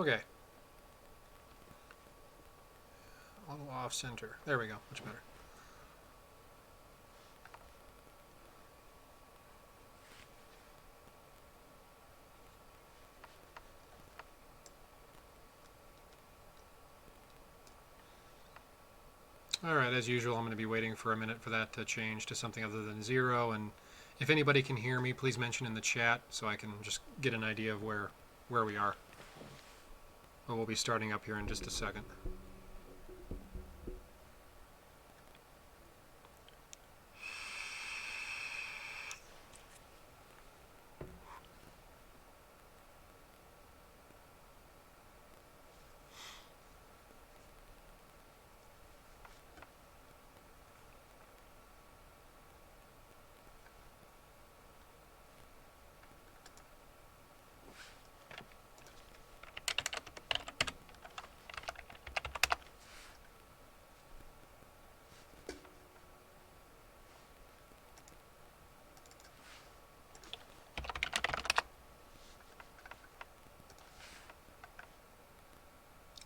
Okay. A little off center. There we go. Much better. Alright, as usual, I'm going to be waiting for a minute for that to change to something other than 0. And if anybody can hear me, please mention in the chat so I can just get an idea of where we are. But we'll be starting up here in just a second.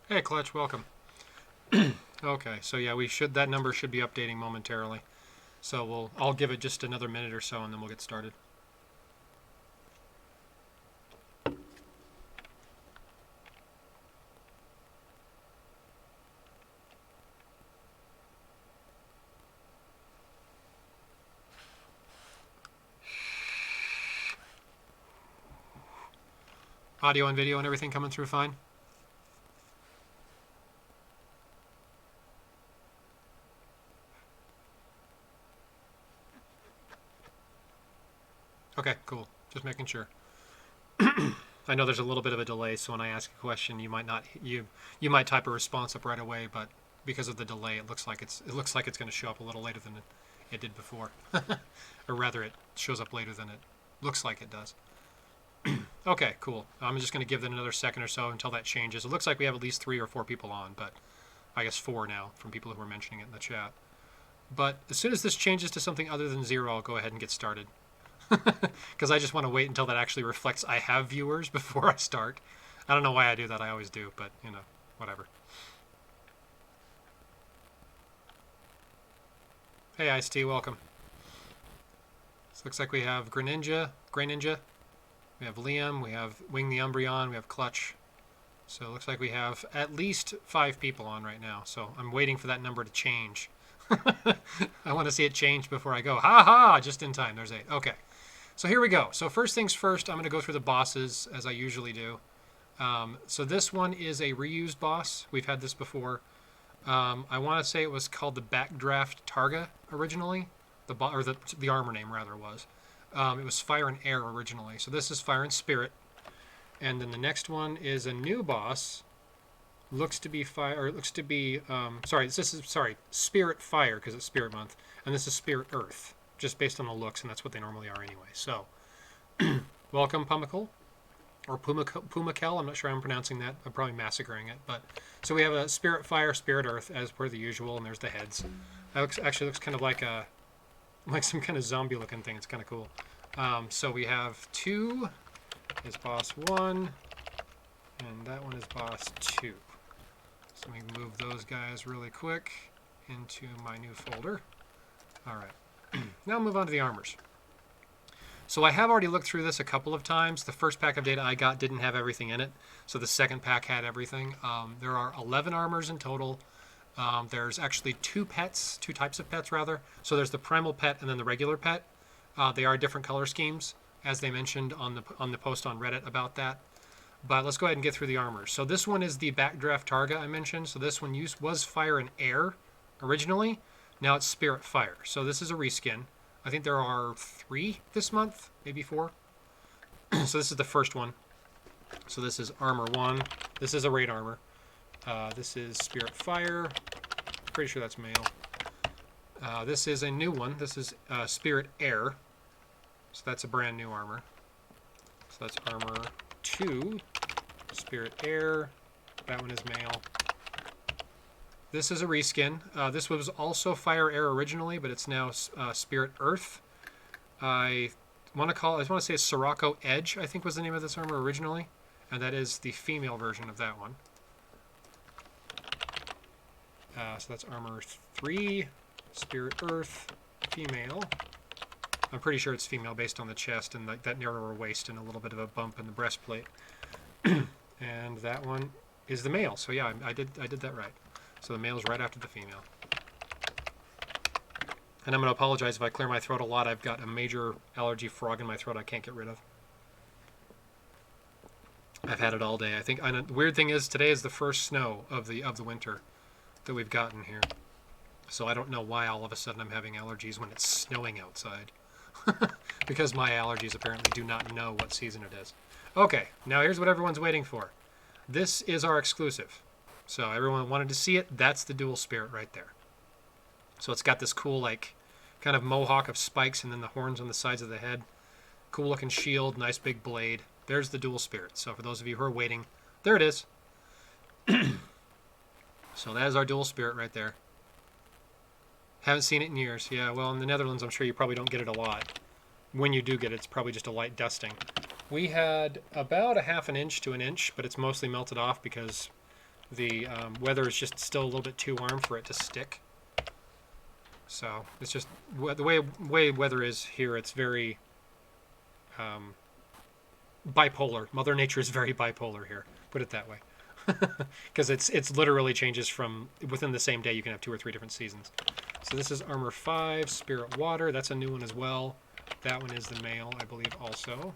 Hey, Clutch, welcome. Okay, so yeah, that number should be updating momentarily. So I'll give it just another minute or so, and then we'll get started. Audio and video and everything coming through fine? Okay, cool. Just making sure. I know there's a little bit of a delay, so when I ask a question, you might type a response up right away, but because of the delay, it looks like it's going to show up a little later than it did before, or rather, it shows up later than it looks like it does. Okay, cool. I'm just going to give it another second or so until that changes. It looks like we have at least 3 or 4 people on, but I guess 4 now from people who are mentioning it in the chat. But as soon as this changes to something other than 0, I'll go ahead and get started. Because I just want to wait until that actually reflects I have viewers before I start. I don't know why I do that. I always do, but, you know, whatever. Hey, Ice-T, welcome. So looks like we have Grey Ninja, we have Liam, we have Wing the Umbreon, we have Clutch. So it looks like we have at least 5 people on right now. So I'm waiting for that number to change. I want to see it change before I go. Ha ha! Just in time. There's 8. Okay. So here we go. So first things first, I'm going to go through the bosses as I usually do. So this one is a reused boss. We've had this before. I want to say it was called the Backdraft Targa originally. The armor name rather was. It was Fire and Air originally. So this is Fire and Spirit. And then the next one is a new boss. Looks to be Spirit Fire because it's Spirit Month, and this is Spirit Earth, just based on the looks, and that's what they normally are anyway. So, welcome Pumakel, or Pumakel. I'm not sure I'm pronouncing that. I'm probably massacring it, but so we have a Spirit Fire, Spirit Earth as per the usual, and there's the heads. That actually looks kind of like some kind of zombie-looking thing. It's kind of cool. So we have 2 is boss 1, and that one is boss 2. So let me move those guys really quick into my new folder. All right. Now move on to the armors. So I have already looked through this a couple of times. The first pack of data I got didn't have everything in it, so the second pack had everything. There are 11 armors in total. There's actually 2 types of pets rather. So there's the primal pet and then the regular pet. They are different color schemes, as they mentioned on the post on Reddit about that. But let's go ahead and get through the armors. So this one is the Backdraft Targa I mentioned. So this one was Fire and Air originally. Now it's Spirit Fire. So this is a reskin. I think there are 3 this month, maybe 4. So this is the first one. So this is Armor 1. This is a raid armor. This is Spirit Fire. Pretty sure that's male. This is a new one. This is Spirit Air. So that's a brand new armor. So that's Armor 2, Spirit Air, that one is male. This is a reskin. This was also Fire Air originally, but it's now Spirit Earth. I want to say Sirocco Edge, I think was the name of this armor originally. and that is the female version of that one. So that's armor 3, Spirit Earth, female. I'm pretty sure it's female based on the chest and like that narrower waist and a little bit of a bump in the breastplate. And that one is the male. So yeah, I did that right. So the male is right after the female. And I'm going to apologize if I clear my throat a lot. I've got a major allergy frog in my throat I can't get rid of. I've had it all day. I think the weird thing is today is the first snow of the winter that we've gotten here. So I don't know why all of a sudden I'm having allergies when it's snowing outside. Because my allergies apparently do not know what season it is. Okay, now here's what everyone's waiting for. This is our exclusive. So everyone wanted to see it. That's the dual spirit right there. So it's got this cool like kind of mohawk of spikes and then the horns on the sides of the head. Cool looking shield, nice big blade. There's the dual spirit. So for those of you who are waiting, there it is. So that is our dual spirit right there. Haven't seen it in years. Yeah, well, in the Netherlands, I'm sure you probably don't get it a lot. When you do get it, it's probably just a light dusting. We had about a half an inch to an inch, but it's mostly melted off because the weather is just still a little bit too warm for it to stick. So it's just the way weather is here. It's very bipolar. Mother Nature is very bipolar here. Put it that way, because it's literally changes from within the same day. You can have 2 or 3 different seasons. So this is armor 5, Spirit Water. That's a new one as well. That one is the male, I believe, also.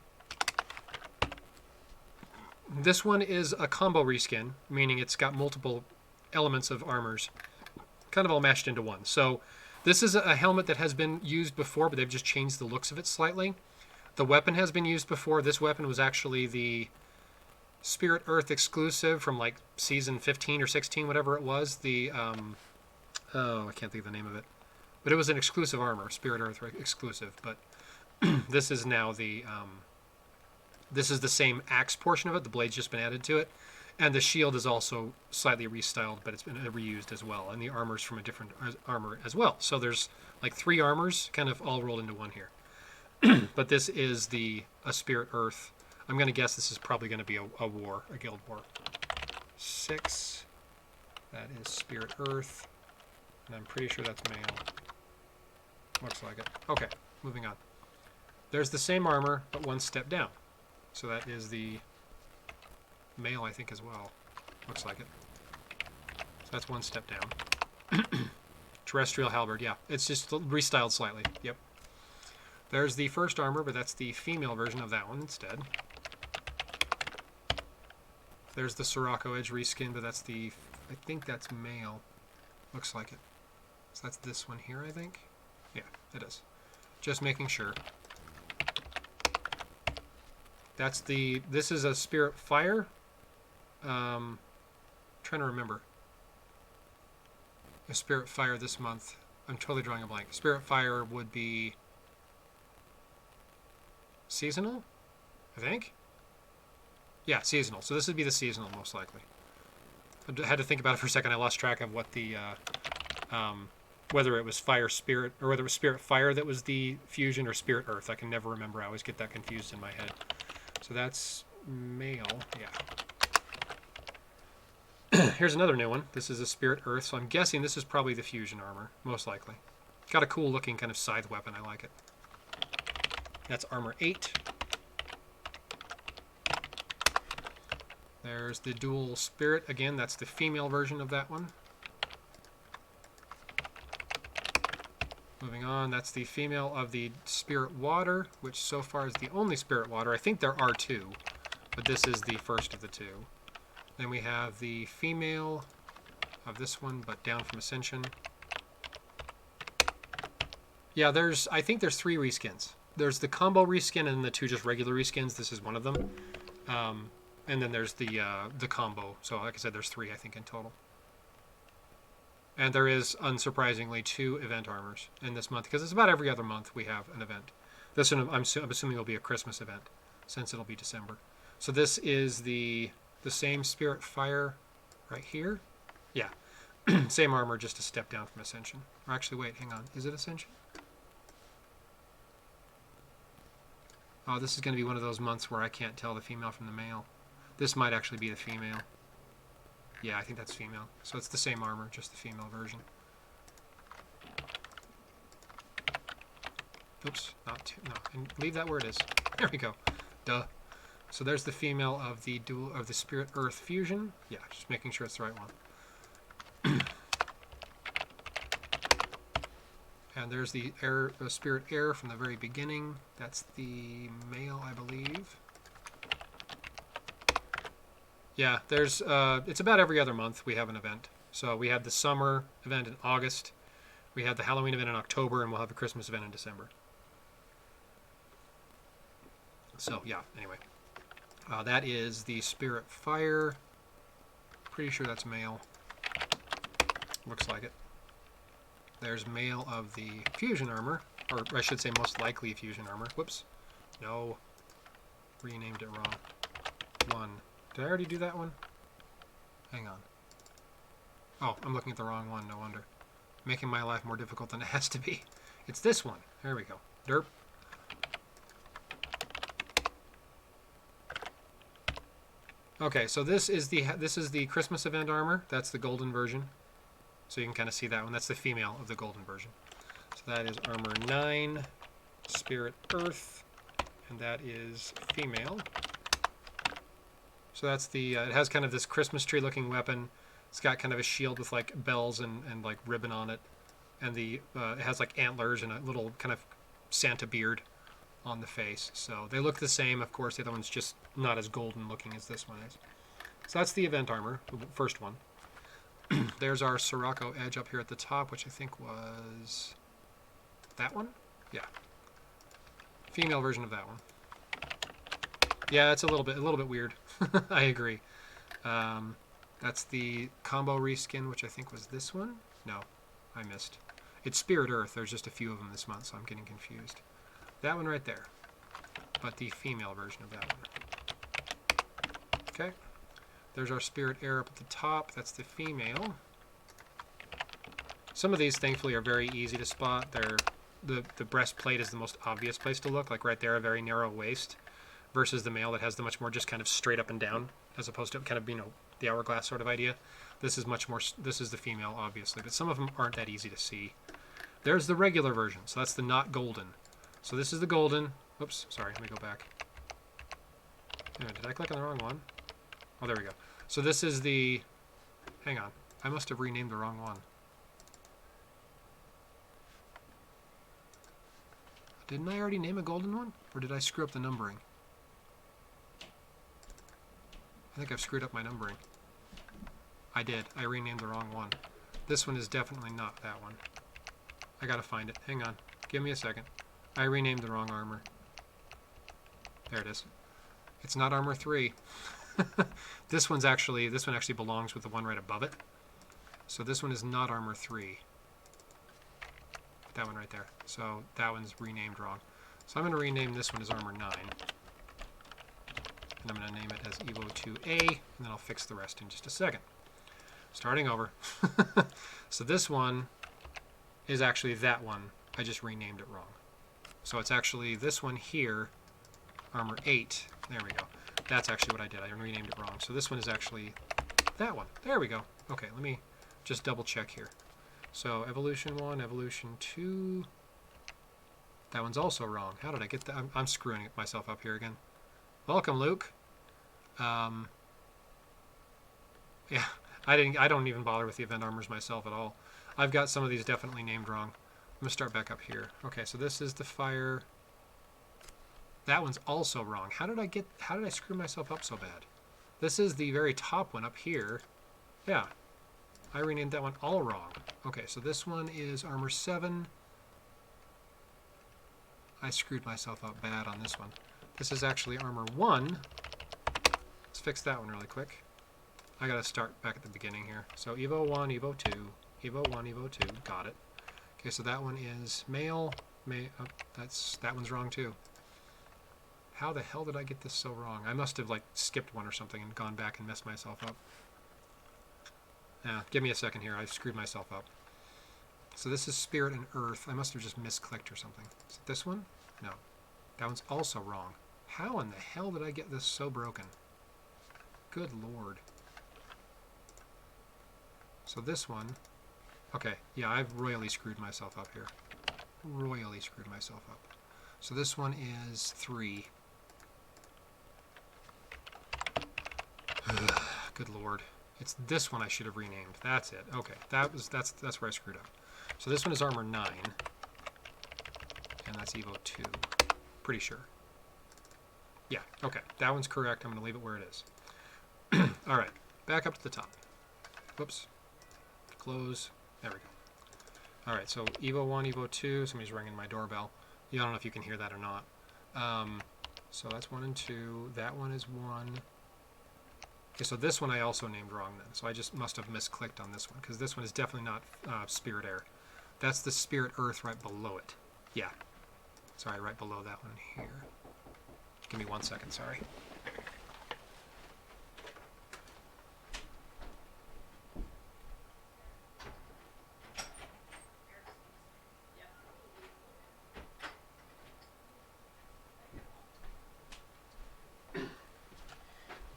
This one is a combo reskin, meaning it's got multiple elements of armors, kind of all mashed into one. So this is a helmet that has been used before, but they've just changed the looks of it slightly. The weapon has been used before. This weapon was actually the Spirit Earth exclusive from like season 15 or 16, whatever it was. The oh, I can't think of the name of it, but it was an exclusive armor, Spirit Earth exclusive. But this is now the this is the same axe portion of it. The blade's just been added to it, and the shield is also slightly restyled, but it's been reused as well. And the armor's from a different armor as well. So there's like 3 armors, kind of all rolled into one here. But this is a Spirit Earth. I'm going to guess this is probably going to be a war, a guild war. 6. That is Spirit Earth. And I'm pretty sure that's male. Looks like it. Okay, moving on. There's the same armor, but 1 step down. So that is the male, I think, as well. Looks like it. So that's 1 step down. Terrestrial halberd, yeah. It's just restyled slightly. Yep. There's the first armor, but that's the female version of that one instead. There's the Sirocco Edge reskin, but that's I think that's male. Looks like it. So that's this one here, I think. Yeah, it is. Just making sure. This is a Spirit Fire. Trying to remember. A Spirit Fire this month. I'm totally drawing a blank. Spirit Fire would be seasonal, I think. Yeah, seasonal. So this would be the seasonal, most likely. I had to think about it for a second. I lost track of what the whether it was Fire Spirit or whether it was Spirit Fire that was the fusion or Spirit Earth. I can never remember. I always get that confused in my head. So that's male. Yeah. Here's another new one. This is a Spirit Earth. So I'm guessing this is probably the fusion armor, most likely. Got a cool looking kind of scythe weapon. I like it. That's armor 8. There's the dual spirit. Again, that's the female version of that one. Moving on, that's the female of the Spirit Water, which so far is the only Spirit Water. I think there are 2, but this is the first of the 2. Then we have the female of this one, but down from Ascension. Yeah, I think there's 3 reskins. There's the combo reskin and the 2 just regular reskins. This is one of them. And then there's the combo. So like I said, there's 3, I think, in total. And there is, unsurprisingly, 2 event armors in this month, because it's about every other month we have an event. This one, I'm assuming, will be a Christmas event, since it'll be December. So this is the same Spirit Fire right here. Yeah, same armor, just a step down from Ascension. Or actually, wait, hang on. Is it Ascension? Oh, this is going to be one of those months where I can't tell the female from the male. This might actually be the female. Yeah, I think that's female. So it's the same armor, just the female version. Oops, not two. No, and leave that where it is. There we go. Duh. So there's the female of the Spirit Earth fusion. Yeah, just making sure it's the right one. And there's the Spirit Air from the very beginning. That's the male, I believe. Yeah, there's it's about every other month we have an event. So we had the summer event in August, we had the Halloween event in October, and we'll have a Christmas event in December. So yeah, anyway. That is the Spirit Fire. Pretty sure that's male. Looks like it. There's male of the fusion armor, or I should say most likely fusion armor. Whoops. No. Renamed it wrong. One. Did I already do that one? Hang on. Oh, I'm looking at the wrong one, no wonder. Making my life more difficult than it has to be. It's this one. There we go. Derp. Okay, so this is the Christmas event armor. That's the golden version. So you can kind of see that one. That's the female of the golden version. So that is armor 9, Spirit Earth, and that is female. So that's the, it has kind of this Christmas tree looking weapon. It's got kind of a shield with like bells and like ribbon on it. And the it has like antlers and a little kind of Santa beard on the face. So they look the same. Of course, the other one's just not as golden looking as this one is. So that's the event armor, the first one. There's our Sirocco edge up here at the top, which I think was that one? Yeah. Female version of that one. Yeah, it's a little bit weird. I agree. That's the combo reskin, which I think was this one. No, I missed. It's Spirit Earth. There's just a few of them this month, so I'm getting confused. That one right there, but the female version of that one. Okay. There's our Spirit Air up at the top. That's the female. Some of these, thankfully, are very easy to spot. The breastplate is the most obvious place to look, like right there, a very narrow waist, versus the male that has the much more just kind of straight up and down, as opposed to kind of, the hourglass sort of idea. This is much more, this is the female, obviously, but some of them aren't that easy to see. There's the regular version, so that's the not golden. So this is the golden. Oops, sorry, let me go back. Did I click on the wrong one? Oh, there we go. So this is the... Hang on. I must have renamed the wrong one. Didn't I already name a golden one? Or did I screw up the numbering? I think I've screwed up my numbering. I did. I renamed the wrong one. This one is definitely not that one. I gotta find it. Hang on. Give me a second. I renamed the wrong armor. There it is. It's not armor 3. This one actually belongs with the one right above it. So this one is not armor 3. That one right there. So that one's renamed wrong. So I'm going to rename this one as armor 9. And I'm going to name it as Evo 2A, and then I'll fix the rest in just a second. Starting over. So this one is actually that one. I just renamed it wrong. So it's actually this one here, armor 8. There we go. That's actually what I did. I renamed it wrong. So this one is actually that one. There we go. Okay, let me just double check here. So evolution 1, evolution 2. That one's also wrong. How did I get that? I'm screwing myself up here again. Welcome, Luke. Yeah, I don't even bother with the event armors myself at all. I've got some of these definitely named wrong. I'm gonna start back up here. Okay, so this is the fire. That one's also wrong. How did I screw myself up so bad? This is the very top one up here. Yeah. I renamed that one all wrong. Okay, so this one is armor 7. I screwed myself up bad on this one. This is actually armor 1. Let's fix that one really quick. I gotta start back at the beginning here. So Evo 1, Evo 2, Evo 1, Evo 2. Got it. Okay, so that one is male. Oh, that one's wrong too. How the hell did I get this so wrong? I must have like skipped one or something and gone back and messed myself up. Give me a second here. I've screwed myself up. So this is Spirit and Earth. I must have just misclicked or something. Is it this one? No. That one's also wrong. How in the hell did I get this so broken? Good Lord. So this one, okay, yeah, I've royally screwed myself up here. Royally screwed myself up. So this one is 3. Good Lord. It's this one I should have renamed. That's it. Okay, that's where I screwed up. So this one is armor 9. And that's Evo 2. Pretty sure. Yeah, okay. That one's correct. I'm going to leave it where it is. All right, back up to the top. Whoops. Close. There we go. All right, so Evo 1, Evo 2. Somebody's ringing my doorbell. I don't know if you can hear that or not. So that's 1 and 2. That one is 1. Okay, so this one I also named wrong then. So I just must have misclicked on this one, because this one is definitely not Spirit Air. That's the Spirit Earth right below it. Yeah. Sorry, right below that one here. Give me 1 second, sorry.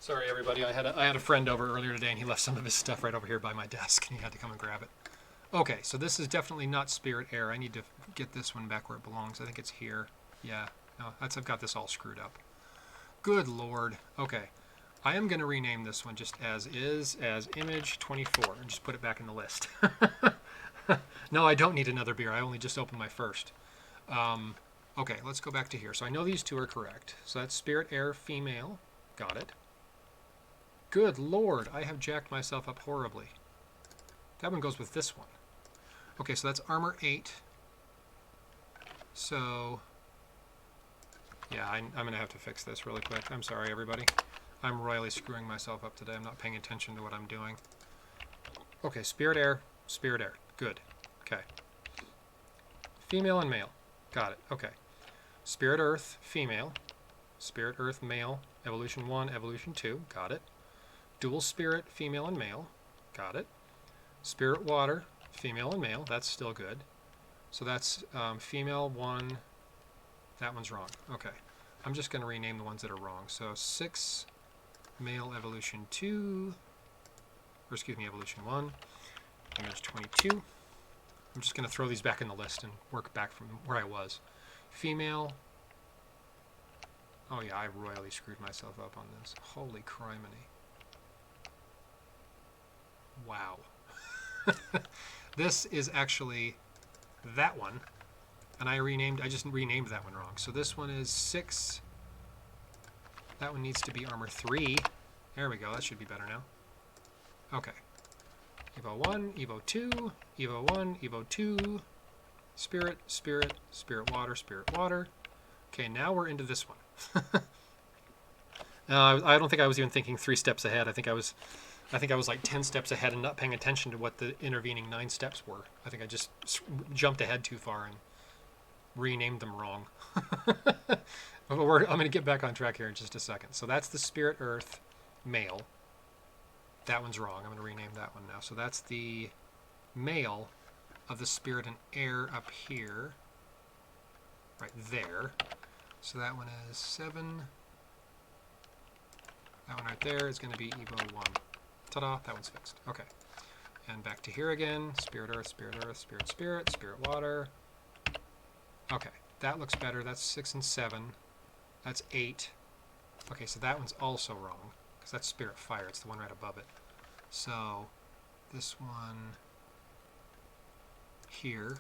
Sorry, everybody. I had a friend over earlier today, and he left some of his stuff right over here by my desk, and he had to come and grab it. Okay, so this is definitely not Spirit Air. I need to get this one back where it belongs. I think it's here. Yeah, no, I've got this all screwed up. Good Lord. Okay, I am going to rename this one just as is, as image 24, and just put it back in the list. No, I don't need another beer. I only just opened my first. Okay, let's go back to here. So I know these two are correct. So that's Spirit Air female. Got it. Good Lord, I have jacked myself up horribly. That one goes with this one. Okay, so that's armor 8. So, yeah, I'm going to have to fix this really quick. I'm sorry, everybody. I'm royally screwing myself up today. I'm not paying attention to what I'm doing. Okay, Spirit Air, Spirit Air. Good. Okay. Female and male. Got it. Okay. Spirit Earth, female. Spirit Earth, male. Evolution 1, Evolution 2. Got it. Dual Spirit, female and male. Got it. Spirit Water, female and male. That's still good. So that's female 1. That one's wrong. Okay. I'm just going to rename the ones that are wrong. So 6, male Evolution 2. Or excuse me, Evolution 1. Image 22. I'm just going to throw these back in the list and work back from where I was. Female. Oh yeah, I royally screwed myself up on this. Holy criminy. Wow. This is actually that one. And I just renamed that one wrong. So this one is 6. That one needs to be armor 3. There we go. That should be better now. Okay. Evo 1, Evo 2, Evo 1, Evo 2. Spirit, Spirit, Spirit Water, Spirit Water. Okay, now we're into this one. I don't think I was even thinking 3 steps ahead. I think I was like 10 steps ahead and not paying attention to what the intervening 9 steps were. I think I just jumped ahead too far and renamed them wrong. I'm going to get back on track here in just a second. So that's the Spirit Earth male. That one's wrong. I'm going to rename that one now. So that's the male of the Spirit and Air up here. Right there. So that one is 7. That one right there is going to be Evo 1. Ta-da, that one's fixed. Okay. And back to here again. Spirit Earth, Spirit Earth, Spirit Spirit, Spirit Water. Okay, that looks better. That's 6 and 7. That's 8. Okay, so that one's also wrong, because that's Spirit Fire. It's the one right above it. So this one here,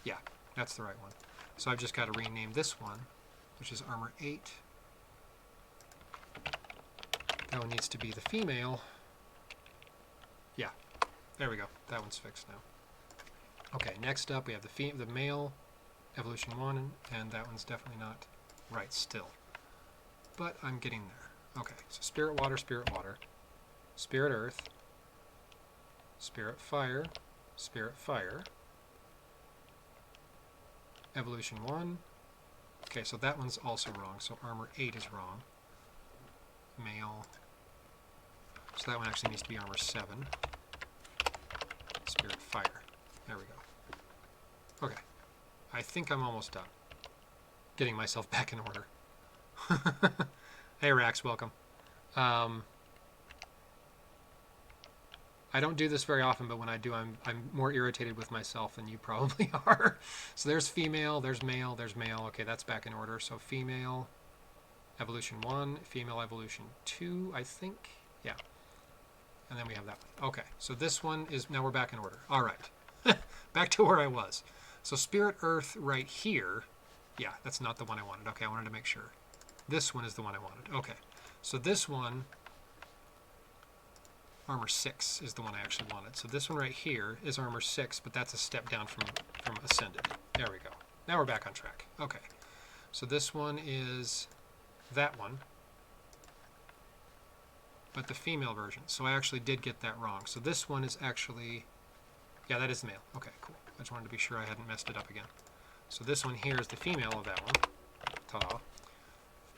yeah, that's the right one. So I've just got to rename this one, which is Armor 8. That one needs to be the female. Yeah, there we go. That one's fixed now. Okay, next up we have the male, Evolution 1, and that one's definitely not right still. But I'm getting there. Okay, so Spirit Water, Spirit Water, Spirit Earth, Spirit Fire, Spirit Fire, Evolution 1. Okay, so that one's also wrong, so Armor 8 is wrong. Male. So that one actually needs to be Armor 7. Spirit Fire. There we go. Okay. I think I'm almost done. Getting myself back in order. Hey Rax, welcome. I don't do this very often, but when I do, I'm more irritated with myself than you probably are. So there's female, there's male, there's male. Okay, that's back in order. So female evolution 1, female evolution 2, I think. Yeah. And then we have that one. Okay, so this one is, now we're back in order. All right. Back to where I was. So Spirit Earth right here. Yeah, that's not the one I wanted. Okay, I wanted to make sure. This one is the one I wanted. Okay, so this one, Armor 6 is the one I actually wanted. So this one right here is Armor 6, but that's a step down from Ascended. There we go. Now we're back on track. Okay, so this one is that one, but the female version. So I actually did get that wrong. So this one is actually, yeah, that is the male. Okay, cool. I just wanted to be sure I hadn't messed it up again. So this one here is the female of that one. Ta-da.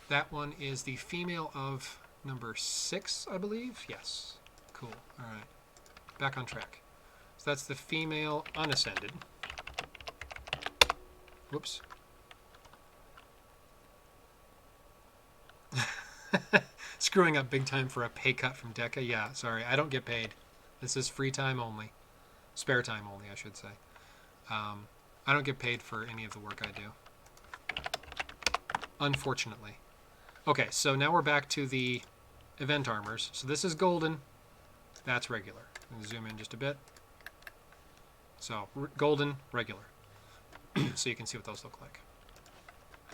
That one is the female of number 6, I believe. Yes. Cool. All right. Back on track. So that's the female unascended. Whoops. Screwing up big time for a pay cut from Deca. Yeah, sorry. I don't get paid. This is free time only. Spare time only, I should say. I don't get paid for any of the work I do. Unfortunately. Okay, so now we're back to the event armors. So this is golden. That's regular. I'm going to zoom in just a bit. So golden, regular. So you can see what those look like.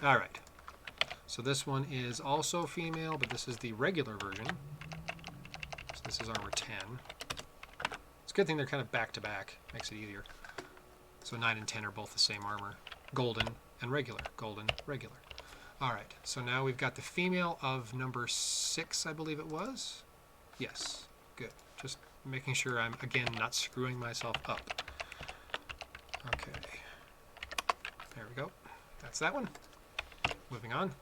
All right. So this one is also female, but this is the regular version. So this is armor 10. It's a good thing they're kind of back to back. Makes it easier. So 9 and 10 are both the same armor. Golden and regular. Golden, regular. All right. So now we've got the female of number 6, I believe it was. Yes. Good. Just making sure I'm, again, not screwing myself up. Okay. There we go. That's that one. Moving on.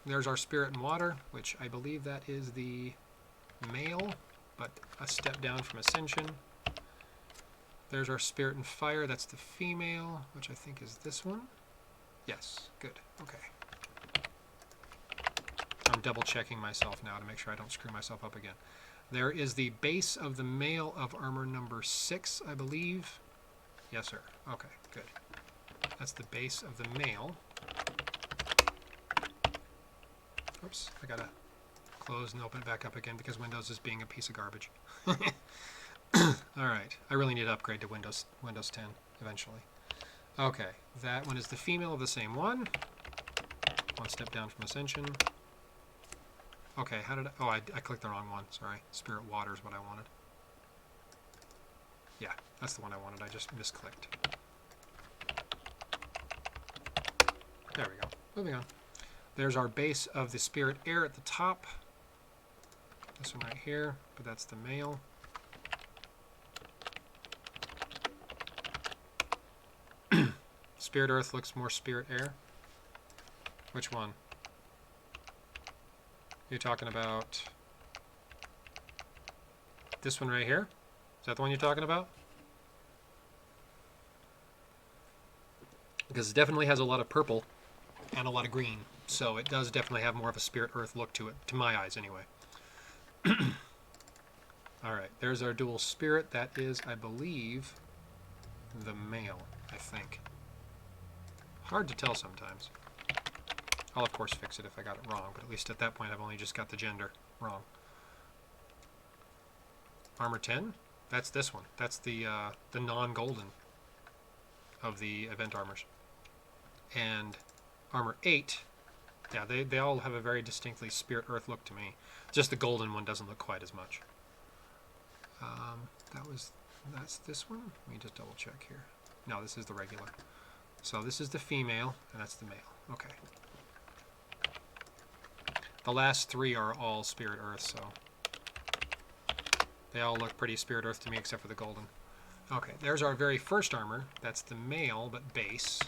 There's our Spirit and Water, which I believe that is the male, but a step down from Ascension. There's our Spirit and Fire. That's the female, which I think is this one. Yes. Good. Okay. I'm double checking myself now to make sure I don't screw myself up again. There is the base of the male of armor number 6, I believe. Yes, sir. Okay, good. That's the base of the male. Oops, I gotta close and open it back up again because Windows is being a piece of garbage. Alright, I really need to upgrade to Windows 10 eventually. Okay, that one is the female of the same one. One step down from Ascension. Okay, how did I clicked the wrong one, sorry. Spirit Water is what I wanted. Yeah, that's the one I wanted, I just misclicked. There we go, moving on. There's our base of the Spirit Air at the top. This one right here, but that's the male. Spirit Earth looks more Spirit Air. Which one? You're talking about this one right here? Is that the one you're talking about? Because it definitely has a lot of purple and a lot of green. So it does definitely have more of a Spirit Earth look to it, to my eyes anyway. Alright, there's our dual spirit. That is, I believe, the male, I think. Hard to tell sometimes. I'll of course fix it if I got it wrong, but at least at that point I've only just got the gender wrong. Armor 10? That's this one. That's the non-golden of the event armors. And Armor 8, yeah, they all have a very distinctly Spirit Earth look to me. Just the golden one doesn't look quite as much. That's this one? Let me just double check here. No, this is the regular. So this is the female, and that's the male. Okay. The last 3 are all Spirit Earth, so they all look pretty Spirit Earth to me except for the golden. Okay, there's our very first armor. That's the male, but base.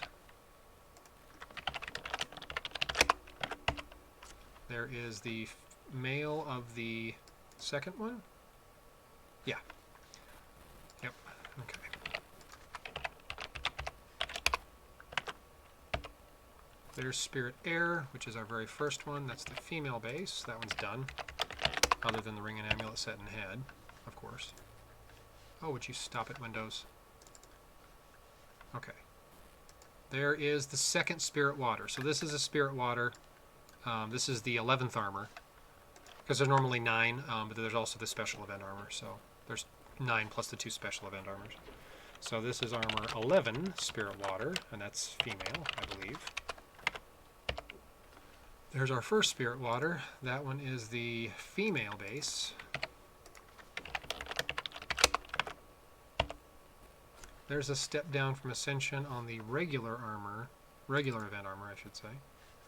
There is the male of the second one. Yeah. Yep. Okay. There's Spirit Air, which is our very first one. That's the female base. That one's done. Other than the ring and amulet set and head, of course. Oh, would you stop it, Windows? Okay. There is the second Spirit Water. So this is a Spirit Water. This is the 11th armor. Because there's normally 9, but there's also the special event armor. So there's 9 plus the 2 special event armors. So this is armor 11, Spirit Water, and that's female, I believe. There's our first Spirit Water. That one is the female base. There's a step down from Ascension on the regular armor, regular event armor, I should say.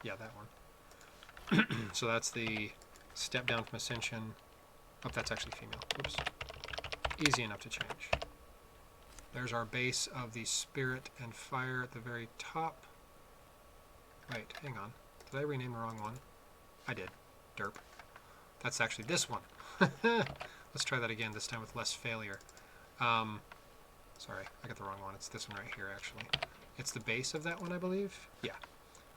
Yeah, that one. So that's the step down from Ascension. Oh, that's actually female. Oops. Easy enough to change. There's our base of the Spirit and Fire at the very top. Wait, hang on. Did I rename the wrong one? I did. Derp. That's actually this one. Let's try that again, this time with less failure. Sorry, I got the wrong one. It's this one right here, actually. It's the base of that one, I believe. Yeah.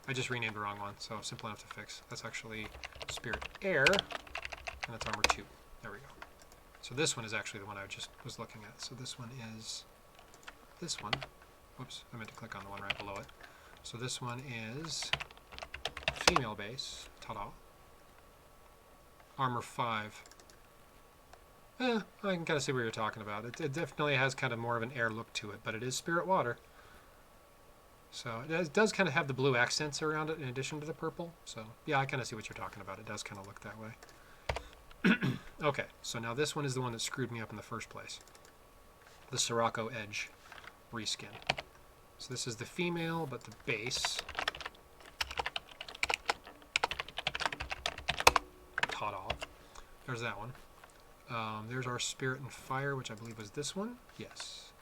I just renamed the wrong one, so simple enough to fix. That's actually Spirit Air, and that's armor 2. There we go. So this one is actually the one I just was looking at. So this one is this one. Whoops, I meant to click on the one right below it. So this one is female base. Ta-da. Armor 5. I can kind of see what you're talking about. It definitely has kind of more of an air look to it, but it is Spirit Water. So it does kind of have the blue accents around it in addition to the purple. So yeah, I kind of see what you're talking about. It does kind of look that way. Okay, so now this one is the one that screwed me up in the first place. The Sirocco Edge reskin. So this is the female, but the base. Ta-da. There's that one. There's our Spirit and Fire, which I believe was this one. Yes.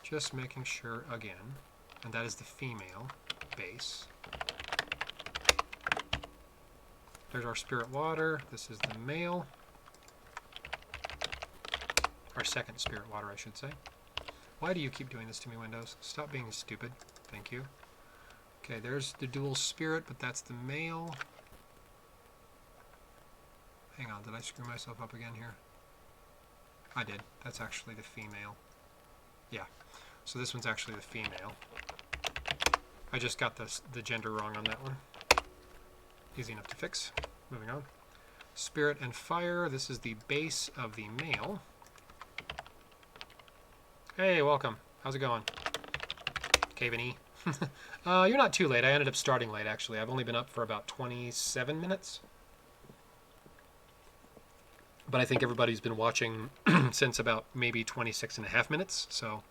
Just making sure again. And that is the female base. There's our Spirit Water. This is the male. Our second Spirit Water, I should say. Why do you keep doing this to me, Windows? Stop being stupid. Thank you. Okay, there's the dual Spirit, but that's the male. Hang on, did I screw myself up again here? I did. That's actually the female. Yeah. So this one's actually the female. I just got the gender wrong on that one. Easy enough to fix. Moving on. Spirit and Fire. This is the base of the male. Hey, welcome. How's it going? KnD. You're not too late. I ended up starting late, actually. I've only been up for about 27 minutes. But I think everybody's been watching since about maybe 26.5 minutes, so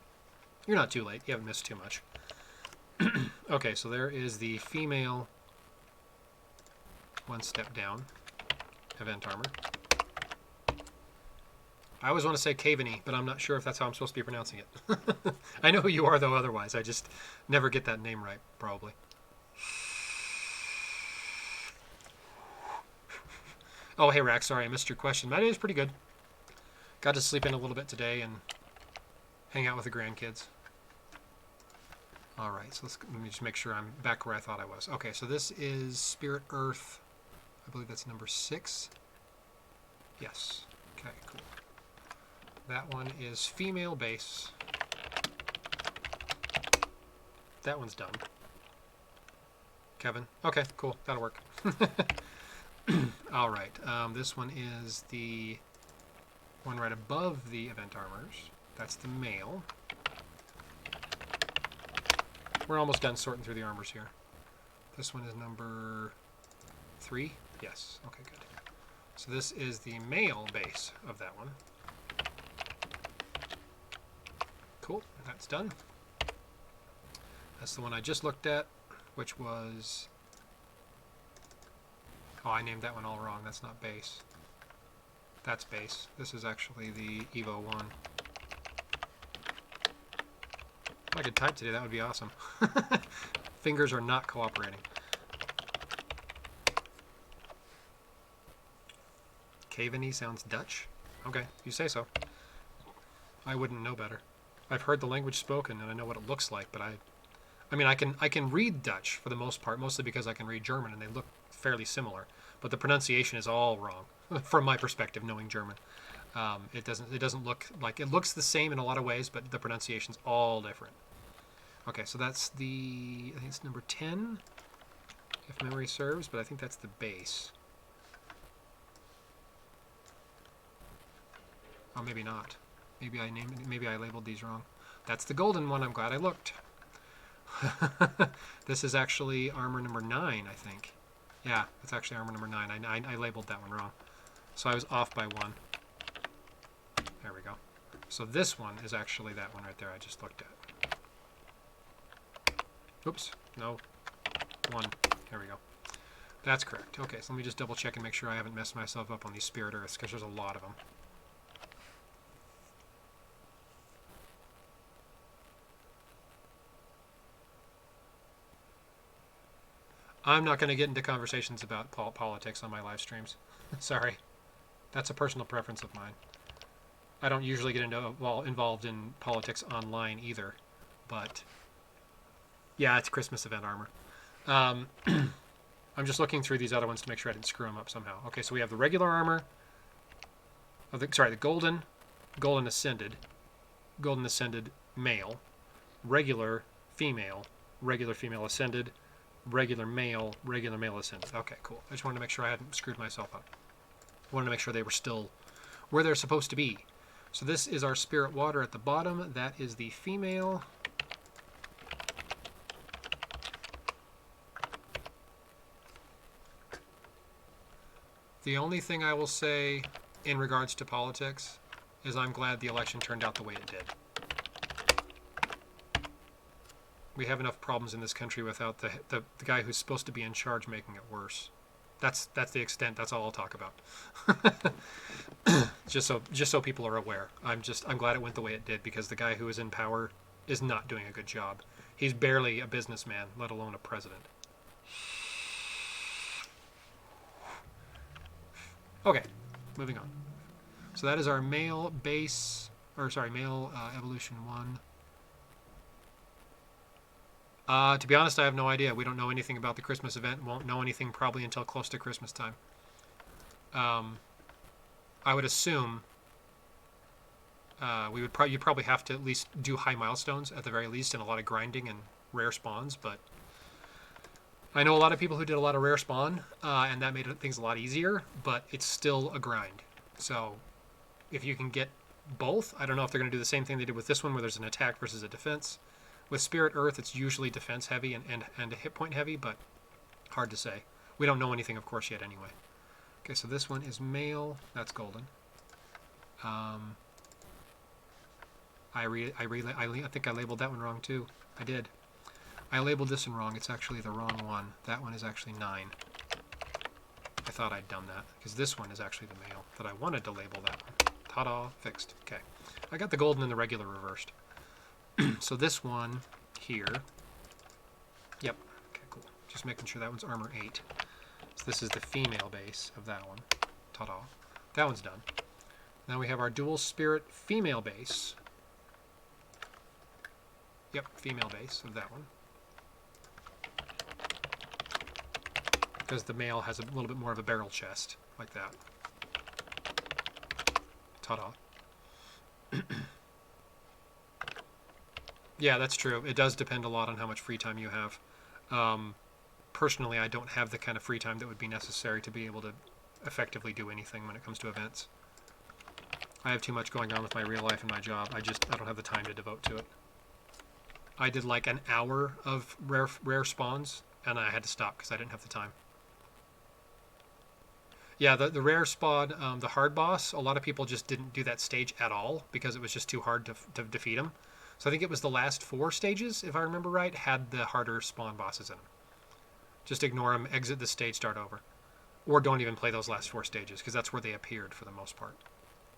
you're not too late. You haven't missed too much. Okay, so there is the female one step down event armor. I always want to say KnD, but I'm not sure if that's how I'm supposed to be pronouncing it. I know who you are, though, otherwise. I just never get that name right, probably. Oh, hey, Rack, sorry I missed your question. My day is pretty good. Got to sleep in a little bit today and hang out with the grandkids. All right, so let me just make sure I'm back where I thought I was. Okay, so this is Spirit Earth. I believe that's number 6. Yes. Okay, cool. That one is female base. That one's done. Kevin. Okay, cool. That'll work. All right. This one is the one right above the event armors. That's the male. We're almost done sorting through the armors here. This one is number 3. Yes. Okay, good. So this is the male base of that one. Cool. That's done. That's the one I just looked at, which was... Oh, I named that one all wrong. That's not base. That's base. This is actually the Evo 1. If I could type today, that would be awesome. Fingers are not cooperating. KnD sounds Dutch? Okay, you say so. I wouldn't know better. I've heard the language spoken and I know what it looks like, but I mean, I can read Dutch for the most part, mostly because I can read German and they look fairly similar. But the pronunciation is all wrong, from my perspective, knowing German. It doesn't look like it looks the same in a lot of ways, but the pronunciation's all different. Okay, so that's I think it's number 10, if memory serves, but I think that's the base. Oh, maybe not. Maybe I labeled these wrong. That's the golden one. I'm glad I looked. This is actually armor number 9, I think. Yeah, it's actually armor number 9. I labeled that one wrong. So I was off by 1. There we go. So this one is actually that one right there I just looked at. Oops. No. 1. Here we go. That's correct. Okay, so let me just double check and make sure I haven't messed myself up on these spirit earths, because there's a lot of them. I'm not going to get into conversations about politics on my live streams. Sorry. That's a personal preference of mine. I don't usually get involved in politics online either. But, yeah, it's Christmas event armor. I'm just looking through these other ones to make sure I didn't screw them up somehow. Okay, so we have the regular armor. The golden ascended male, regular female ascended, regular male ascended. Okay, cool. I just wanted to make sure I hadn't screwed myself up. I wanted to make sure they were still where they're supposed to be. So this is our spirit water at the bottom. That is the female. The only thing I will say in regards to politics is I'm glad the election turned out the way it did. We have enough problems in this country without the guy who's supposed to be in charge making it worse. That's the extent. That's all I'll talk about. just so people are aware. I'm glad it went the way it did, because the guy who is in power is not doing a good job. He's barely a businessman, let alone a president. Okay, moving on. So that is our male base, male evolution 1. To be honest, I have no idea. We don't know anything about the Christmas event. Won't know anything probably until close to Christmas time. I would assume you'd probably have to at least do high milestones at the very least, and a lot of grinding and rare spawns. But I know a lot of people who did a lot of rare spawn, and that made things a lot easier. But it's still a grind. So if you can get both, I don't know if they're going to do the same thing they did with this one, where there's an attack versus a defense. With Spirit Earth, it's usually defense heavy and hit point heavy, but hard to say. We don't know anything, of course, yet anyway. Okay, so this one is male. That's golden. I think I labeled that one wrong too. I did. I labeled this one wrong. It's actually the wrong one. That one is actually 9. I thought I'd done that, because this one is actually the male that I wanted to label that one. Ta-da, fixed. Okay. I got the golden and the regular reversed. So this one here, yep, okay, cool. Just making sure that one's armor 8. So this is the female base of that one. Ta-da. That one's done. Now we have our dual spirit female base. Yep, female base of that one. Because the male has a little bit more of a barrel chest, like that. Ta-da. Yeah, that's true. It does depend a lot on how much free time you have. Personally, I don't have the kind of free time that would be necessary to be able to effectively do anything when it comes to events. I have too much going on with my real life and my job. I don't have the time to devote to it. I did like an hour of rare spawns, and I had to stop because I didn't have the time. Yeah, the rare spawn, the hard boss, a lot of people just didn't do that stage at all because it was just too hard to defeat him. So I think it was the last 4 stages, if I remember right, had the harder spawn bosses in them. Just ignore them, exit the stage, start over. Or don't even play those last 4 stages, because that's where they appeared for the most part.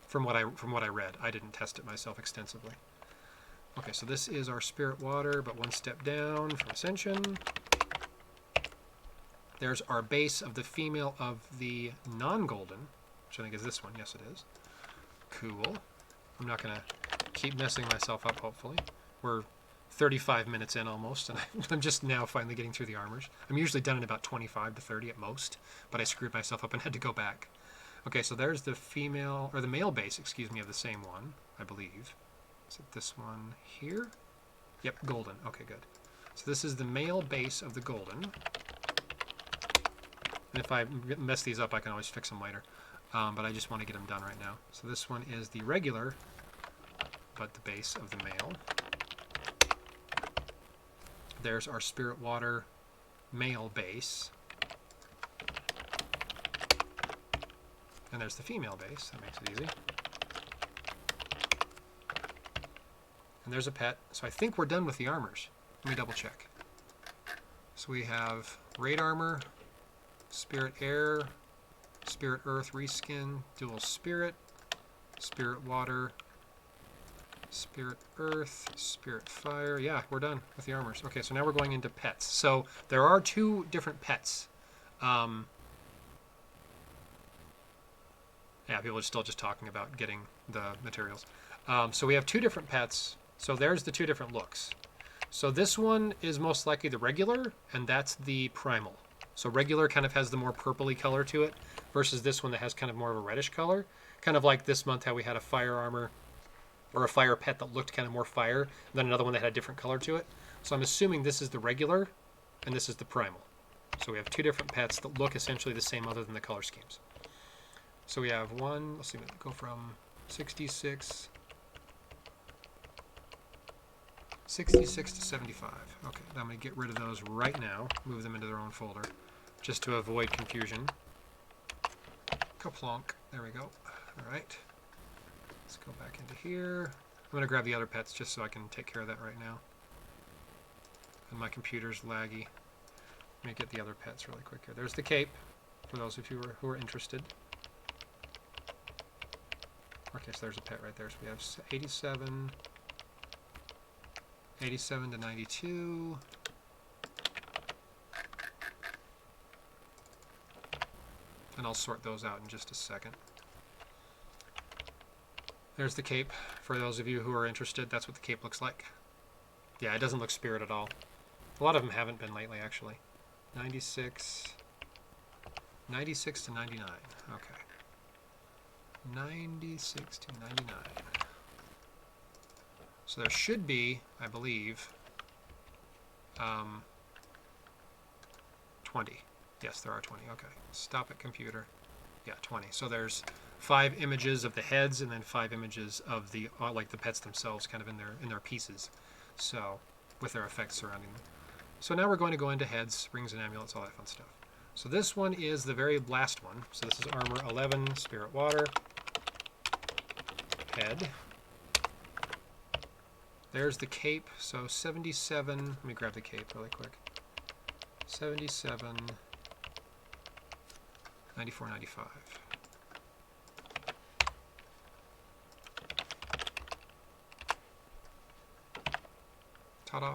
From what I read. I didn't test it myself extensively. Okay, so this is our spirit water, but one step down from Ascension. There's our base of the female of the non-golden, which I think is this one. Yes, it is. Cool. I'm not going to keep messing myself up, hopefully. We're 35 minutes in almost, and I'm just now finally getting through the armors. I'm usually done in about 25 to 30 at most, but I screwed myself up and had to go back. Okay, so there's the female, or the male base, excuse me, of the same one, I believe. Is it this one here? Yep, golden. Okay, good. So this is the male base of the golden. And if I mess these up, I can always fix them later. But I just want to get them done right now. So this one is the regular, but the base of the male. There's our spirit water male base. And there's the female base. That makes it easy. And there's a pet. So I think we're done with the armors. Let me double check. So we have raid armor, spirit air, spirit earth reskin, dual spirit, spirit water, spirit earth, spirit fire. Yeah, we're done with the armors. Okay, so now we're going into pets. So there are 2 different pets. Yeah, people are still just talking about getting the materials. So we have 2 different pets. So there's the 2 different looks. So this one is most likely the regular, and that's the primal. So regular kind of has the more purpley color to it, versus this one that has kind of more of a reddish color. Kind of like this month how we had a fire armor, or a fire pet that looked kind of more fire, and then another one that had a different color to it. So I'm assuming this is the regular, and this is the primal. So we have 2 different pets that look essentially the same other than the color schemes. So we have one, let's see, go from 66 to 75. Okay, I'm going to get rid of those right now, move them into their own folder, just to avoid confusion. Kaplonk, there we go. All right, let's go back into here. I'm going to grab the other pets just so I can take care of that right now. And my computer's laggy. Let me get the other pets really quick here. There's the cape, for those of you who are interested. Okay, so there's a pet right there. So we have 87 to 92. And I'll sort those out in just a second. There's the cape. For those of you who are interested, that's what the cape looks like. Yeah, it doesn't look spirit at all. A lot of them haven't been lately, actually. 96 to 99. Okay. 96 to 99. So there should be, I believe, 20. Yes, there are 20. Okay. Stop it, computer. Yeah, 20. So there's 5 images of the heads, and then 5 images of the like the pets themselves, kind of in their pieces. So with their effects surrounding them. So now we're going to go into heads, rings and amulets, all that fun stuff. So this one is the very last one. So this is armor 11, spirit water, head. There's the cape. So 77. Let me grab the cape really quick. 77, 94, 95. Ta-da!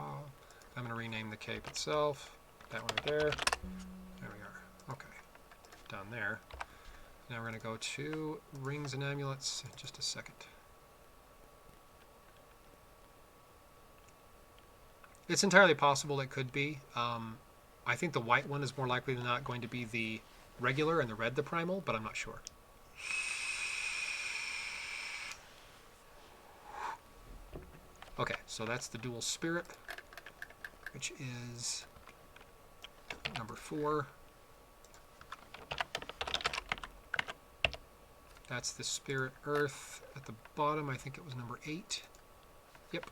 I'm going to rename the cape itself. That one right there. There we are. Okay. Done there. Now we're going to go to rings and amulets in just a second. It's entirely possible it could be. I think the white one is more likely than not going to be the regular and the red the primal, but I'm not sure. Okay, so that's the dual spirit, which is number 4. That's the spirit earth at the bottom. I think it was number 8. Yep.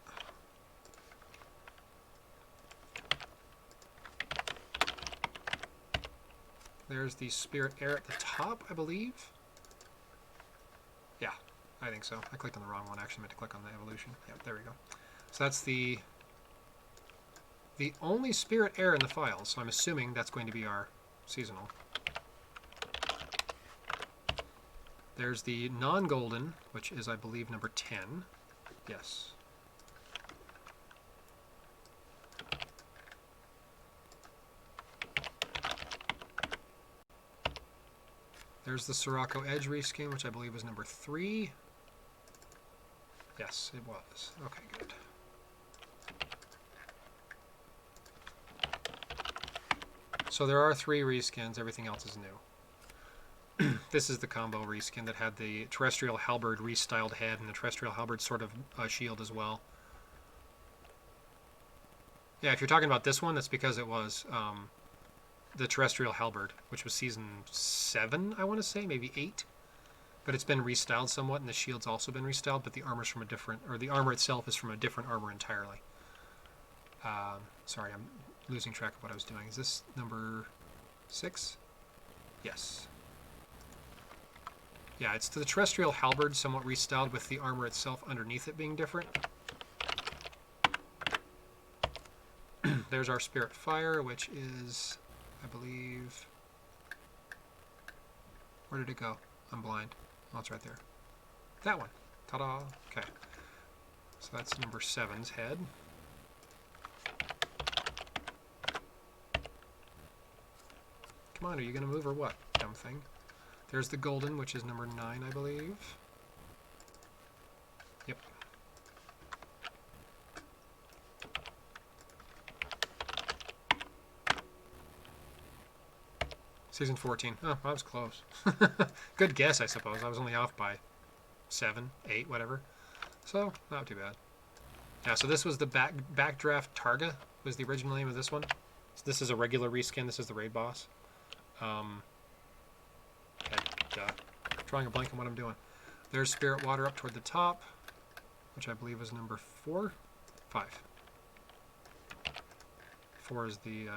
There's the spirit air at the top, I believe. Yeah, I think so. I clicked on the wrong one. I actually meant to click on the evolution. Yep, there we go. So that's the only spirit air in the file, so I'm assuming that's going to be our seasonal. There's the non-golden, which is, I believe, number 10. Yes. There's the Sirocco Edge reskin, which I believe was number 3. Yes, it was. Okay, good. So there are 3 reskins. Everything else is new. This is the combo reskin that had the terrestrial halberd restyled head and the terrestrial halberd sort of shield as well. Yeah, if you're talking about this one, that's because it was the terrestrial halberd, which was season 7, I want to say, maybe 8. But it's been restyled somewhat, and the shield's also been restyled, but the armor's from a different, or the armor itself is from a different armor entirely. Sorry, I'm losing track of what I was doing. Is this number 6? Yes. Yeah, it's the terrestrial halberd, somewhat restyled, with the armor itself underneath it being different. There's our Spirit Fire, which is, I believe... Where did it go? I'm blind. Oh, it's right there. That one. Ta-da! Okay. So that's number 7's head. Come on, are you going to move or what, dumb thing? There's the golden, which is number 9, I believe. Yep. Season 14. Oh, I was close. Good guess, I suppose. I was only off by 7, 8, whatever. So, not too bad. Yeah, so this was the Backdraft Targa, was the original name of this one. So this is a regular reskin. This is the raid boss. Drawing a blank on what I'm doing. There's Spirit Water up toward the top, which I believe is number 4? 5. 4 is the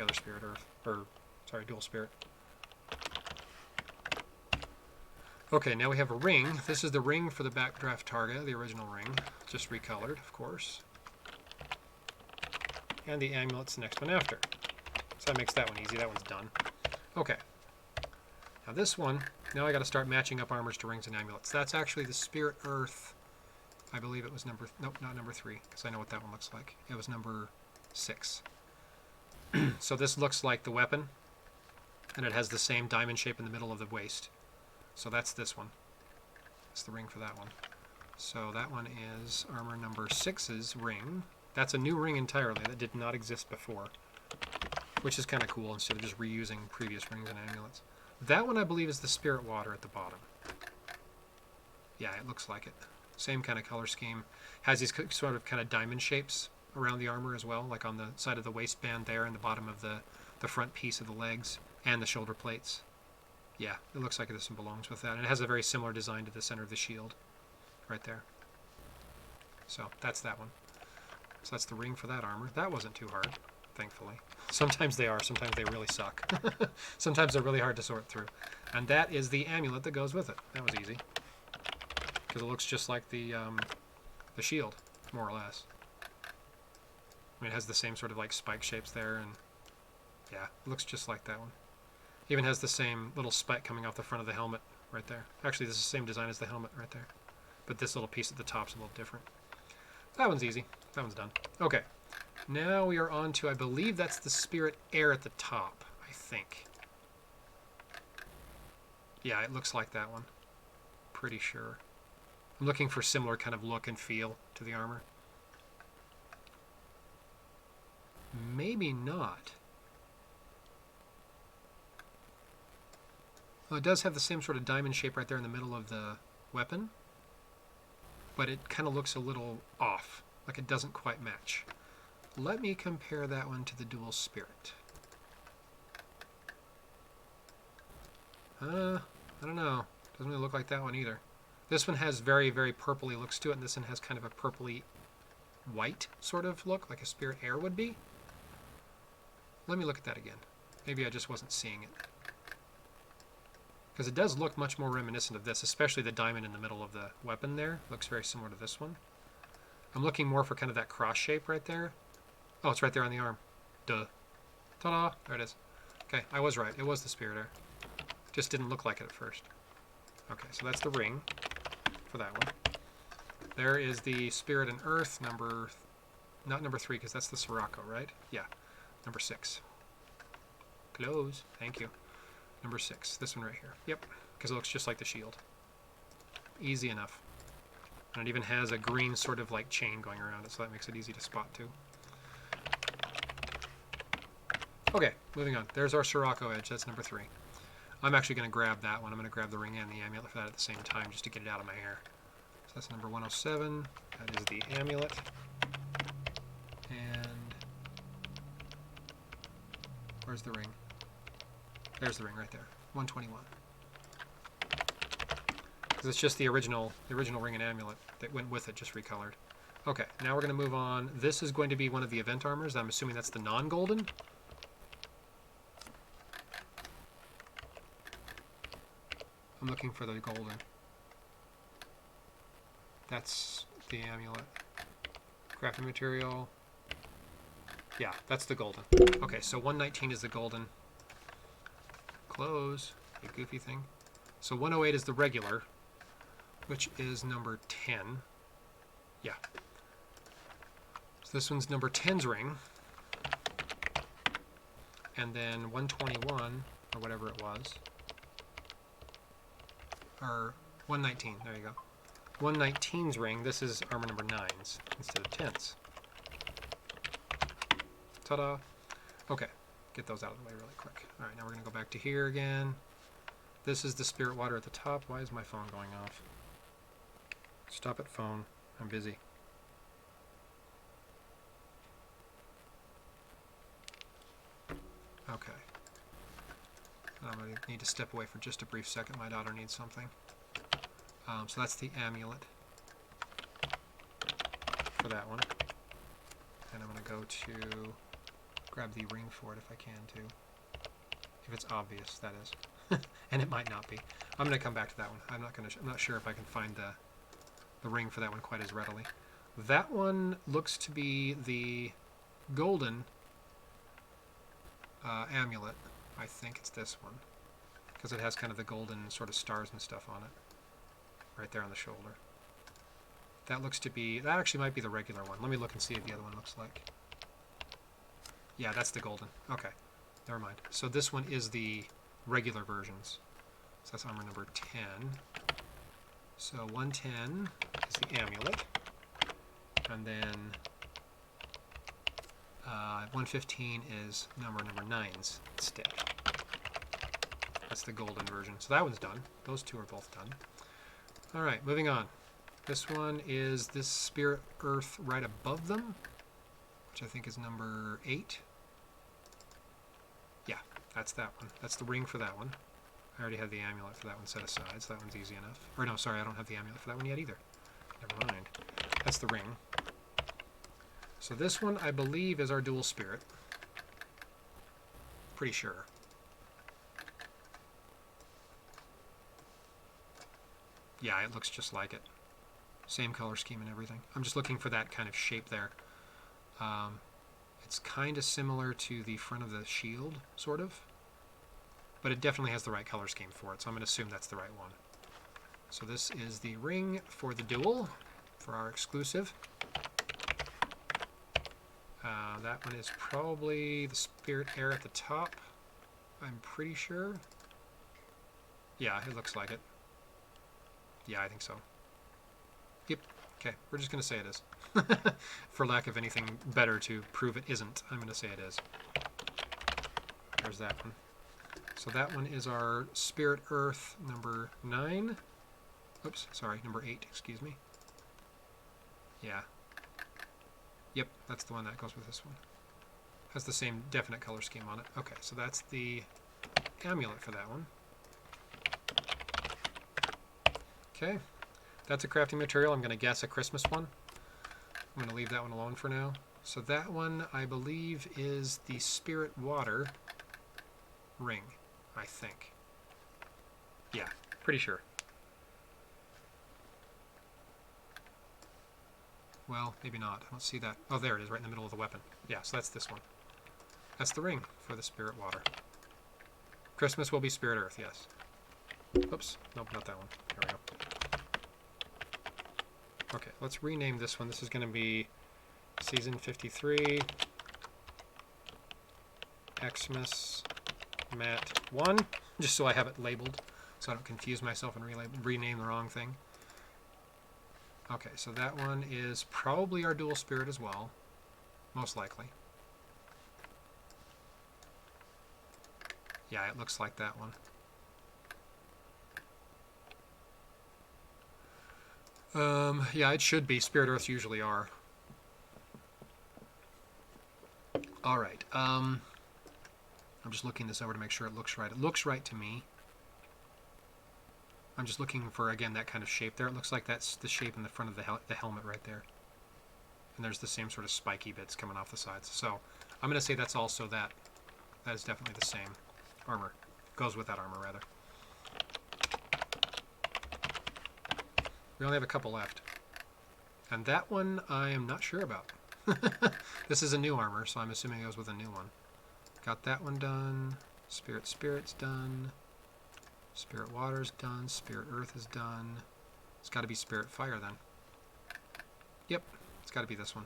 other Spirit Earth, or sorry, Dual Spirit. Okay, now we have a ring. This is the ring for the Backdraft Targa, the original ring, just recolored, of course. And the amulet's the next one after. So that makes that one easy. That one's done. Okay. Now this one, now I got to start matching up armors to rings and amulets. That's actually the Spirit Earth. I believe it was number... Nope, not number 3, because I know what that one looks like. It was number 6. So this looks like the weapon, and it has the same diamond shape in the middle of the waist. So that's this one. That's the ring for that one. So that one is armor number 6's ring. That's a new ring entirely that did not exist before, which is kind of cool instead of just reusing previous rings and amulets. That one I believe is the Spirit Water at the bottom. Yeah, it looks like it. Same kind of color scheme. Has these sort of kind of diamond shapes around the armor as well, like on the side of the waistband there and the bottom of the front piece of the legs and the shoulder plates. Yeah, it looks like this one belongs with that. And it has a very similar design to the center of the shield right there. So that's that one. So that's the ring for that armor. That wasn't too hard, thankfully. Sometimes they are. Sometimes they really suck. Sometimes they're really hard to sort through. And that is the amulet that goes with it. That was easy. Because it looks just like the shield, more or less. I mean, it has the same sort of like spike shapes there, and yeah, it looks just like that one. Even has the same little spike coming off the front of the helmet right there. Actually, this is the same design as the helmet right there. But this little piece at the top's a little different. That one's easy. That one's done. Okay. Now we are on to, I believe that's the Spirit Air at the top, I think. Yeah, it looks like that one. Pretty sure. I'm looking for similar kind of look and feel to the armor. Maybe not. Well, it does have the same sort of diamond shape right there in the middle of the weapon, but it kind of looks a little off, like it doesn't quite match. Let me compare that one to the Dual Spirit. I don't know. Doesn't really look like that one either. This one has very, very purpley looks to it, and this one has kind of a purpley white sort of look, like a Spirit Air would be. Let me look at that again. Maybe I just wasn't seeing it. Because it does look much more reminiscent of this, especially the diamond in the middle of the weapon there. Looks very similar to this one. I'm looking more for kind of that cross shape right there. Oh, it's right there on the arm. Duh. Ta-da! There it is. Okay, I was right. It was the Spirit Air. Just didn't look like it at first. Okay, so that's the ring for that one. There is the Spirit and Earth, not number 3, because that's the Sirocco, right? Yeah, number 6. Close. Thank you. Number 6, this one right here. Yep, because it looks just like the shield. Easy enough. And it even has a green sort of like chain going around it, so that makes it easy to spot too. Okay, moving on. There's our Sirocco edge, that's number 3. I'm actually going to grab that one. I'm going to grab the ring and the amulet for that at the same time just to get it out of my hair. So that's number 107. That is the amulet. And where's the ring? There's the ring right there. 121. Because it's just the original ring and amulet that went with it, just recolored. Okay, now we're going to move on. This is going to be one of the event armors. I'm assuming that's the non-golden. I'm looking for the golden. That's the amulet. Crafting material. Yeah, that's the golden. Okay, so 119 is the golden. Close. A goofy thing. So 108 is the regular, which is number 10. Yeah. So this one's number 10's ring. And then 121, or whatever it was. Or 119, there you go. 119's ring, this is armor number 9's instead of 10's. Ta-da! Okay, get those out of the way really quick. Alright, now we're going to go back to here again. This is the spirit water at the top. Why is my phone going off? Stop it, phone. I'm busy. Okay. I'm going to need to step away for just a brief second. My daughter needs something. So that's the amulet for that one. And I'm going to go to grab the ring for it if I can too. If it's obvious, that is. And it might not be. I'm going to come back to that one. I'm not sure if I can find the ring for that one quite as readily. That one looks to be the golden amulet. I think it's this one, because it has kind of the golden sort of stars and stuff on it, right there on the shoulder. That looks to be, that actually might be the regular one. Let me look and see what the other one looks like. Yeah, that's the golden. Okay, never mind. So this one is the regular versions. So that's armor number 10. So 110 is the amulet, and then 115 is number 9's instead. That's the golden version. So that one's done. Those two are both done. Alright, moving on. This one is this spirit earth right above them, which I think is number 8. Yeah, that's that one. That's the ring for that one. I already have the amulet for that one set aside, so that one's easy enough. Or no, sorry, I don't have the amulet for that one yet either. Never mind. That's the ring. So this one, I believe, is our dual spirit. Pretty sure. Yeah, it looks just like it. Same color scheme and everything. I'm just looking for that kind of shape there. It's kind of similar to the front of the shield, sort of. But it definitely has the right color scheme for it, so I'm going to assume that's the right one. So this is the ring for the dual, for our exclusive. That one is probably the spirit air at the top, I'm pretty sure. Yeah, it looks like it. Yeah, I think so. Yep. Okay, we're just going to say it is. For lack of anything better to prove it isn't, I'm going to say it is. There's that one. So that one is our Spirit Earth number 9. Oops, sorry, number 8, excuse me. Yeah. Yep, that's the one that goes with this one. Has the same definite color scheme on it. Okay, so that's the amulet for that one. Okay, that's a crafting material. I'm going to guess a Christmas one. I'm going to leave that one alone for now. So that one, I believe, is the Spirit Water ring, I think. Yeah, pretty sure. Well, maybe not. I don't see that. Oh, there it is, right in the middle of the weapon. Yeah, so that's this one. That's the ring for the Spirit Water. Christmas will be Spirit Earth, yes. Oops, nope, not that one. Here we go. Okay, let's rename this one. This is going to be Season 53, Xmas Mat 1, just so I have it labeled, so I don't confuse myself and rename the wrong thing. Okay, so that one is probably our dual spirit as well, most likely. Yeah, it looks like that one. Yeah, it should be. Spirit Earths usually are. All right. I'm just looking this over to make sure it looks right. It looks right to me. I'm just looking for, again, that kind of shape there. It looks like that's the shape in the front of the helmet right there. And there's the same sort of spiky bits coming off the sides. So I'm going to say that's also that. That is definitely the same armor. Goes with that armor, rather. We only have a couple left. And that one I am not sure about. This is a new armor, so I'm assuming it goes with a new one. Got that one done. Spirit's done. Spirit Water's done. Spirit Earth is done. It's got to be Spirit Fire then. Yep, it's got to be this one.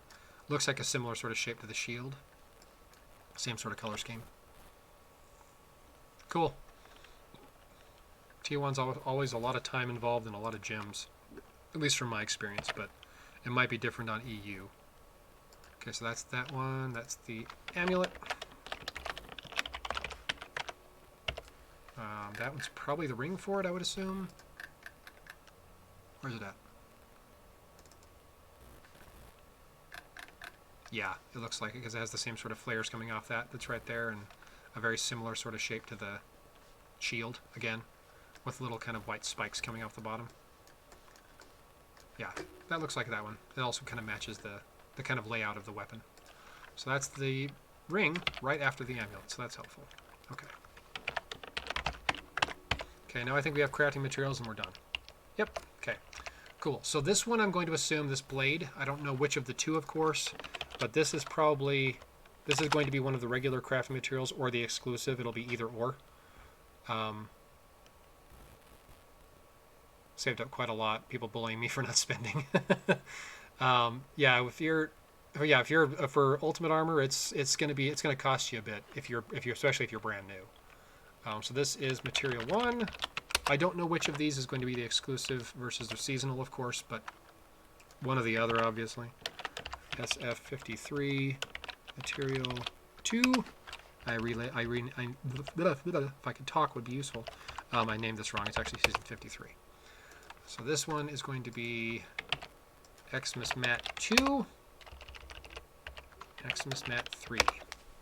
Looks like a similar sort of shape to the shield. Same sort of color scheme. Cool. T1's always a lot of time involved and a lot of gems. At least from my experience, but it might be different on EU. Okay, so that's that one. That's the amulet. That one's probably the ring for it, I would assume. Where's it at? Yeah, it looks like it because it has the same sort of flares coming off that's right there, and a very similar sort of shape to the shield, again, with little kind of white spikes coming off the bottom. Yeah, that looks like that one. It also kind of matches the kind of layout of the weapon. So that's the ring right after the amulet, so that's helpful. Okay. Okay, now I think we have crafting materials and we're done. Yep, okay. Cool. So this one I'm going to assume, this blade, I don't know which of the two, of course, but this is going to be one of the regular crafting materials or the exclusive. It'll be either or. Saved up quite a lot. People bullying me for not spending. Yeah, if you're for ultimate armor, it's gonna cost you a bit especially if you're brand new. So this is material 1. I don't know which of these is going to be the exclusive versus the seasonal, of course, but one or the other, obviously. SF53, material 2. If I could talk, would be useful. I named this wrong. It's actually season 53. So this one is going to be Xmas Mat 2, Xmas Mat 3.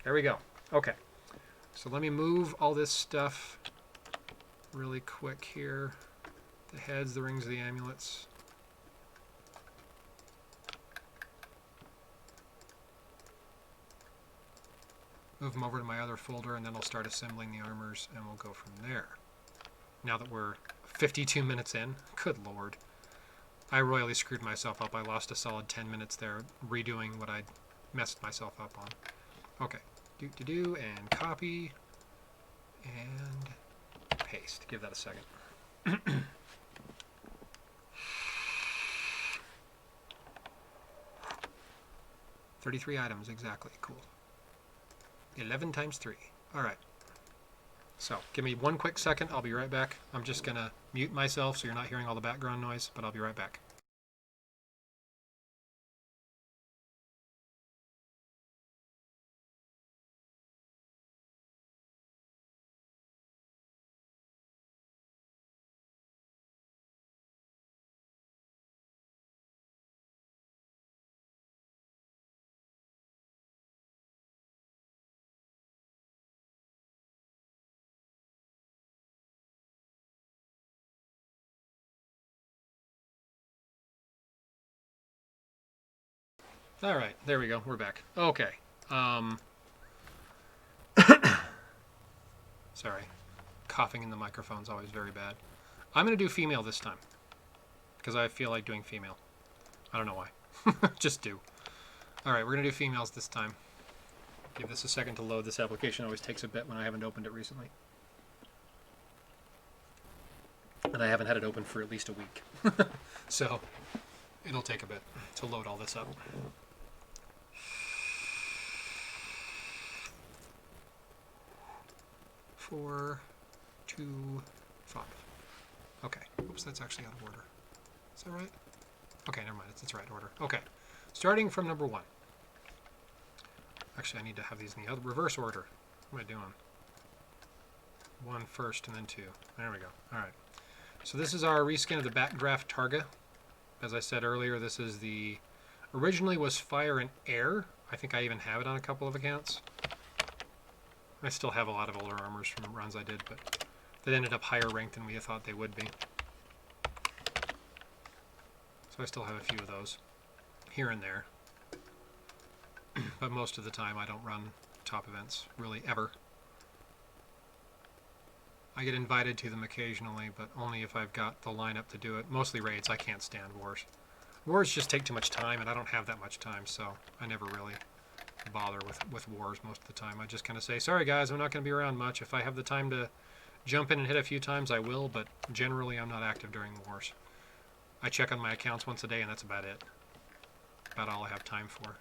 There we go. Okay. So let me move all this stuff really quick here. The heads, the rings, the amulets. Move them over to my other folder, and then I'll start assembling the armors, and we'll go from there. Now that we're 52 minutes in, good lord. I royally screwed myself up. I lost a solid 10 minutes there redoing what I'd messed myself up on. Okay. And copy and paste. Give that a second. 33 items, exactly. Cool. 11 times 3. All right. So give me one quick second. I'll be right back. I'm just going to mute myself so you're not hearing all the background noise, but I'll be right back. All right, there we go. We're back. Okay. Sorry. Coughing in the microphone is always very bad. I'm going to do female this time because I feel like doing female. I don't know why. Just do. All right, we're going to do females this time. Give this a second to load. This application always takes a bit when I haven't opened it recently. And I haven't had it open for at least a week. So it'll take a bit to load all this up. 4, 2, 5. Okay. Oops, that's actually out of order. Is that right? Okay, never mind. It's the right order. Okay. Starting from number 1. Actually, I need to have these in the other reverse order. What am I doing? 1 first and then 2. There we go. All right. So this is our reskin of the Backdraft Targa. As I said earlier, this is the originally was fire and air. I think I even have it on a couple of accounts. I still have a lot of older armors from runs I did, but that ended up higher ranked than we thought they would be. So I still have a few of those here and there. But most of the time I don't run top events, really, ever. I get invited to them occasionally, but only if I've got the lineup to do it. Mostly raids. I can't stand wars. Wars just take too much time, and I don't have that much time, so I never really bother with wars most of the time. I just kind of say, sorry guys, I'm not going to be around much. If I have the time to jump in and hit a few times, I will, but generally I'm not active during wars. I check on my accounts once a day, and that's about it. About all I have time for.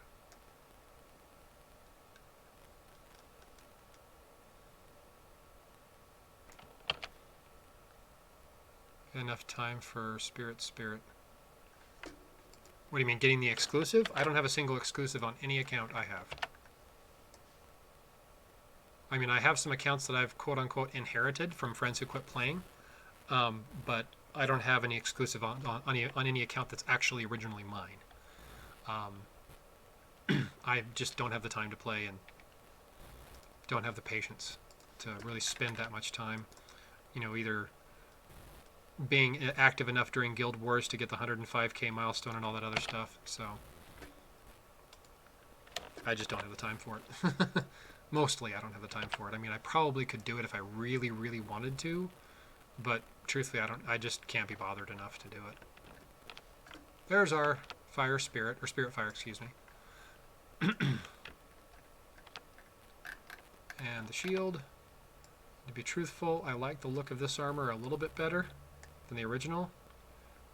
Enough time for Spirit. What do you mean, getting the exclusive? I don't have a single exclusive on any account I have. I mean, I have some accounts that I've quote-unquote inherited from friends who quit playing, but I don't have any exclusive on any account that's actually originally mine. I just don't have the time to play and don't have the patience to really spend that much time, you know, either being active enough during Guild Wars to get the 105k milestone and all that other stuff, so I just don't have the time for it. Mostly I don't have the time for it. I mean, I probably could do it if I really, really wanted to, but truthfully I just can't be bothered enough to do it. There's our fire spirit, or spirit fire, excuse me. And the shield. To be truthful, I like the look of this armor a little bit better than the original,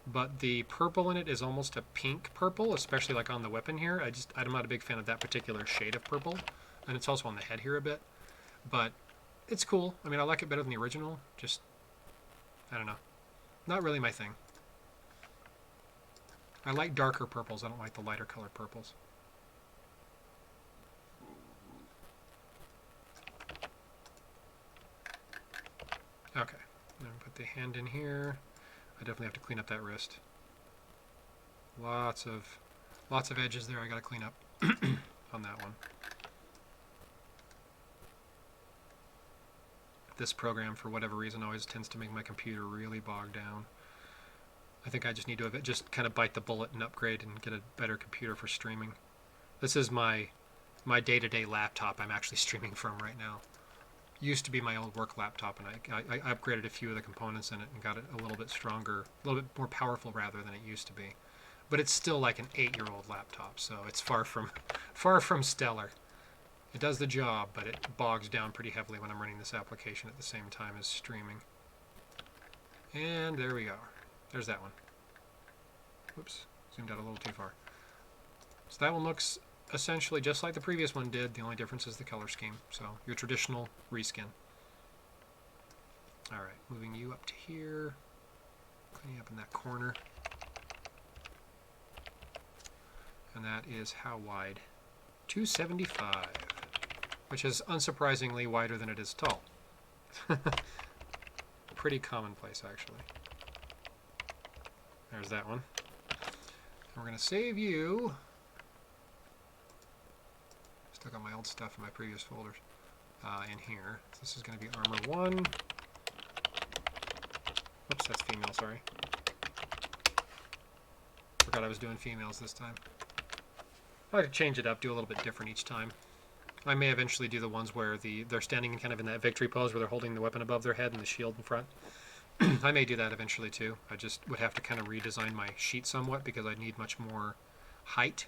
but the purple in it is almost a pink purple, especially like on the weapon here. I'm not a big fan of that particular shade of purple, and it's also on the head here a bit, but it's cool. I mean, I like it better than the original. Just, I don't know, not really my thing. I like darker purples. I don't like the lighter colored purples. Okay. I'm going to put the hand in here. I definitely have to clean up that wrist. Lots of edges there I got to clean up on that one. This program, for whatever reason, always tends to make my computer really bogged down. I think I just need to just kind of bite the bullet and upgrade and get a better computer for streaming. This is my day-to-day laptop I'm actually streaming from right now. Used to be my old work laptop, and I upgraded a few of the components in it and got it a little bit stronger, a little bit more powerful rather than it used to be. But it's still like an 8-year-old laptop, so it's far from stellar. It does the job, but it bogs down pretty heavily when I'm running this application at the same time as streaming. And there we go. There's that one. Whoops, zoomed out a little too far. So that one looks essentially just like the previous one did. The only difference is the color scheme. So your traditional reskin. Alright, moving you up to here. Cleaning up in that corner. And that is how wide? 275. Which is unsurprisingly wider than it is tall. Pretty commonplace, actually. There's that one. And we're going to save you. Still got my old stuff in my previous folders in here. So this is going to be armor 1. Oops, that's female, sorry. Forgot I was doing females this time. I like to change it up, do a little bit different each time. I may eventually do the ones where they're standing kind of in that victory pose where they're holding the weapon above their head and the shield in front. I may do that eventually too. I just would have to kind of redesign my sheet somewhat because I need much more height,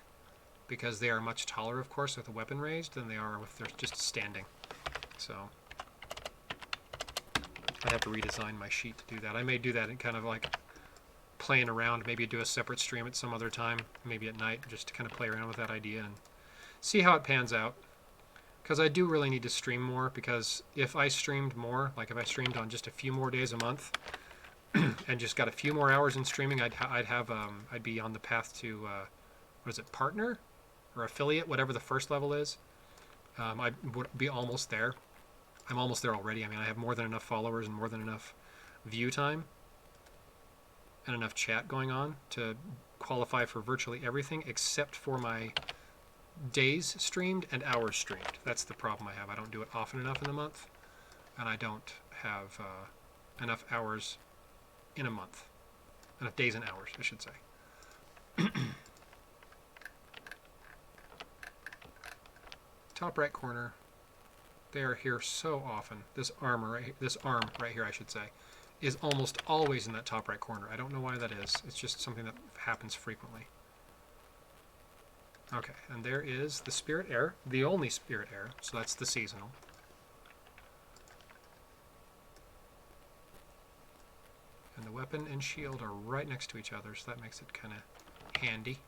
because they are much taller, of course, with the weapon raised than they are if they're just standing. So I'd have to redesign my sheet to do that. I may do that in kind of like playing around, maybe do a separate stream at some other time, maybe at night, just to kind of play around with that idea and see how it pans out. Because I do really need to stream more, because if I streamed more, like if I streamed on just a few more days a month and just got a few more hours in streaming, I'd be on the path to what is it, partner or affiliate, whatever the first level is. I would be almost there. I'm almost there already. I mean, I have more than enough followers and more than enough view time and enough chat going on to qualify for virtually everything except for my days streamed and hours streamed. That's the problem I have. I don't do it often enough in the month, and I don't have enough hours in a month. Enough days and hours, I should say. Top right corner. They are here so often. This arm right here, I should say, is almost always in that top right corner. I don't know why that is. It's just something that happens frequently. Okay, and there is the Spirit Air, the only Spirit Air, so that's the seasonal. And the weapon and shield are right next to each other, so that makes it kind of handy.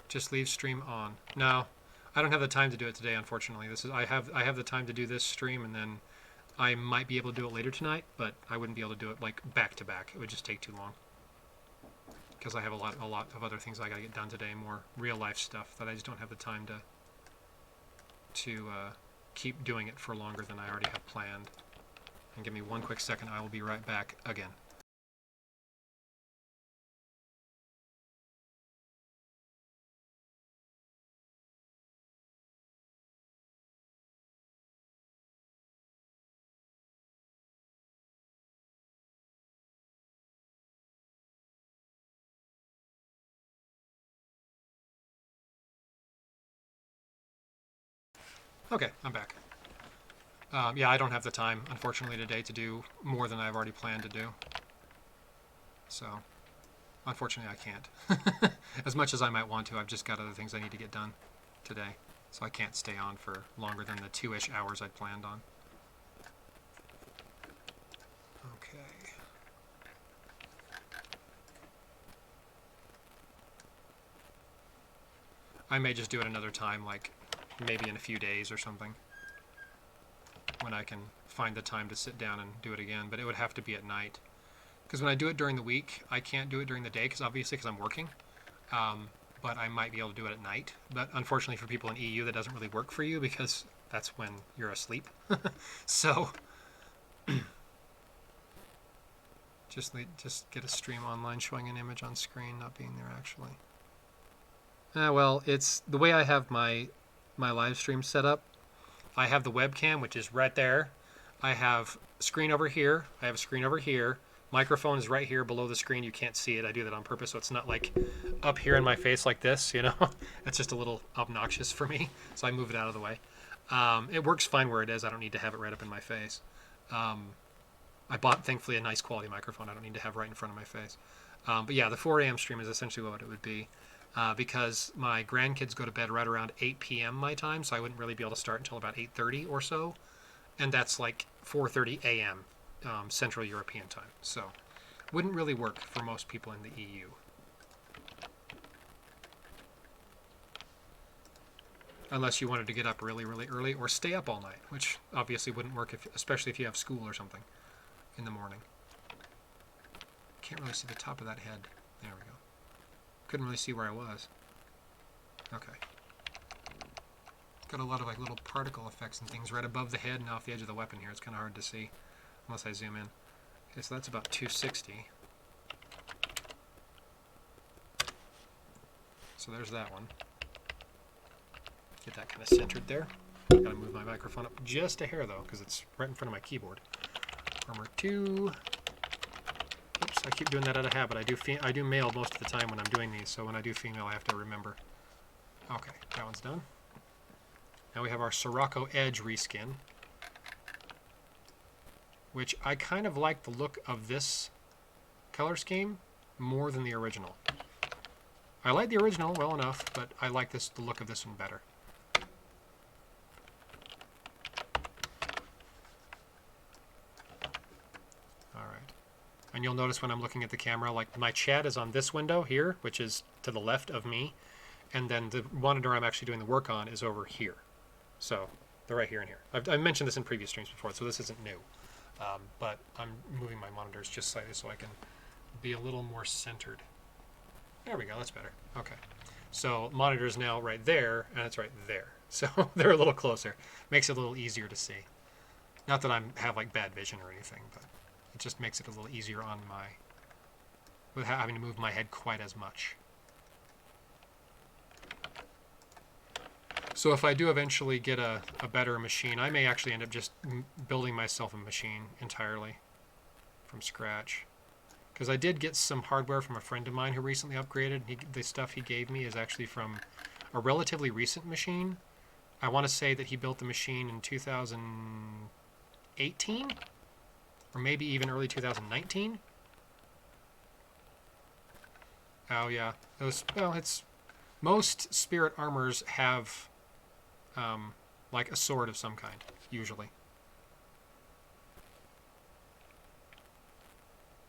Just leave stream on. No, I don't have the time to do it today, unfortunately. I have the time to do this stream, and then I might be able to do it later tonight, but I wouldn't be able to do it like back to back. It would just take too long. Because I have a lot of other things I gotta get done today, more real life stuff that I just don't have the time to keep doing it for longer than I already have planned. And give me one quick second, I will be right back again. Okay, I'm back. Yeah, I don't have the time, unfortunately, today to do more than I've already planned to do. So, unfortunately, I can't. As much as I might want to, I've just got other things I need to get done today. So I can't stay on for longer than the 2-ish hours I'd planned on. Okay. I may just do it another time, like maybe in a few days or something, when I can find the time to sit down and do it again, but it would have to be at night. Because when I do it during the week, I can't do it during the day, because I'm working. But I might be able to do it at night. But unfortunately for people in EU, that doesn't really work for you, because that's when you're asleep. So, just get a stream online showing an image on screen, not being there actually. Well, it's the way I have my live stream set up. I have the webcam, which is right there. I have a screen over here. I have a screen over here. Microphone is right here below the screen. You can't see it. I do that on purpose, so it's not like up here in my face like this, you know. It's just a little obnoxious for me, so I move it out of the way. It works fine where it is. I don't need to have it right up in my face. I bought, thankfully, a nice quality microphone. I don't need to have right in front of my face. But yeah, the 4 a.m. stream is essentially what it would be. Because my grandkids go to bed right around 8 p.m. my time, so I wouldn't really be able to start until about 8:30 or so, and that's like 4:30 a.m. Central European time, so wouldn't really work for most people in the EU. Unless you wanted to get up really, really early or stay up all night, which obviously wouldn't work, especially if you have school or something in the morning. Can't really see the top of that head. There we go. Couldn't really see where I was. Okay. Got a lot of like little particle effects and things right above the head and off the edge of the weapon here. It's kind of hard to see unless I zoom in. Okay, so that's about 260. So there's that one. Get that kind of centered there. Gotta move my microphone up just a hair though, because it's right in front of my keyboard. Armor 2. Oops, I keep doing that out of habit. I do male most of the time when I'm doing these, so when I do female I have to remember. Okay, that one's done. Now we have our Sirocco Edge reskin, which I kind of like the look of this color scheme more than the original. I like the original well enough, but I like the look of this one better. And you'll notice when I'm looking at the camera, like my chat is on this window here, which is to the left of me, and then the monitor I'm actually doing the work on is over here. So they're right here and here. I've mentioned this in previous streams before, so this isn't new. But I'm moving my monitors just slightly so I can be a little more centered. There we go, that's better. Okay. So monitor is now right there, and it's right there. So they're a little closer. Makes it a little easier to see. Not that I have like bad vision or anything, but it just makes it a little easier on without having to move my head quite as much. So if I do eventually get a better machine, I may actually end up just building myself a machine entirely from scratch. Because I did get some hardware from a friend of mine who recently upgraded. The stuff he gave me is actually from a relatively recent machine. I want to say that he built the machine in 2018 or maybe even early 2019. Oh yeah, it's most spirit armors have like a sword of some kind usually.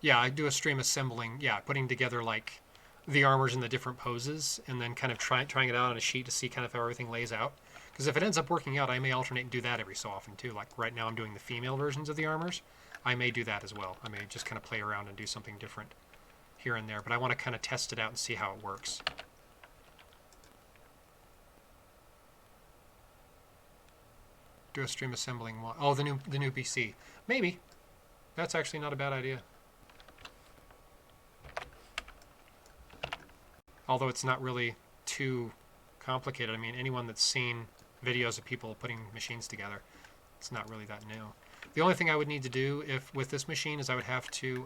Yeah, I do a stream assembling, yeah, putting together like the armors in the different poses and then kind of trying it out on a sheet to see kind of how everything lays out. Because if it ends up working out, I may alternate and do that every so often too. Like right now I'm doing the female versions of the armors. I may do that as well. I may just kind of play around and do something different here and there, but I want to kind of test it out and see how it works. Do a stream assembling one. Oh, the new PC. Maybe. That's actually not a bad idea. Although it's not really too complicated. I mean, anyone that's seen videos of people putting machines together, it's not really that new. The only thing I would need to do with this machine is I would have to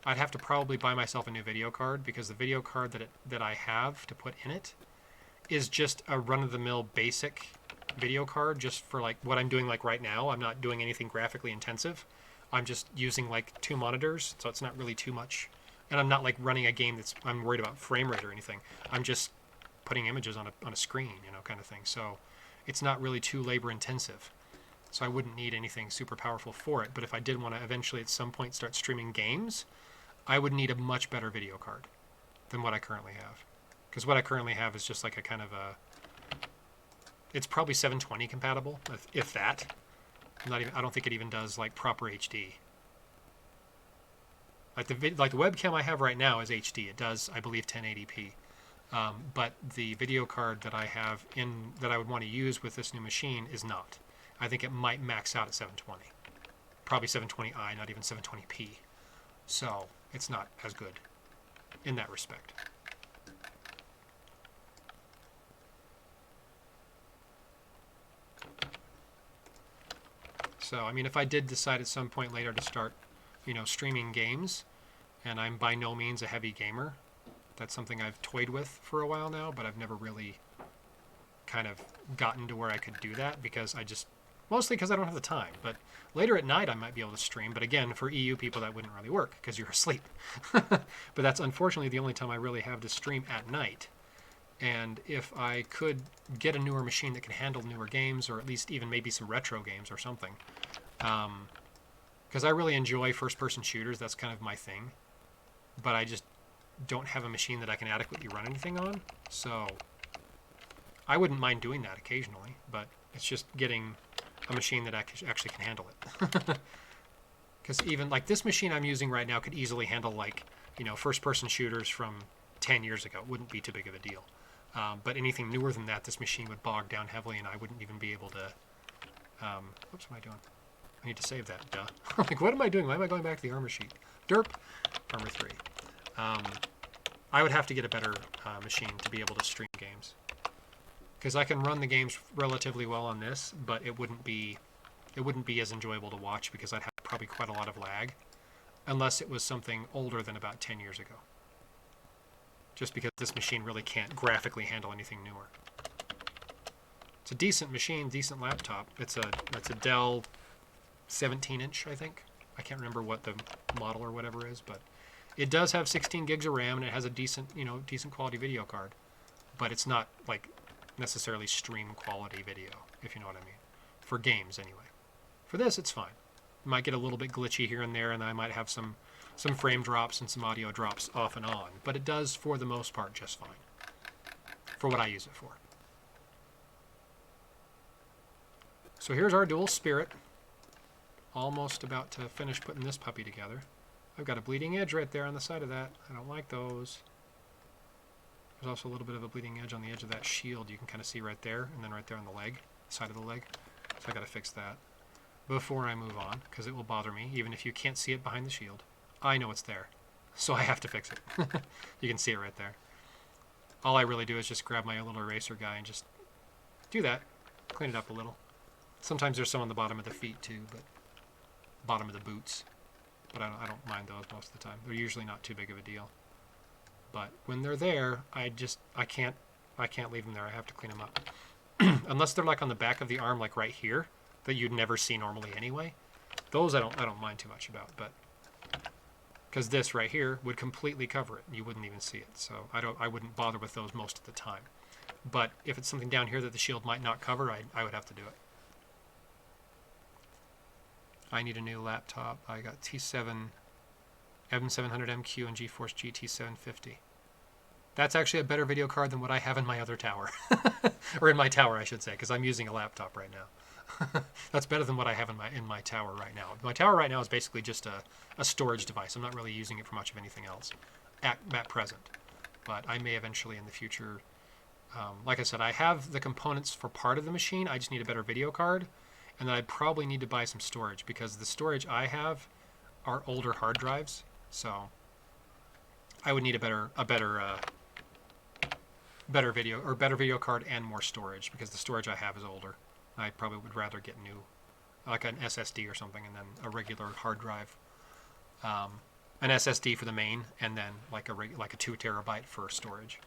I'd have to probably buy myself a new video card, because the video card that I have to put in it is just a run-of-the-mill basic video card, just for like what I'm doing like right now. I'm not doing anything graphically intensive. I'm just using like 2 monitors, so it's not really too much. And I'm not like running a game that's I'm worried about frame rate or anything. I'm just putting images on a screen, you know, kind of thing. So it's not really too labor intensive. So I wouldn't need anything super powerful for it. But if I did want to eventually at some point start streaming games, I would need a much better video card than what I currently have. Because what I currently have is just like a kind of a... It's probably 720 compatible, if that. Not even, I don't think it even does like proper HD. Like the webcam I have right now is HD. It does, I believe, 1080p. But the video card that I have that I would want to use with this new machine is not. I think it might max out at 720. Probably 720i, not even 720p. So it's not as good in that respect. So, I mean, if I did decide at some point later to start, you know, streaming games, and I'm by no means a heavy gamer, that's something I've toyed with for a while now, but I've never really kind of gotten to where I could do that, because mostly because I don't have the time. But later at night I might be able to stream, but again, for EU people that wouldn't really work because you're asleep. But that's unfortunately the only time I really have to stream at night. And if I could get a newer machine that can handle newer games, or at least even maybe some retro games or something, because I really enjoy first-person shooters, that's kind of my thing, but I just don't have a machine that I can adequately run anything on, so I wouldn't mind doing that occasionally, but it's just getting a machine that actually can handle it. Because even like this machine I'm using right now could easily handle, like, you know, first-person shooters from 10 years ago. It wouldn't be too big of a deal. But anything newer than that, this machine would bog down heavily, and I wouldn't even be able to... What am I doing? I need to save that, duh. Like, what am I doing? Why am I going back to the armor sheet? Derp. Armor 3. I would have to get a better machine to be able to stream games. Because I can run the games relatively well on this, but it wouldn't be as enjoyable to watch, because I'd have probably quite a lot of lag, unless it was something older than about 10 years ago. Just because this machine really can't graphically handle anything newer. It's a decent machine, decent laptop. It's a Dell 17-inch, I think. I can't remember what the model or whatever is, but it does have 16 gigs of RAM, and it has a decent quality video card. But it's not like necessarily stream quality video, if you know what I mean. For games, anyway. For this, it's fine. It might get a little bit glitchy here and there, and I might have some frame drops and some audio drops off and on, but it does, for the most part, just fine for what I use it for. So here's our dual spirit. Almost about to finish putting this puppy together. I've got a bleeding edge right there on the side of that. I don't like those. There's also a little bit of a bleeding edge on the edge of that shield. You can kind of see right there, and then right there on the leg, side of the leg. So I got to fix that before I move on, because it will bother me, even if you can't see it behind the shield. I know it's there. So I have to fix it. You can see it right there. All I really do is just grab my little eraser guy and just do that. Clean it up a little. Sometimes there's some on the bottom of the feet too, but bottom of the boots. But I don't mind those most of the time. They're usually not too big of a deal. But when they're there, I can't leave them there. I have to clean them up. Unless they're like on the back of the arm, like right here, that you'd never see normally anyway. Those I don't mind too much about, but because this right here would completely cover it, you wouldn't even see it. So I wouldn't bother with those most of the time. But if it's something down here that the shield might not cover, I would have to do it. I need a new laptop. I got T7 M700MQ and GeForce GT 750. That's actually a better video card than what I have in my other tower. Or in my tower, I should say, because I'm using a laptop right now. That's better than what I have in my tower right now. My tower right now is basically just a storage device. I'm not really using it for much of anything else at present. But I may eventually in the future. Like I said, I have the components for part of the machine. I just need a better video card. And then I probably need to buy some storage because the storage I have are older hard drives. So I would need a better video card and more storage because the storage I have is older. I probably would rather get new, like an SSD or something, and then a regular hard drive, an SSD for the main, and then like a 2 terabyte for storage,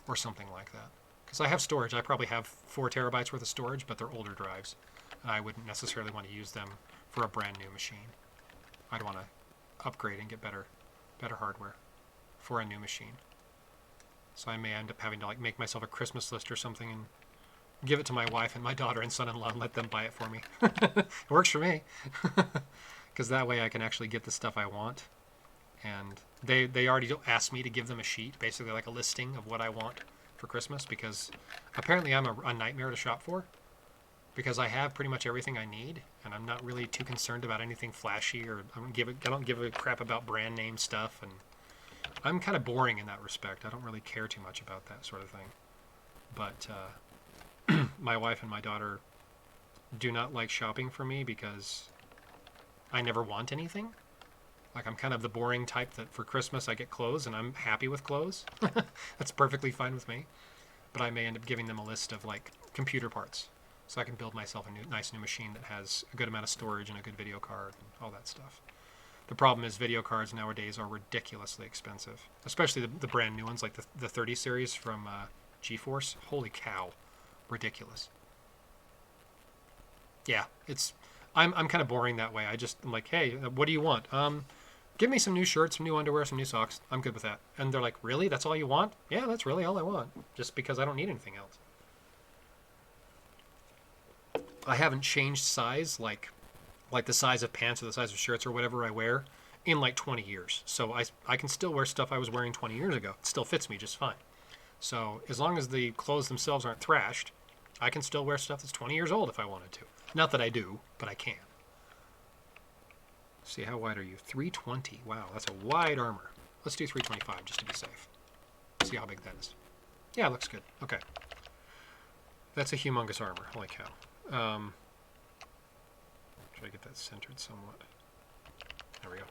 or something like that. Because I have storage, I probably have 4 terabytes worth of storage, but they're older drives, and I wouldn't necessarily want to use them for a brand new machine. I'd want to upgrade and get better hardware for a new machine. So I may end up having to like make myself a Christmas list or something and give it to my wife and my daughter and son-in-law and let them buy it for me. It works for me. Because that way I can actually get the stuff I want. And they already asked me to give them a sheet, basically like a listing of what I want for Christmas, because apparently I'm a nightmare to shop for. Because I have pretty much everything I need, and I'm not really too concerned about anything flashy, or I don't give a crap about brand name stuff, and I'm kind of boring in that respect. I don't really care too much about that sort of thing. But my wife and my daughter do not like shopping for me because I never want anything. Like, I'm kind of the boring type that for Christmas I get clothes and I'm happy with clothes. That's perfectly fine with me. But I may end up giving them a list of like computer parts so I can build myself a nice new machine that has a good amount of storage and a good video card and all that stuff. The problem is video cards nowadays are ridiculously expensive, especially the brand new ones like the 30 series from GeForce. Holy cow, ridiculous. Yeah, I'm kind of boring that way. I'm like, hey, what do you want? Give me some new shirts, some new underwear, some new socks. I'm good with that. And they're like, really? That's all you want? Yeah, that's really all I want. Just because I don't need anything else. I haven't changed size, like the size of pants or the size of shirts or whatever I wear in like 20 years. So I can still wear stuff I was wearing 20 years ago. It still fits me just fine. So as long as the clothes themselves aren't thrashed, I can still wear stuff that's 20 years old if I wanted to. Not that I do, but I can. See, how wide are you? 320. Wow, that's a wide armor. Let's do 325 just to be safe. See how big that is. Yeah, looks good. Okay. That's a humongous armor. Holy cow. Try to get that centered somewhat. There we go.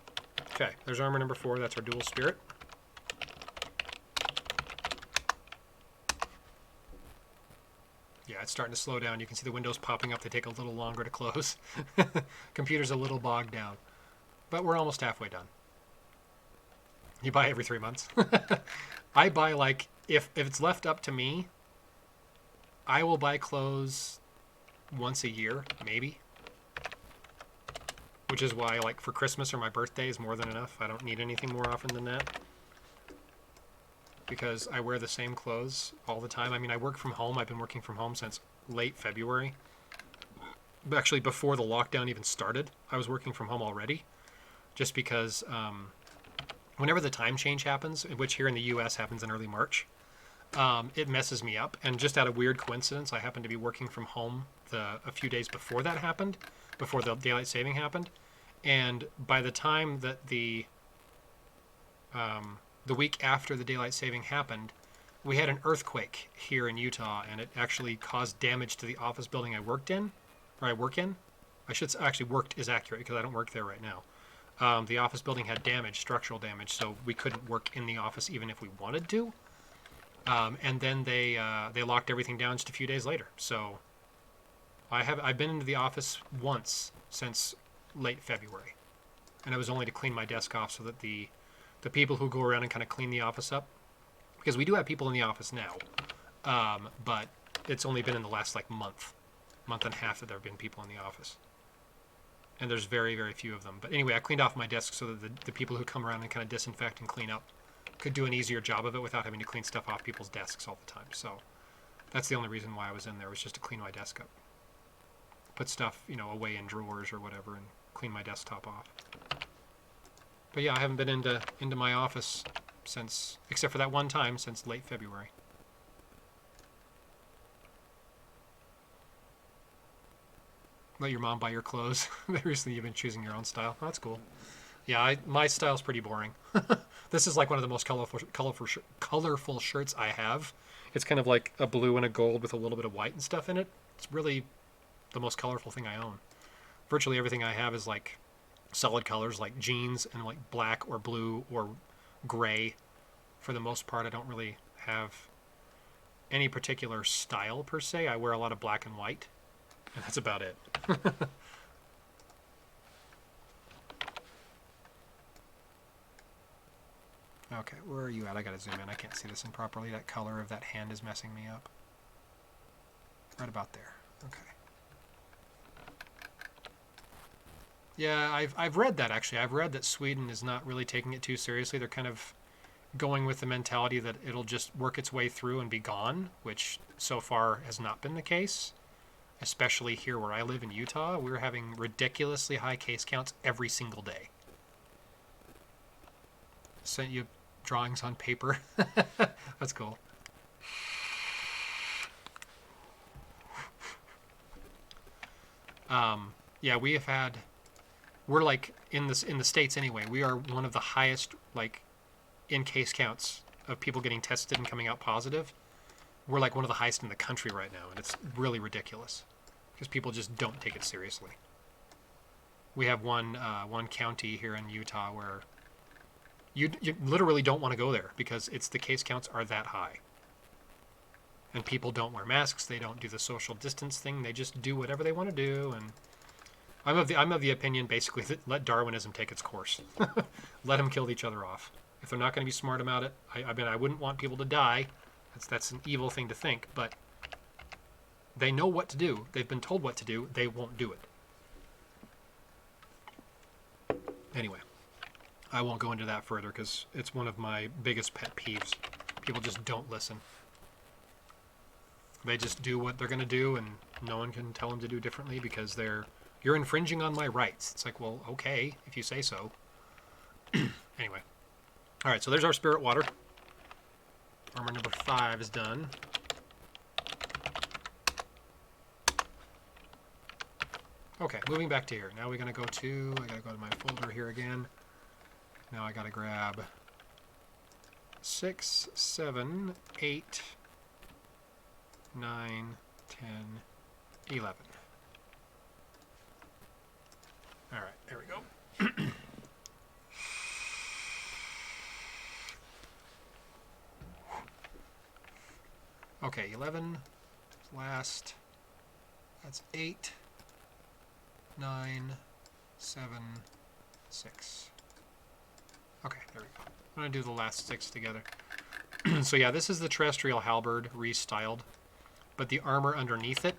Okay, there's armor number 4. That's our dual spirit. Yeah, it's starting to slow down. You can see the windows popping up. They take a little longer to close. Computer's a little bogged down. But we're almost halfway done. You buy every 3 months. I buy like, if it's left up to me, I will buy clothes once a year, maybe. Which is why, like, for Christmas or my birthday is more than enough. I don't need anything more often than that. Because I wear the same clothes all the time. I mean, I work from home. I've been working from home since late February. Actually, before the lockdown even started, I was working from home already. Just because whenever the time change happens, which here in the U.S. happens in early March, it messes me up. And just out of weird coincidence, I happened to be working from home a few days before that happened, before the daylight saving happened. And by the time that the week after the daylight saving happened, we had an earthquake here in Utah, and it actually caused damage to the office building I work in. I should actually worked is accurate because I don't work there right now. The office building had damage, structural damage, so we couldn't work in the office even if we wanted to. And then they locked everything down just a few days later. So I've been into the office once since late February, and it was only to clean my desk off so that the people who go around and kind of clean the office up, because we do have people in the office now, but it's only been in the last like month and a half that there have been people in the office. And there's very, very few of them. But anyway, I cleaned off my desk so that the people who come around and kind of disinfect and clean up could do an easier job of it without having to clean stuff off people's desks all the time. So that's the only reason why I was in there, was just to clean my desk up. Put stuff, away in drawers or whatever and clean my desktop off. But yeah, I haven't been into my office since, except for that one time, since late February. Let your mom buy your clothes. Recently, you've been choosing your own style. Oh, that's cool. Yeah, my style's pretty boring. This is like one of the most colorful shirts I have. It's kind of like a blue and a gold with a little bit of white and stuff in it. It's really the most colorful thing I own. Virtually everything I have is like solid colors, like jeans and like black or blue or gray. For the most part, I don't really have any particular style per se. I wear a lot of black and white, and that's about it. Okay, where are you at? I gotta zoom in. I can't see this in properly. That color of that hand is messing me up. Right about there. Okay. Yeah, I've read that actually. I've read that Sweden is not really taking it too seriously. They're kind of going with the mentality that it'll just work its way through and be gone, which so far has not been the case. Especially here where I live in Utah, we're having ridiculously high case counts every single day. Sent you drawings on paper. That's cool. Yeah, we're like in the States anyway, we are one of the highest like in case counts of people getting tested and coming out positive. We're like one of the highest in the country right now, and it's really ridiculous because people just don't take it seriously. We have one county here in Utah where you literally don't want to go there because the case counts are that high. And people don't wear masks, they don't do the social distance thing, they just do whatever they want to do. And I'm of the opinion basically that let Darwinism take its course. Let them kill each other off. If they're not going to be smart about it, I wouldn't want people to die. That's an evil thing to think, but they know what to do. They've been told what to do. They won't do it. Anyway, I won't go into that further because it's one of my biggest pet peeves. People just don't listen. They just do what they're going to do, and no one can tell them to do differently because you're infringing on my rights. It's like, well, okay, if you say so. Anyway. All right, so there's our spirit water. Armor number 5 is done. Okay, moving back to here. Now we're going to go to, I got to go to my folder here again. Now I got to grab 6, 7, 8, 9, 10, 11. All right, there we go. Okay, 11 last. That's 8, 9, 7, 6. Okay, there we go. I'm going to do the last 6 together. So yeah, this is the terrestrial halberd restyled, but the armor underneath it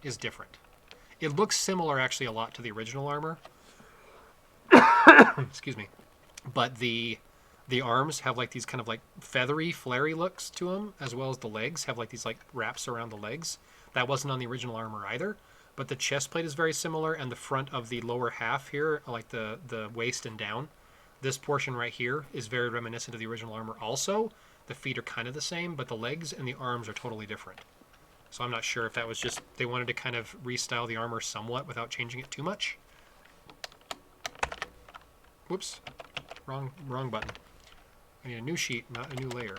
is different. It looks similar actually a lot to the original armor. Excuse me. But the arms have like these kind of like feathery, flary looks to them, as well as the legs have like these like wraps around the legs. That wasn't on the original armor either. But the chest plate is very similar, and the front of the lower half here, like the waist and down, this portion right here is very reminiscent of the original armor also. The feet are kind of the same, but the legs and the arms are totally different. So I'm not sure if that was just they wanted to kind of restyle the armor somewhat without changing it too much. Whoops, wrong button. I need a new sheet, not a new layer.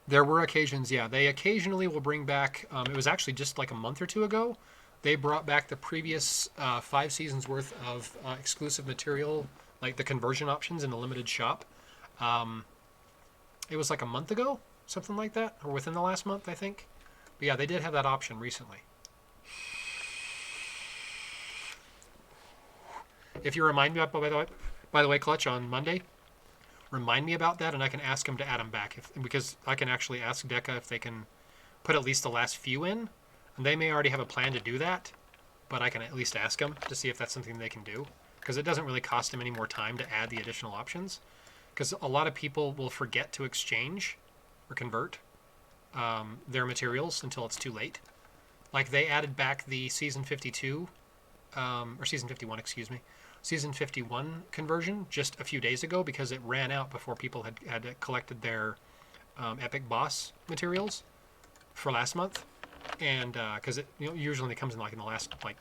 There were occasions, yeah. They occasionally will bring back. It was actually just like a month or two ago. They brought back the previous 5 seasons worth of exclusive material, like the conversion options in the limited shop. Um, it was like a month ago, something like that, or within the last month, I think. But yeah, they did have that option recently. If you remind me, by the way, Clutch, on Monday, remind me about that, and I can ask them to add them back. Because I can actually ask DECA if they can put at least the last few in, and they may already have a plan to do that, but I can at least ask them to see if that's something they can do, because it doesn't really cost them any more time to add the additional options, because a lot of people will forget to exchange or convert their materials until it's too late. Like they added back the season 52, or season 51, excuse me, season 51 conversion just a few days ago because it ran out before people had collected their epic boss materials for last month, and because it usually comes in like in the last like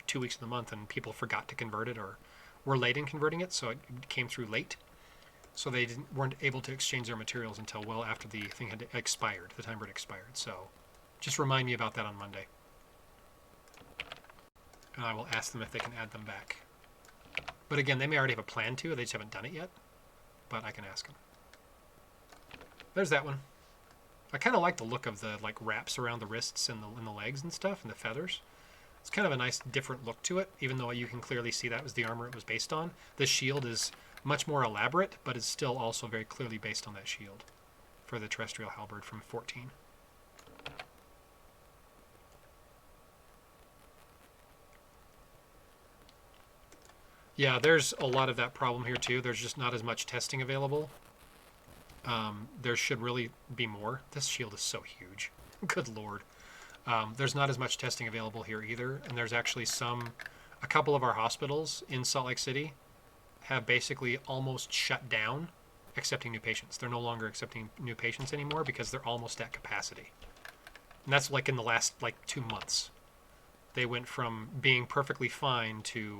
2 weeks of the month, and people forgot to convert it or were late in converting it, so it came through late. So they weren't able to exchange their materials until well after the thing had expired, the timer had expired. So just remind me about that on Monday, and I will ask them if they can add them back. But again, they may already have a plan to, they just haven't done it yet. But I can ask them. There's that one. I kind of like the look of the like wraps around the wrists and the legs and stuff, and the feathers. It's kind of a nice different look to it, even though you can clearly see that was the armor it was based on. This shield is much more elaborate, but it's still also very clearly based on that shield for the terrestrial halberd from 14. Yeah, there's a lot of that problem here too. There's just not as much testing available. There should really be more. This shield is so huge. Good lord. There's not as much testing available here either, and there's actually a couple of our hospitals in Salt Lake City have basically almost shut down accepting new patients. They're no longer accepting new patients anymore because they're almost at capacity. And that's like in the last like 2 months. They went from being perfectly fine to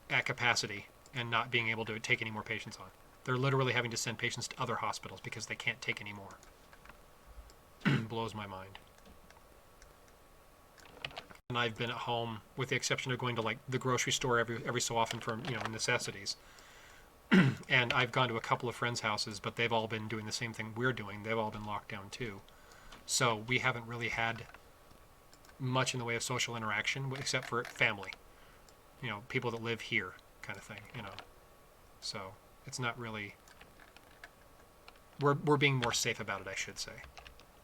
at capacity and not being able to take any more patients on. They're literally having to send patients to other hospitals because they can't take any more. Blows my mind. And I've been at home, with the exception of going to like the grocery store every so often for necessities. And I've gone to a couple of friends' houses, but they've all been doing the same thing we're doing. They've all been locked down too. So we haven't really had much in the way of social interaction except for family. People that live here kind of thing, So it's not really, we're being more safe about it, I should say,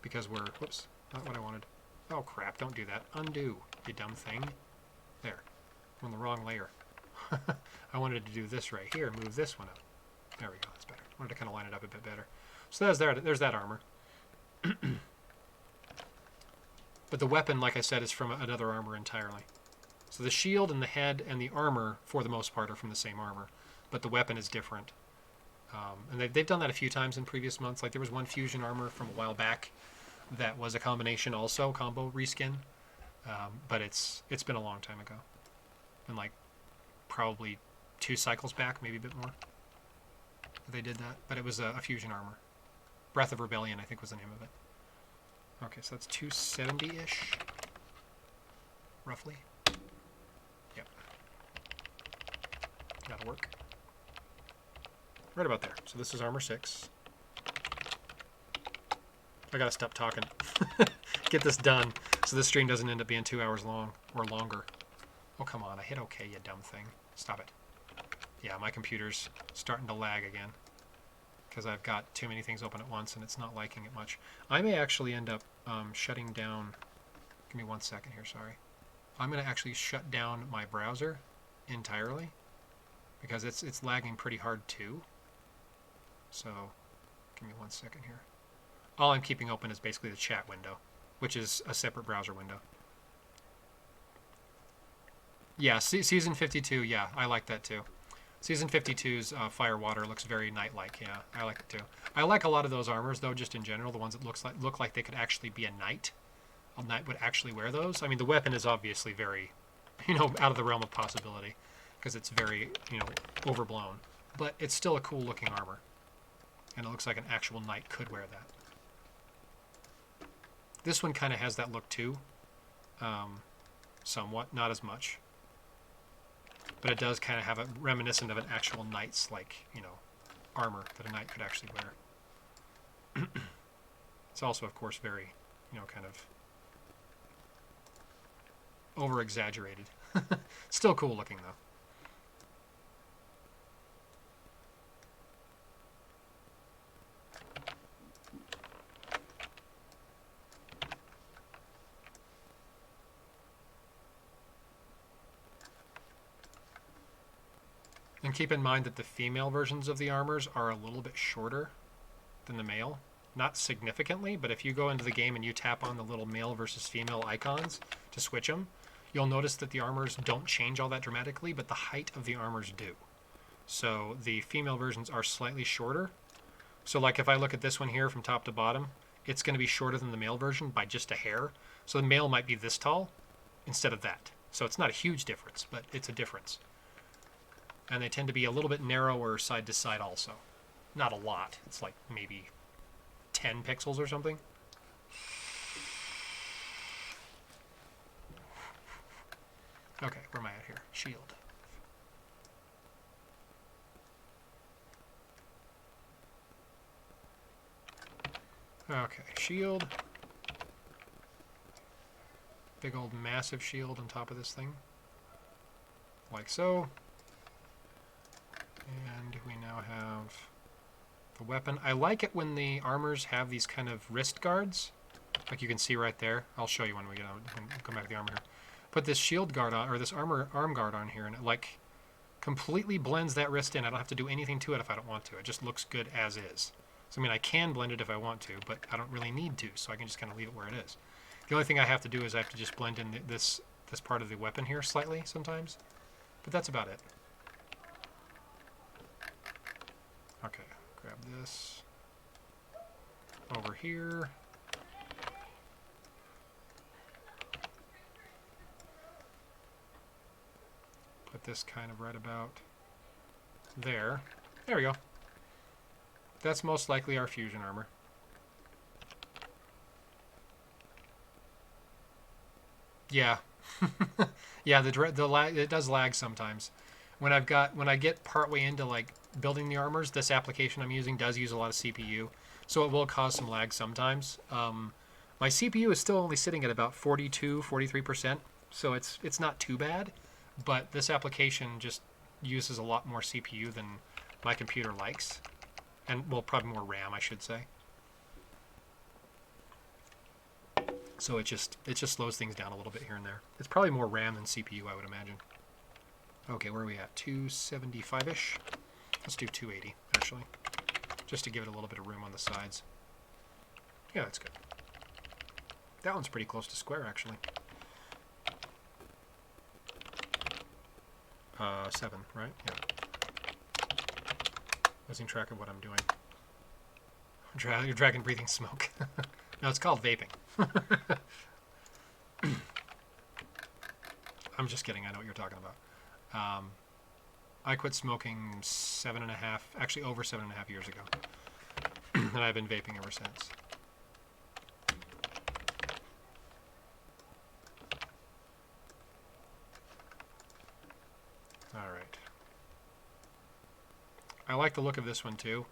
because whoops, not what I wanted. Oh crap, don't do that. Undo, you dumb thing. There, we're on the wrong layer. I wanted to do this right here, move this one up. There we go, that's better. I wanted to kind of line it up a bit better. So there's that armor. But the weapon, like I said, is from another armor entirely. So the shield and the head and the armor, for the most part, are from the same armor, but the weapon is different. And they've done that a few times in previous months. Like there was one fusion armor from a while back that was a combination also, combo reskin. But it's been a long time ago. Been like probably 2 cycles back, maybe a bit more. They did that, but it was a fusion armor. Breath of Rebellion, I think, was the name of it. Okay, so that's 270-ish, roughly. Yep. That'll work. Right about there. So this is armor 6. I gotta stop talking. Get this done so this stream doesn't end up being 2 hours long or longer. Oh, come on. I hit OK, you dumb thing. Stop it. Yeah, my computer's starting to lag again because I've got too many things open at once and it's not liking it much. I may actually end up shutting down. Give me 1 second here, sorry. I'm going to actually shut down my browser entirely because it's lagging pretty hard too. So give me 1 second here. All I'm keeping open is basically the chat window, which is a separate browser window. Yeah, season 52, yeah, I like that too. Season 52's Firewater looks very knight-like, yeah, I like it too. I like a lot of those armors, though, just in general, the ones that look like they could actually be a knight. A knight would actually wear those. I mean, the weapon is obviously very, out of the realm of possibility, because it's very, overblown. But it's still a cool-looking armor, and it looks like an actual knight could wear that. This one kind of has that look too, somewhat, not as much. But it does kind of have a reminiscent of an actual knight's, like, you know, armor that a knight could actually wear. It's also, of course, very, you know, kind of over-exaggerated. Still cool looking, though. And keep in mind that the female versions of the armors are a little bit shorter than the male. Not significantly, but if you go into the game and you tap on the little male versus female icons to switch them, you'll notice that the armors don't change all that dramatically, but the height of the armors do. So the female versions are slightly shorter. So like if I look at this one here from top to bottom, it's going to be shorter than the male version by just a hair. So the male might be this tall instead of that. So it's not a huge difference, but it's a difference. And they tend to be a little bit narrower side to side also. Not a lot. It's like maybe 10 pixels or something. Okay, where am I at here? Shield. Okay, shield. Big old massive shield on top of this thing. Like so. And we now have the weapon. I like it when the armors have these kind of wrist guards, like you can see right there. I'll show you when we get out. Come back to the armor here. Put this shield guard on, or this arm guard on here, and it like completely blends that wrist in. I don't have to do anything to it if I don't want to. It just looks good as is. So I mean, I can blend it if I want to, but I don't really need to, so I can just kind of leave it where it is. The only thing I have to do is I have to just blend in this part of the weapon here slightly sometimes, but that's about it. Okay, grab this over here. Put this kind of right about there. There we go. That's most likely our fusion armor. Yeah. Yeah, the lag, it does lag sometimes. When I get partway into like building the armors, this application I'm using does use a lot of CPU, so it will cause some lag sometimes. My CPU is still only sitting at about 43%, so it's not too bad, but this application just uses a lot more CPU than my computer likes, and well, probably more RAM, I should say. So it just slows things down a little bit here and there. It's probably more RAM than CPU, I would imagine. Okay, where are we at? 275-ish? Let's do 280, actually, just to give it a little bit of room on the sides. Yeah, that's good. That one's pretty close to square, actually. 7, right? Yeah. Losing track of what I'm doing. Dragon breathing smoke. No, it's called vaping. I'm just kidding. I know what you're talking about. I quit smoking 7.5, actually over 7.5 years ago. And I've been vaping ever since. All right. I like the look of this one too.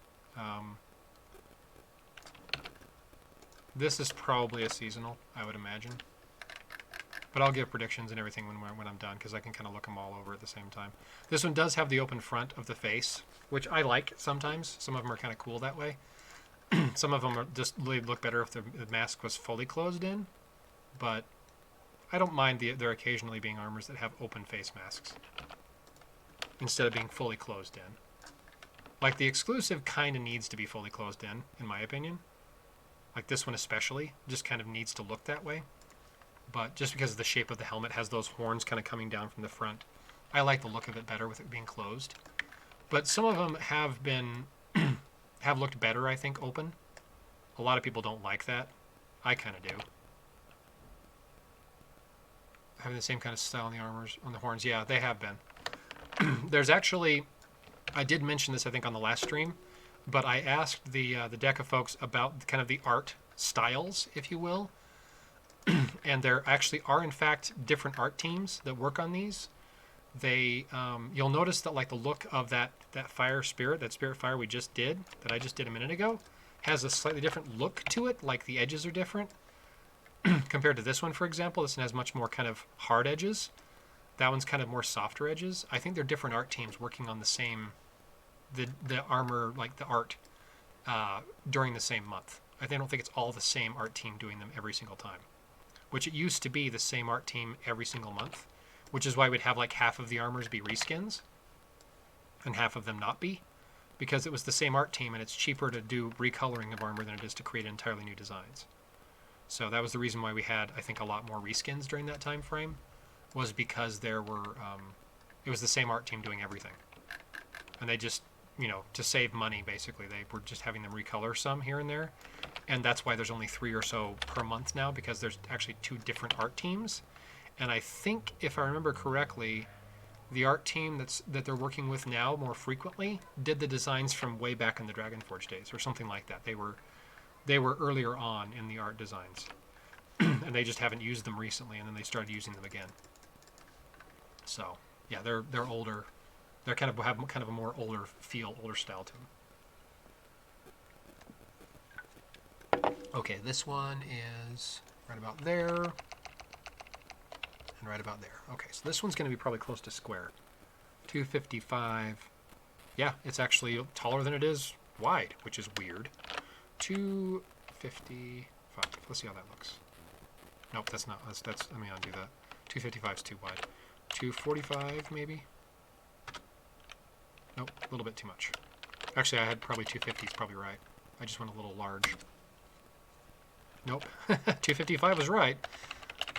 This is probably a seasonal, I would imagine. But I'll give predictions and everything when I'm done, because I can kind of look them all over at the same time. This one does have the open front of the face, which I like sometimes. Some of them are kind of cool that way. Some of them are just really look better if the mask was fully closed in. But I don't mind there occasionally being armors that have open face masks instead of being fully closed in. Like the exclusive kind of needs to be fully closed in my opinion. Like this one especially, just kind of needs to look that way. But just because the shape of the helmet has those horns kind of coming down from the front, I like the look of it better with it being closed. But some of them have been, have looked better, I think, open. A lot of people don't like that. I kind of do. Having the same kind of style on the armors, on the horns, yeah, they have been. There's actually, I did mention this, I think, on the last stream, but I asked the Deca folks about kind of the art styles, if you will. And there actually are, in fact, different art teams that work on these. They, you'll notice that like the look of that fire spirit, that spirit fire we just did, that I just did a minute ago, has a slightly different look to it. Like the edges are different compared to this one, for example. This one has much more kind of hard edges. That one's kind of more softer edges. I think they're different art teams working on the same, the armor, like the art, during the same month. I don't think it's all the same art team doing them every single time, which it used to be the same art team every single month, which is why we'd have like half of the armors be reskins and half of them not be, because it was the same art team and it's cheaper to do recoloring of armor than it is to create entirely new designs. So that was the reason why we had, I think, a lot more reskins during that time frame, was because there were, it was the same art team doing everything. And they just, you know, to save money, basically, they were just having them recolor some here and there. And that's why there's only 3 or so per month now, because there's actually 2 different art teams. And I think, if I remember correctly, the art team that they're working with now more frequently did the designs from way back in the Dragonforge days, or something like that. They were earlier on in the art designs, and they just haven't used them recently, and then they started using them again. So yeah, they're older. They're kind of have kind of a more older feel, older style to them. Okay, this one is right about there, and right about there. Okay, so this one's going to be probably close to square. 255. Yeah, it's actually taller than it is wide, which is weird. 255. Let's see how that looks. Nope, that's not. That's. Let me undo that. 255 is too wide. 245 maybe. Nope, a little bit too much. Actually, I had probably 250 is probably right. I just went a little large. Nope, 255 was right.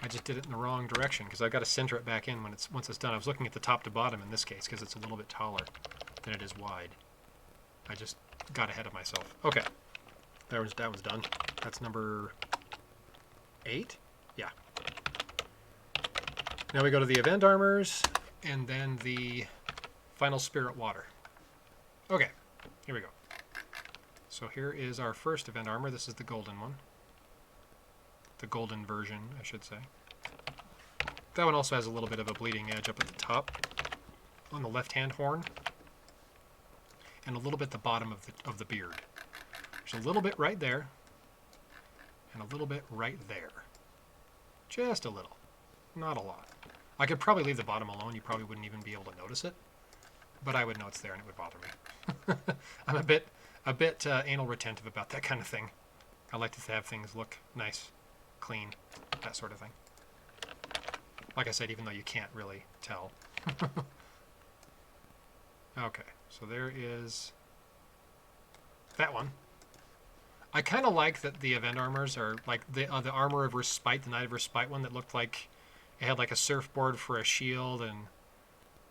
I just did it in the wrong direction because I've got to center it back in once it's done. I was looking at the top to bottom in this case because it's a little bit taller than it is wide. I just got ahead of myself. Okay, that was done. That's number 8. Yeah. Now we go to the event armors and then the final spirit water. Okay, here we go. So here is our first event armor. This is the golden one. The golden version, I should say. That one also has a little bit of a bleeding edge up at the top on the left-hand horn, and a little bit at the bottom of the beard. There's a little bit right there, and a little bit right there. Just a little, not a lot. I could probably leave the bottom alone. You probably wouldn't even be able to notice it, but I would know it's there, and it would bother me. I'm a bit anal retentive about that kind of thing. I like to have things look nice, clean, that sort of thing. Like I said, even though you can't really tell. Okay, so there is that one. I kind of like that the event armors are like the armor of Respite, the Knight of Respite one that looked like it had like a surfboard for a shield, and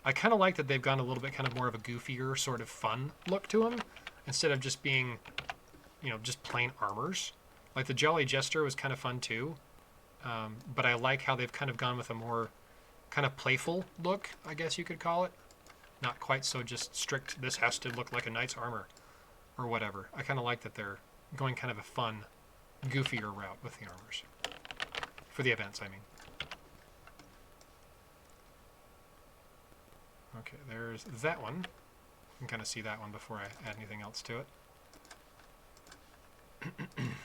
I kind of like that they've gone a little bit kind of more of a goofier sort of fun look to them instead of just being, you know, just plain armors. Like the Jolly Jester was kind of fun too, but I like how they've kind of gone with a more kind of playful look, I guess you could call it. Not quite so just strict, this has to look like a knight's armor or whatever. I kind of like that they're going kind of a fun, goofier route with the armors. For the events, I mean. Okay, there's that one. You can kind of see that one before I add anything else to it.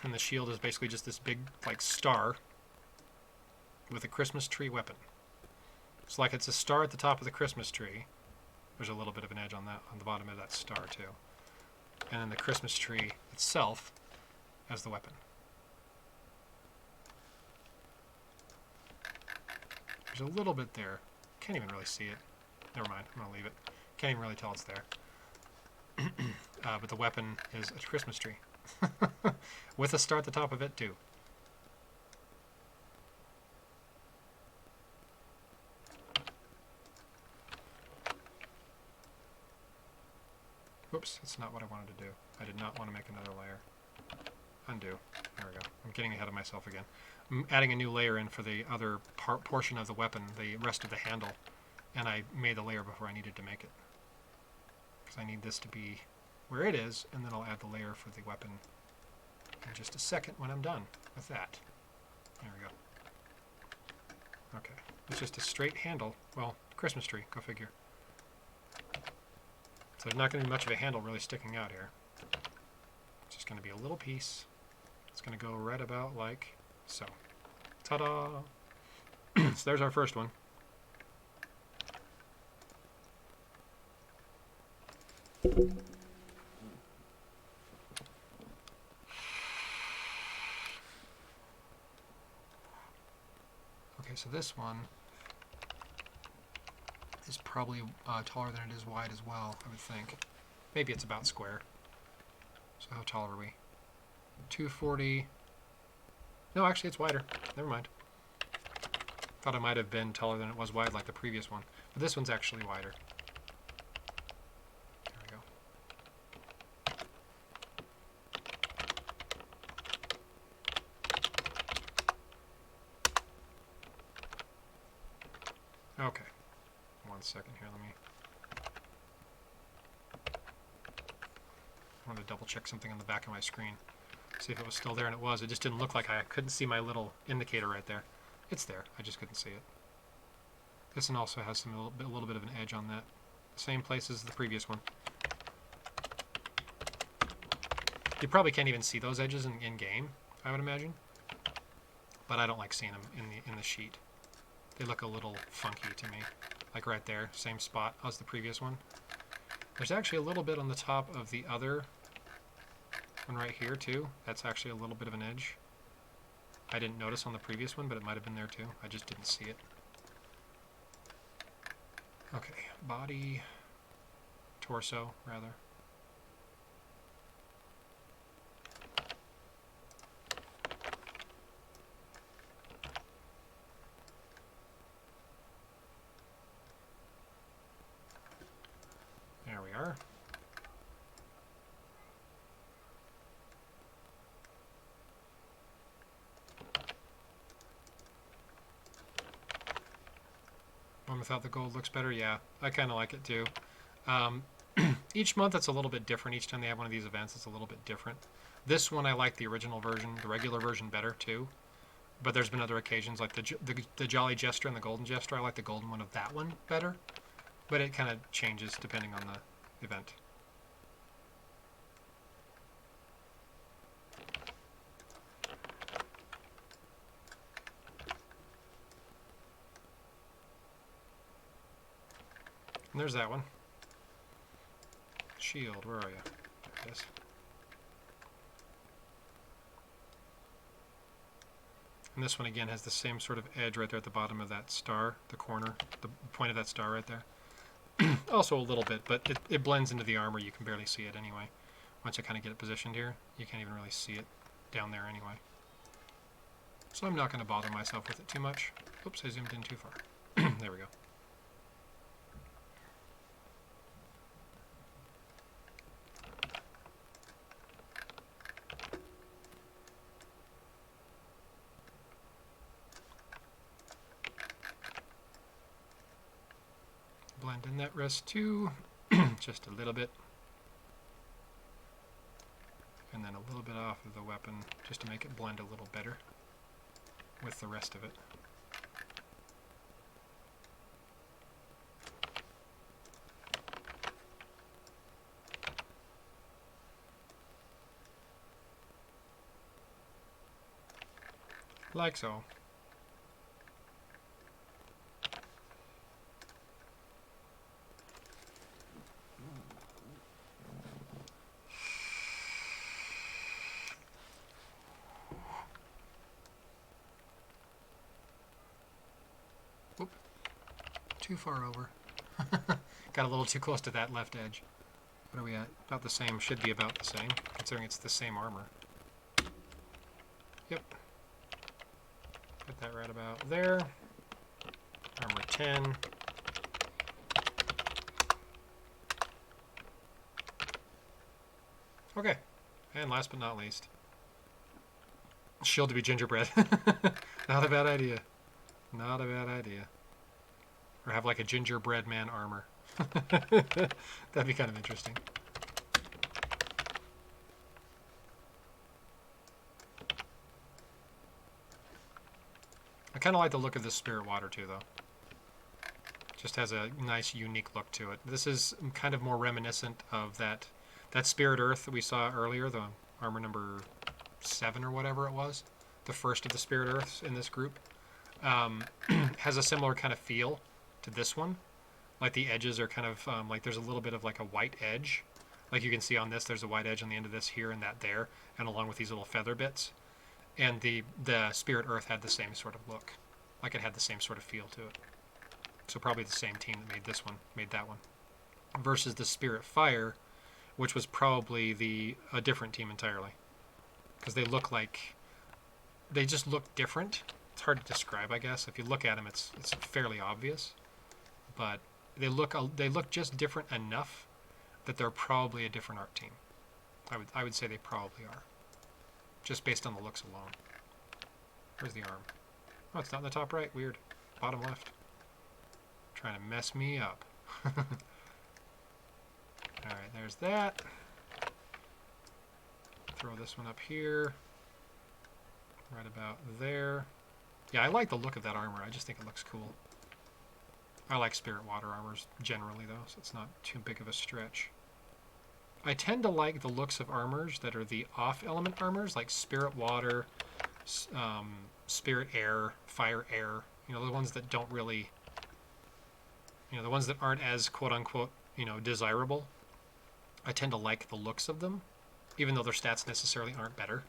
And the shield is basically just this big, like, star with a Christmas tree weapon. It's like it's a star at the top of the Christmas tree. There's a little bit of an edge on that, on the bottom of that star, too. And then the Christmas tree itself as the weapon. There's a little bit there. Can't even really see it. Never mind, I'm going to leave it. Can't even really tell it's there. But the weapon is a Christmas tree. With a star at the top of it, too. Whoops, that's not what I wanted to do. I did not want to make another layer. Undo. There we go. I'm getting ahead of myself again. I'm adding a new layer in for the other portion of the weapon, the rest of the handle. And I made the layer before I needed to make it. Because I need this to be where it is, and then I'll add the layer for the weapon in just a second when I'm done with that. There we go. Okay, it's just a straight handle. Well, Christmas tree, go figure. So there's not going to be much of a handle really sticking out here. It's just going to be a little piece. It's going to go right about like so. Ta-da! So there's our first one. Okay, so this one is probably taller than it is wide as well, I would think. Maybe it's about square. So how tall are we? 240. No, actually it's wider. Never mind. Thought it might have been taller than it was wide like the previous one. But this one's actually wider. There we go. Okay. 1 second here, let me... I wanted to double check something on the back of my screen. See if it was still there, and it was. It just didn't look like I couldn't see my little indicator right there. It's there, I just couldn't see it. This one also has some a little bit of an edge on that. Same place as the previous one. You probably can't even see those edges in game, I would imagine. But I don't like seeing them in the sheet. They look a little funky to me. Like right there, same spot as the previous one. There's actually a little bit on the top of the other one right here too. That's actually a little bit of an edge. I didn't notice on the previous one, but it might have been there too. I just didn't see it. Okay, body, torso, rather. There we are. One without the gold looks better? Yeah, I kind of like it too. Each month it's a little bit different. Each time they have one of these events, it's a little bit different. This one I like the original version, the regular version better too. But there's been other occasions like the Jolly Jester and the Golden Jester. I like the golden one of that one better. But it kind of changes depending on the event. And there's that one. Shield, where are you? There it is. And this one again has the same sort of edge right there at the bottom of that star, the corner, the point of that star right there. Also a little bit, but it blends into the armor. You can barely see it anyway. Once I kind of get it positioned here, you can't even really see it down there anyway. So I'm not going to bother myself with it too much. Oops, I zoomed in too far. There we go. Blend in that rest too, just a little bit. And then a little bit off of the weapon, just to make it blend a little better with the rest of it. Like so. Oop. Too far over. Got a little too close to that left edge. What are we at? About the same. Should be about the same, considering it's the same armor. Yep. Put that right about there. Armor 10. Okay. And last but not least, shield to be gingerbread. Not a bad idea. Not a bad idea. Or have like a gingerbread man armor. That'd be kind of interesting. kind of like the look of this Spirit Water too, though. Just has a nice, unique look to it. This is kind of more reminiscent of that Spirit Earth that we saw earlier, the armor number 7 or whatever it was, the first of the Spirit Earths in this group. Has a similar kind of feel to this one. Like the edges are kind of like there's a little bit of like a white edge. Like you can see on this, there's a white edge on the end of this here and that there, and along with these little feather bits. And the Spirit Earth had the same sort of look. Like it had the same sort of feel to it. So probably the same team that made this one, made that one. Versus the Spirit Fire, which was probably a different team entirely. Because they just look different. It's hard to describe, I guess. If you look at them, it's fairly obvious. But they look just different enough that they're probably a different art team. I would say they probably are. Just based on the looks alone. Where's the arm? Oh, it's not in the top right. Weird. Bottom left. Trying to mess me up. Alright, there's that. Throw this one up here. Right about there. Yeah, I like the look of that armor. I just think it looks cool. I like Spirit Water armors generally, though, so it's not too big of a stretch. I tend to like the looks of armors that are the off-element armors, like Spirit Water, Spirit Air, Fire Air. You know, the ones that don't really... You know, the ones that aren't as quote-unquote, you know, desirable. I tend to like the looks of them, even though their stats necessarily aren't better.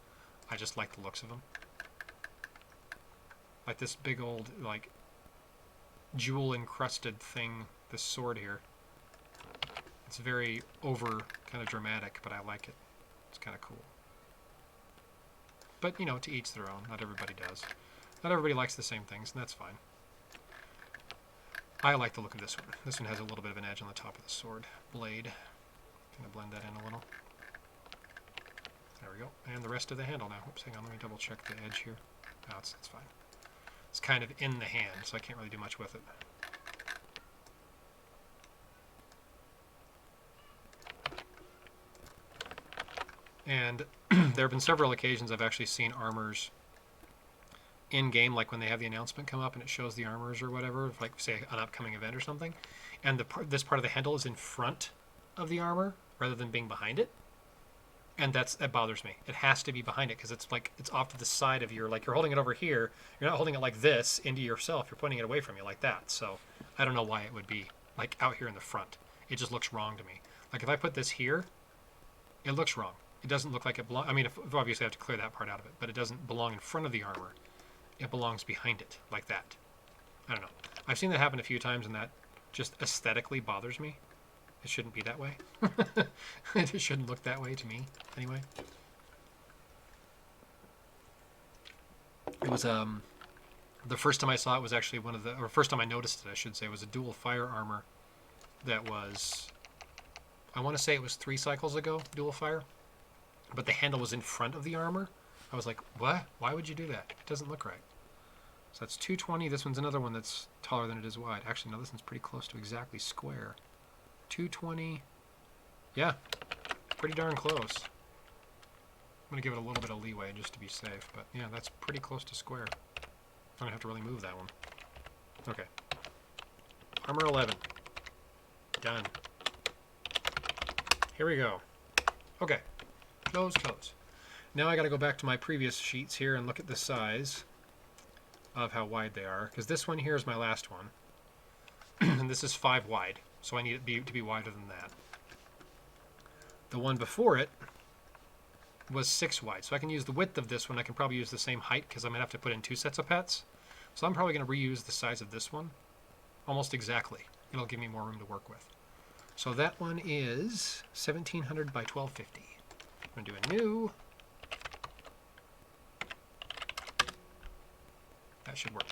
I just like the looks of them. Like this big old, like, jewel-encrusted thing, this sword here. It's very over, kind of dramatic, but I like it. It's kind of cool. But, you know, to each their own. Not everybody does. Not everybody likes the same things, and that's fine. I like the look of this one. This one has a little bit of an edge on the top of the sword blade. Gonna blend that in a little. There we go. And the rest of the handle now. Oops, hang on, let me double check the edge here. Oh, it's fine. It's kind of in the hand, so I can't really do much with it. And there have been several occasions I've actually seen armors in-game, like when they have the announcement come up and it shows the armors or whatever, like, say, an upcoming event or something, and this part of the handle is in front of the armor rather than being behind it. And that bothers me. It has to be behind it because it's like it's off to the side of your, like you're holding it over here. You're not holding it like this into yourself. You're pointing it away from you like that. So I don't know why it would be like out here in the front. It just looks wrong to me. Like if I put this here, it looks wrong. It doesn't look like it belongs. I mean, obviously I have to clear that part out of it, but it doesn't belong in front of the armor. It belongs behind it, like that. I don't know. I've seen that happen a few times, and that just aesthetically bothers me. It shouldn't be that way. It shouldn't look that way to me, anyway. It was, the first time I saw it was actually or first time I noticed it, I should say, was a dual fire armor that was, I want to say it was 3 cycles ago, dual fire, but the handle was in front of the armor. I was like, what? Why would you do that? It doesn't look right. So that's 220. This one's another one that's taller than it is wide. Actually, no, this one's pretty close to exactly square. 220. Yeah, pretty darn close. I'm going to give it a little bit of leeway just to be safe. But yeah, that's pretty close to square. I'm going to have to really move that one. Okay. Armor 11. Done. Here we go. Okay. Close, close. Now I got to go back to my previous sheets here and look at the size of how wide they are, because this one here is my last one, and this is 5 wide, so I need it to be wider than that. The one before it was 6 wide, so I can use the width of this one. I can probably use the same height because I'm going to have to put in 2 sets of pets, so I'm probably going to reuse the size of this one almost exactly. It'll give me more room to work with. So that one is 1700 by 1250. I'm going to do a new. That should work.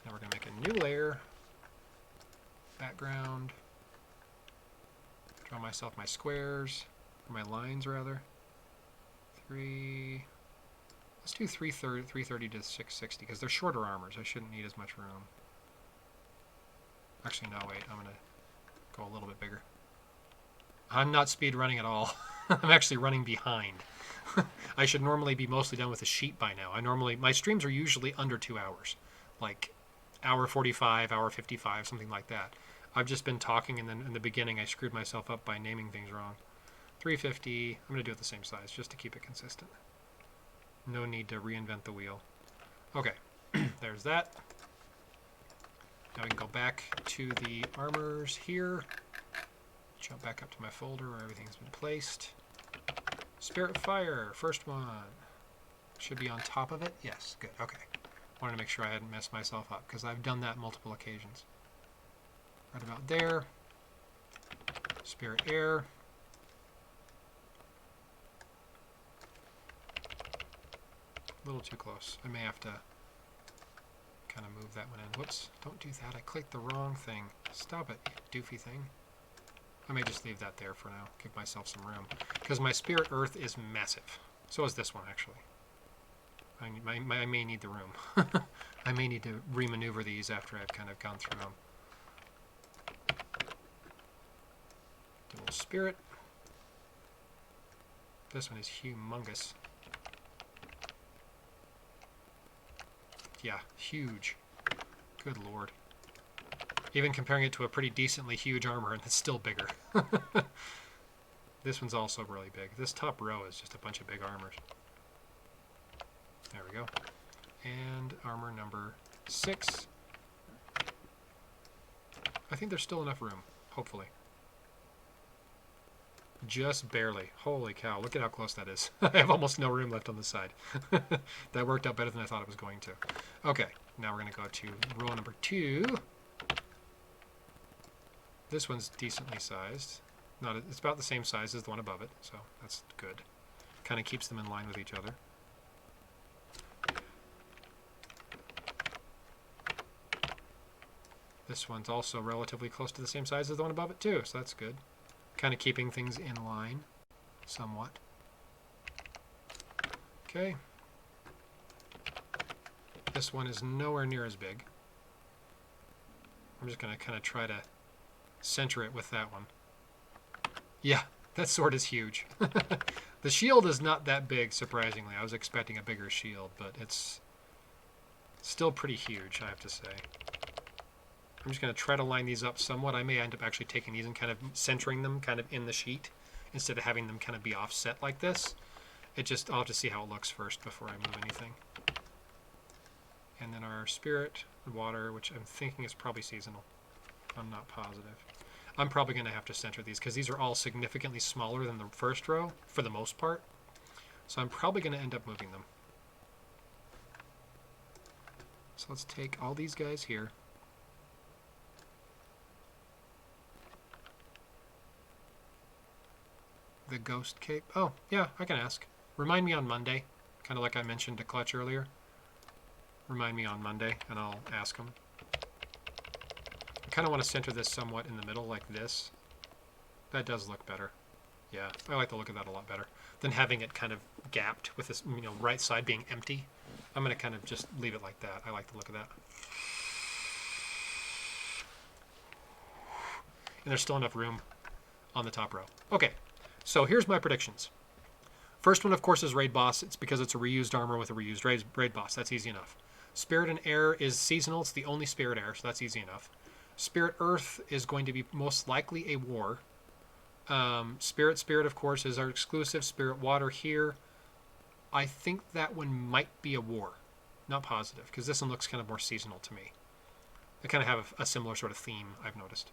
Now we're going to make a new layer. Background. Draw myself my squares, or my lines rather. 3. Let's do 330 to 660 because they're shorter armors. I shouldn't need as much room. Actually, no, wait. I'm going to go a little bit bigger. I'm not speed running at all. I'm actually running behind. I should normally be mostly done with the sheet by now. My streams are usually under 2 hours, like hour 45, hour 55, something like that. I've just been talking, and then in the beginning I screwed myself up by naming things wrong. 350. I'm going to do it the same size just to keep it consistent. No need to reinvent the wheel. Okay, there's that. Now we can go back to the armors here. Jump back up to my folder where everything's been placed. Spirit Fire, first one. Should be on top of it. Yes, good. Okay. Wanted to make sure I hadn't messed myself up because I've done that multiple occasions. Right about there. Spirit Air. A little too close. I may have to kind of move that one in. Whoops, don't do that. I clicked the wrong thing. Stop it, you doofy thing. I may just leave that there for now. Give myself some room. Because my Spirit Earth is massive. So is this one, actually. I may need the room. I may need to remaneuver these after I've kind of gone through them. Dual Spirit. This one is humongous. Yeah, huge. Good lord. Even comparing it to a pretty decently huge armor, and it's still bigger. This one's also really big. This top row is just a bunch of big armors. There we go. And armor number 6. I think there's still enough room, hopefully. Just barely. Holy cow, look at how close that is. I have almost no room left on the side. That worked out better than I thought it was going to. Okay, now we're going to go to row number 2. This one's decently sized. It's about the same size as the one above it, so that's good. Kind of keeps them in line with each other. This one's also relatively close to the same size as the one above it too, so that's good. Kind of keeping things in line somewhat. Okay. This one is nowhere near as big. I'm just going to kind of try to center it with that one. Yeah, that sword is huge. The shield is not that big, surprisingly. I was expecting a bigger shield, but it's still pretty huge, I have to say. I'm just going to try to line these up somewhat. I may end up actually taking these and kind of centering them kind of in the sheet instead of having them kind of be offset like this. I'll have to see how it looks first before I move anything. And then our Spirit Water, which I'm thinking is probably seasonal. I'm not positive. I'm probably going to have to center these because these are all significantly smaller than the first row for the most part. So I'm probably going to end up moving them. So let's take all these guys here. The Ghost Cape. Oh, yeah, I can ask. Remind me on Monday, kind of like I mentioned to Clutch earlier. Remind me on Monday, and I'll ask him. I kind of want to center this somewhat in the middle, like this. That does look better. Yeah, I like the look of that a lot better than having it kind of gapped with this, right side being empty. I'm going to kind of just leave it like that. I like the look of that. And there's still enough room on the top row. Okay. So here's my predictions. First one, of course, is Raid Boss. It's because it's a reused armor with a reused Raid Boss. That's easy enough. Spirit and Air is seasonal. It's the only Spirit Air, so that's easy enough. Spirit Earth is going to be most likely a war. Spirit, of course, is our exclusive. Spirit Water here. I think that one might be a war. Not positive, because this one looks kind of more seasonal to me. They kind of have a similar sort of theme, I've noticed.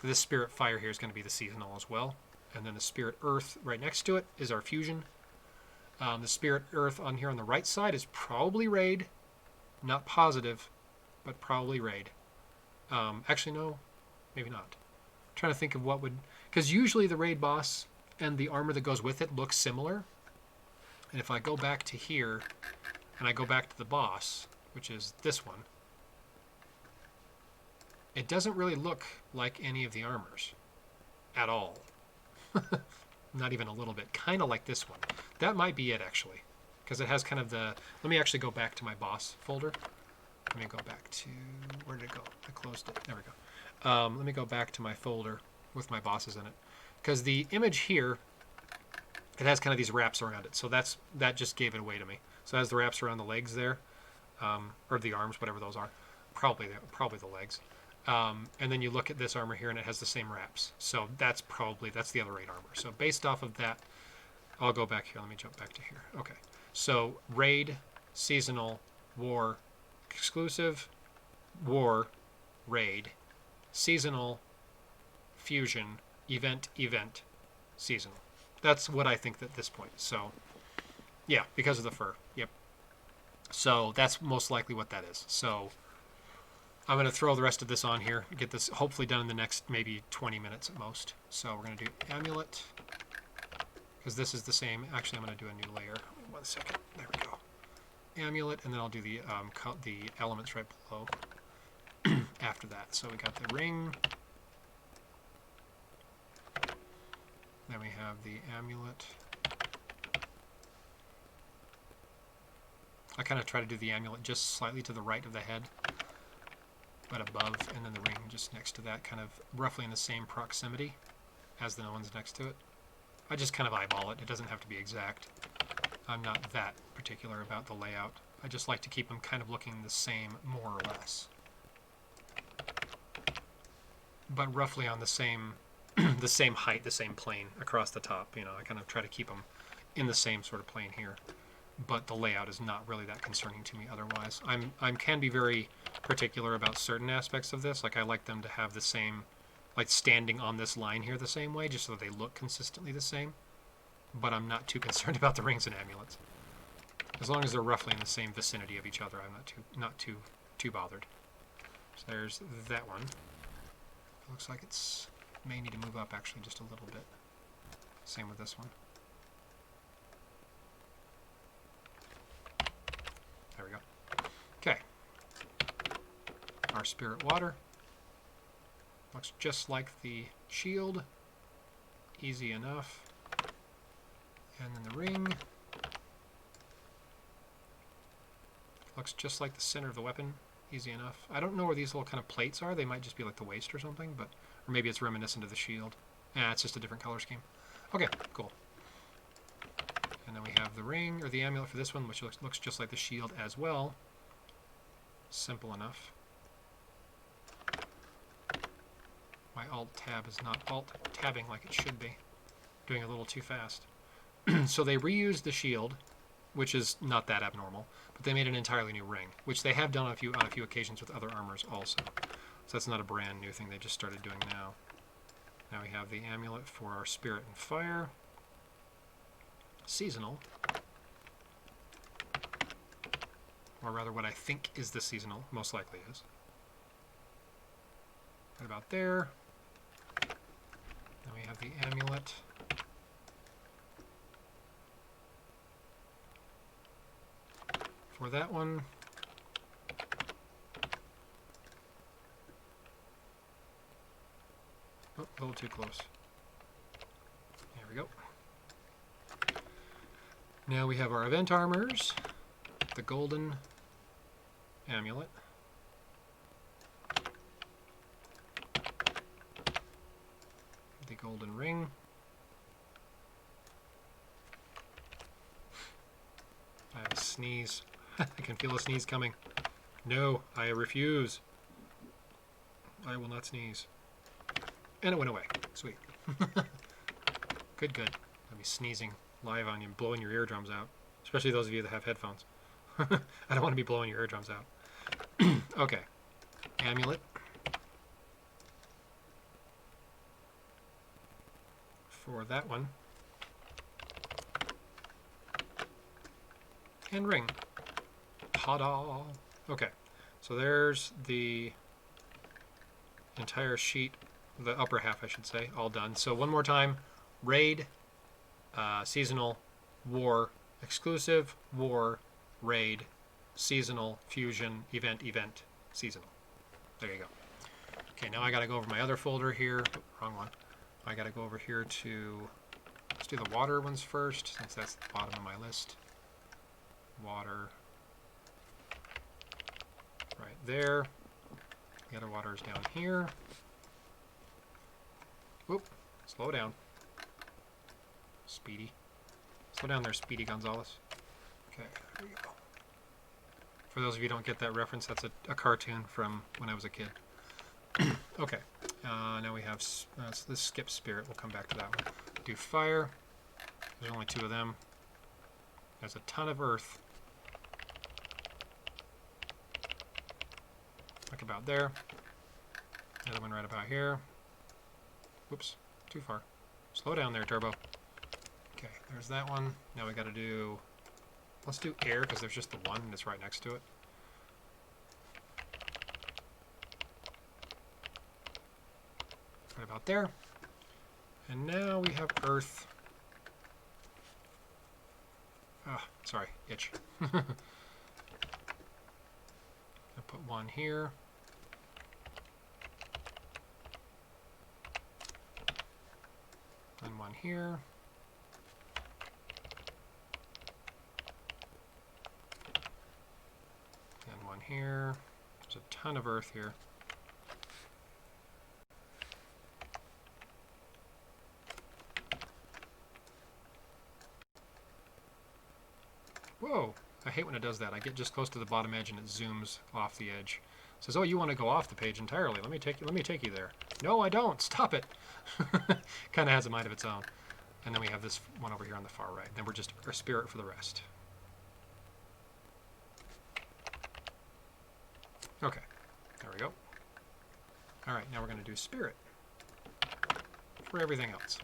This Spirit Fire here is going to be the seasonal as well. And then the Spirit Earth right next to it is our fusion. The Spirit Earth on here on the right side is probably Raid. Not positive, but probably Raid. Actually, no, maybe not. I'm trying to think of what would... Because usually the Raid Boss and the armor that goes with it looks similar. And if I go back to here, and I go back to the boss, which is this one, it doesn't really look like any of the armors at all. Not even a little bit. Kind of like this one. That might be it, actually. Because it has kind of the... Let me actually go back to my boss folder. Let me go back to... Where did it go? I closed it. There we go. Let me go back to my folder. with my bosses in it. Because the image here, it has kind of these wraps around it. So that just gave it away to me. So it has the wraps around the legs there, or the arms, whatever those are. Probably the legs. And then you look at this armor here, and it has the same wraps. So that's the other 8 armor. So based off of that, I'll go back here. Let me jump back to here. Okay. So raid, seasonal, war, exclusive, war, raid, seasonal, fusion, event, seasonal. That's what I think at this point. So yeah, because of the fur. Yep. So that's most likely what that is. So I'm going to throw the rest of this on here, get this hopefully done in the next maybe 20 minutes at most. So we're going to do amulet, because this is the same. Actually, I'm going to do a new layer. 1 second. There we go. Amulet, and then I'll do the elements right below after that. So we got the ring. Then we have the amulet. I kind of try to do the amulet just slightly to the right of the head, but above, and then the ring just next to that, kind of roughly in the same proximity as the ones next to it. I just kind of eyeball it. It doesn't have to be exact. I'm not that particular about the layout. I just like to keep them kind of looking the same, more or less. But roughly on the same the same height, the same plane across the top. You know, I kind of try to keep them in the same sort of plane here. But the layout is not really that concerning to me otherwise. I can be very particular about certain aspects of this. Like I like them to have the same, like standing on this line here the same way, just so that they look consistently the same. But I'm not too concerned about the rings and amulets. As long as they're roughly in the same vicinity of each other, I'm not too bothered. So there's that one. It looks like it's may need to move up actually just a little bit. Same with this one. There we go. Okay. Our spirit water looks just like the shield. Easy enough. And then the ring looks just like the center of the weapon. Easy enough. I don't know where these little kind of plates are. They might just be like the waist or something, but or maybe it's reminiscent of the shield. It's just a different color scheme. Okay, cool. And then we have the ring, or the amulet for this one, which looks just like the shield as well. Simple enough. My Alt-Tab is not Alt-Tabbing like it should be. Doing a little too fast. So they reused the shield, which is not that abnormal, but they made an entirely new ring, which they have done on a few occasions with other armors also. So that's not a brand new thing they just started doing now. Now we have the amulet for our spirit and fire. Seasonal. Or rather what I think is the seasonal, most likely is. Right about there. Then we have the amulet. For that one. Oh, a little too close. There we go. Now we have our event armors, the golden amulet, the golden ring, I have a sneeze. I can feel a sneeze coming. No, I refuse. I will not sneeze. And it went away. Sweet. Good, good. I'll be sneezing live on you, blowing your eardrums out. Especially those of you that have headphones. I don't want to be blowing your eardrums out. Okay. Amulet. For that one. And ring. Ta-da! Okay. So there's the entire sheet, the upper half I should say, all done. So one more time. Raid, seasonal, war, exclusive, war, raid, seasonal, fusion, event, seasonal. There you go. Okay, now I got to go over my other folder here. Oh, wrong one. I got to go over here to, let's do the water ones first, since that's the bottom of my list. Water. Right there. The other water is down here. Whoop. Slow down. Speedy. Slow down there, Speedy Gonzalez. Okay, there we go. For those of you who don't get that reference, that's a cartoon from when I was a kid. Okay, now we have this skip spirit. We'll come back to that one. Do fire. There's only 2 of them. There's a ton of earth. Like about there. The other one right about here. Whoops, too far. Slow down there, Turbo. Okay, there's that one. Now we got to do... Let's do air, because there's just the one and it's right next to it. Right about there. And now we have earth. Ah, sorry, itch. I'll put one here. And one here. And one here. There's a ton of earth here. Whoa! I hate when it does that. I get just close to the bottom edge and it zooms off the edge. It says, "Oh, you want to go off the page entirely? Let me take you there." No, I don't. Stop it. Kind of has a mind of its own. And then we have this one over here on the far right. Then we're just our spirit for the rest. Okay, there we go. All right, now we're going to do spirit for everything else.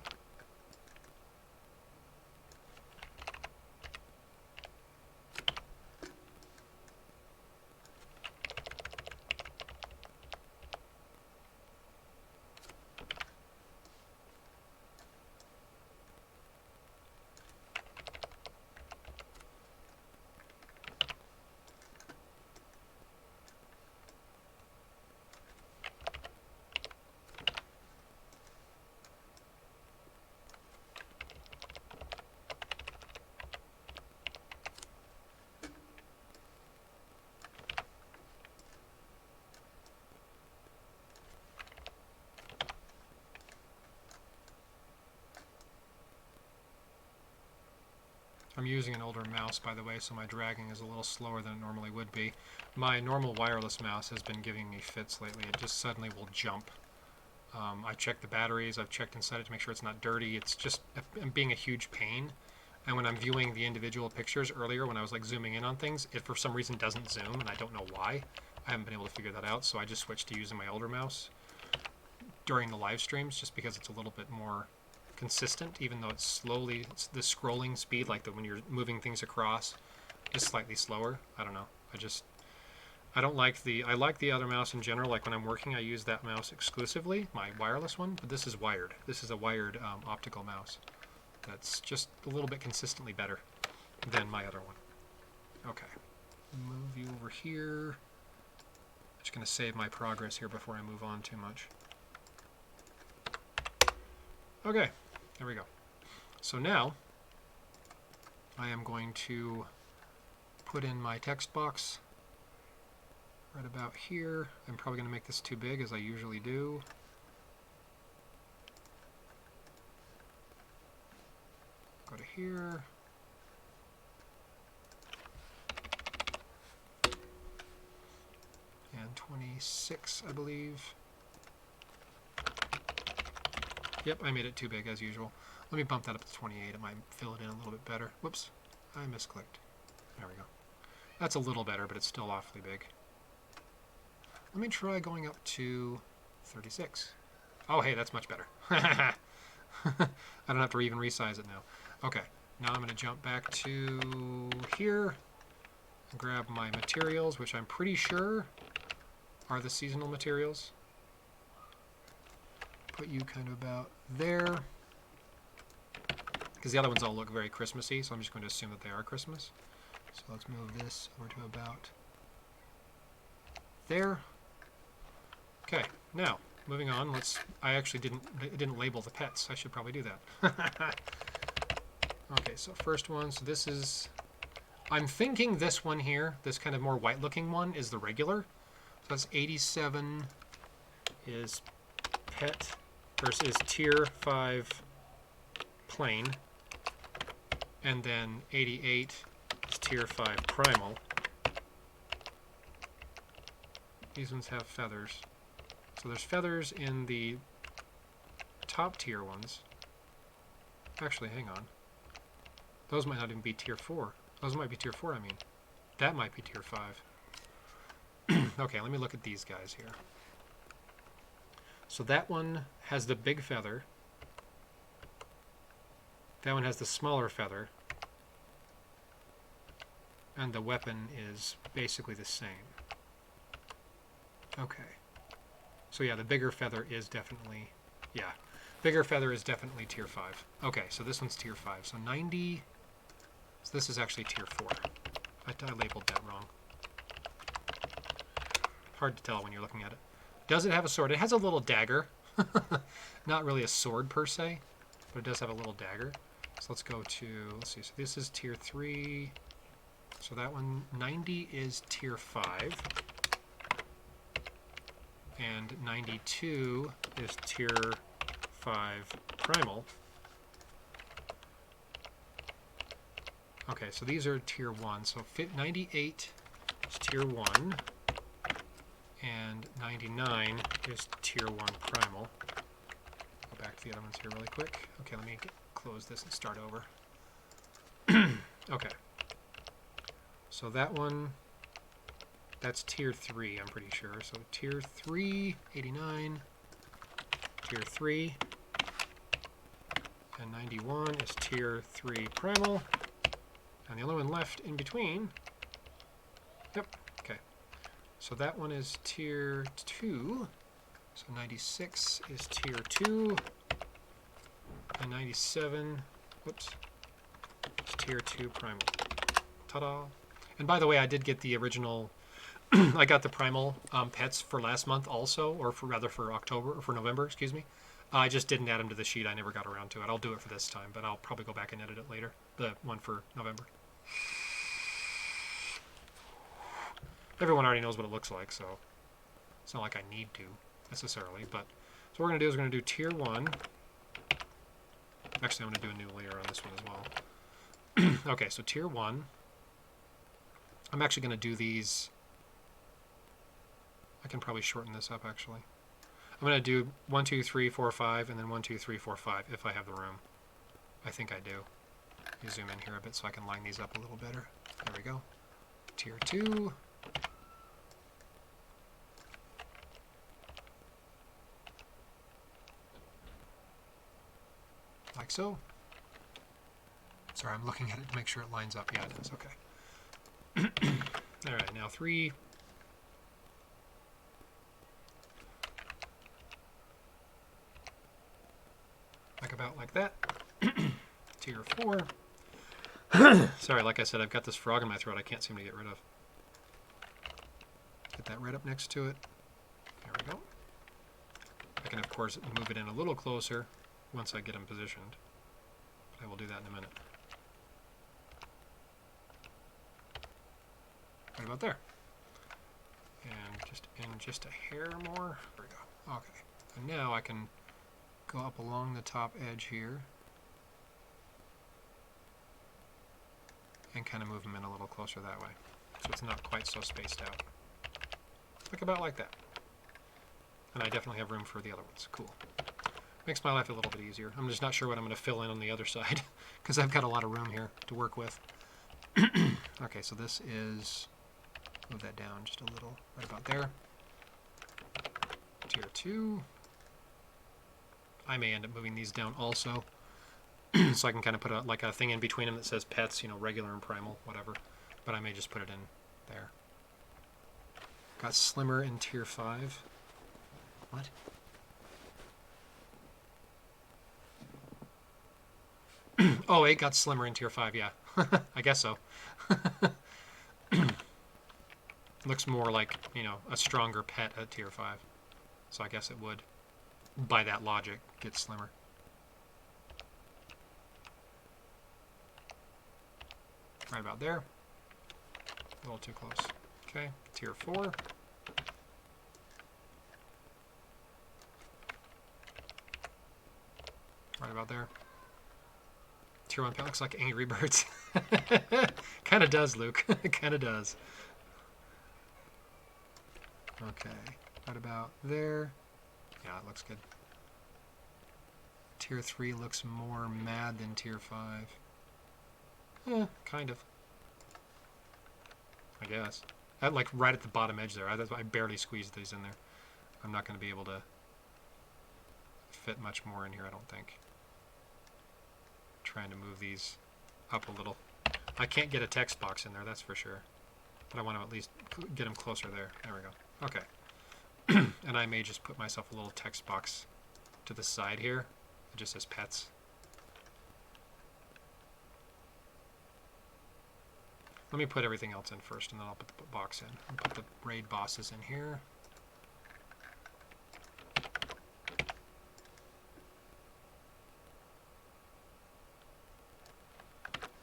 I'm using an older mouse, by the way, so my dragging is a little slower than it normally would be. My normal wireless mouse has been giving me fits lately. It just suddenly will jump. I checked the batteries, I've checked inside it to make sure it's not dirty. It's just being a huge pain. And when I'm viewing the individual pictures earlier, when I was like zooming in on things, it for some reason doesn't zoom, and I don't know why. I haven't been able to figure that out, so I just switched to using my older mouse during the live streams, just because it's a little bit more consistent, even though it's the scrolling speed, like when you're moving things across, is slightly slower. I don't know. I don't like I like the other mouse in general. Like when I'm working, I use that mouse exclusively, my wireless one, but this is wired. This is a wired optical mouse. That's just a little bit consistently better than my other one. Okay, move you over here. Just gonna save my progress here before I move on too much. Okay, there we go. So now I am going to put in my text box right about here. I'm probably going to make this too big, as I usually do. Go to here. And 26, I believe. Yep, I made it too big as usual. Let me bump that up to 28. It might fill it in a little bit better. Whoops, I misclicked. There we go. That's a little better, but it's still awfully big. Let me try going up to 36. Oh, hey, that's much better. I don't have to even resize it now. Okay, now I'm going to jump back to here and grab my materials, which I'm pretty sure are the seasonal materials. Put you kind of about there, because the other ones all look very Christmassy, so I'm just going to assume that they are Christmas. So let's move this over to about there. Okay, now moving on. I actually didn't label the pets. I should probably do that. Okay, so first one. So this is, I'm thinking this one here, this kind of more white looking one, is the regular. So that's 87 is pet is tier 5 plain, and then 88 is tier 5 primal. These ones have feathers. So there's feathers in the top tier ones. Actually, hang on. Those might not even be tier 4. Those might be tier 4, I mean. That might be tier 5. Okay, let me look at these guys here. So that one has the big feather. That one has the smaller feather. And the weapon is basically the same. Okay. So yeah, the bigger feather is definitely, yeah. Bigger feather is definitely tier 5. Okay, so this one's tier 5. So 90, so this is actually tier 4. I labeled that wrong. Hard to tell when you're looking at it. Does it have a sword? It has a little dagger. Not really a sword per se, but it does have a little dagger. So let's go to, let's see, so this is tier 3. So that one, 90 is tier 5. And 92 is tier 5 primal. Okay, so these are tier 1. So 98 is tier 1. And 99 is tier 1 primal. Go back to the other ones here really quick. Okay, let me close this and start over. Okay. So that one, that's tier 3, I'm pretty sure. So tier 3, 89, tier 3, and 91 is tier 3 primal. And the only one left in between, yep, okay. So that one is tier 2. So 96 is tier 2. And 97, whoops, is tier 2 primal. Ta-da! And by the way, I did get the original, I got the primal pets for last month also, or for rather for October, or for November, excuse me. I just didn't add them to the sheet. I never got around to it. I'll do it for this time, but I'll probably go back and edit it later, the one for November. Everyone already knows what it looks like, so it's not like I need to necessarily. But so what we're going to do is we're going to do tier 1. Actually, I'm going to do a new layer on this one as well. Okay, so tier 1. I'm actually going to do these. I can probably shorten this up actually. I'm going to do 1, 2, 3, 4, 5, and then 1, 2, 3, 4, 5 if I have the room. I think I do. Let me zoom in here a bit so I can line these up a little better. There we go. Tier 2. Like so. Sorry, I'm looking at it to make sure it lines up. Yeah, it does. Okay. All right, now 3. Like about like that. Tier 4. Sorry, like I said, I've got this frog in my throat I can't seem to get rid of. Get that right up next to it. There we go. I can, of course, move it in a little closer once I get them positioned. But I will do that in a minute. Right about there. And just in just a hair more. There we go. Okay. And now I can go up along the top edge here and kind of move them in a little closer that way. So it's not quite so spaced out. Like about like that. And I definitely have room for the other ones. Cool. Makes my life a little bit easier. I'm just not sure what I'm going to fill in on the other side because I've got a lot of room here to work with. Okay, so this is, move that down just a little, right about there. Tier 2. I may end up moving these down also. So I can kind of put a, like a thing in between them that says pets, you know, regular and primal, whatever. But I may just put it in there. Got slimmer in tier 5. What? Oh, it got slimmer in tier 5, yeah. I guess so. Looks more like, you know, a stronger pet at tier 5. So I guess it would, by that logic, get slimmer. Right about there. A little too close. Okay, tier 4. about there. Tier 1 looks like Angry Birds. Kind of does, Luke. It kind of does. Okay, right about there. Yeah, it looks good. Tier 3 looks more mad than Tier 5. Kind of. I guess. Like right at the bottom edge there. I barely squeezed these in there. I'm not going to be able to fit much more in here, I don't think. Trying to move these up a little. I can't get a text box in there, that's for sure. But I want to at least get them closer there. There we go. Okay. And I may just put myself a little text box to the side here. It just says pets. Let me put everything else in first, and then I'll put the box in. I'll put the raid bosses in here.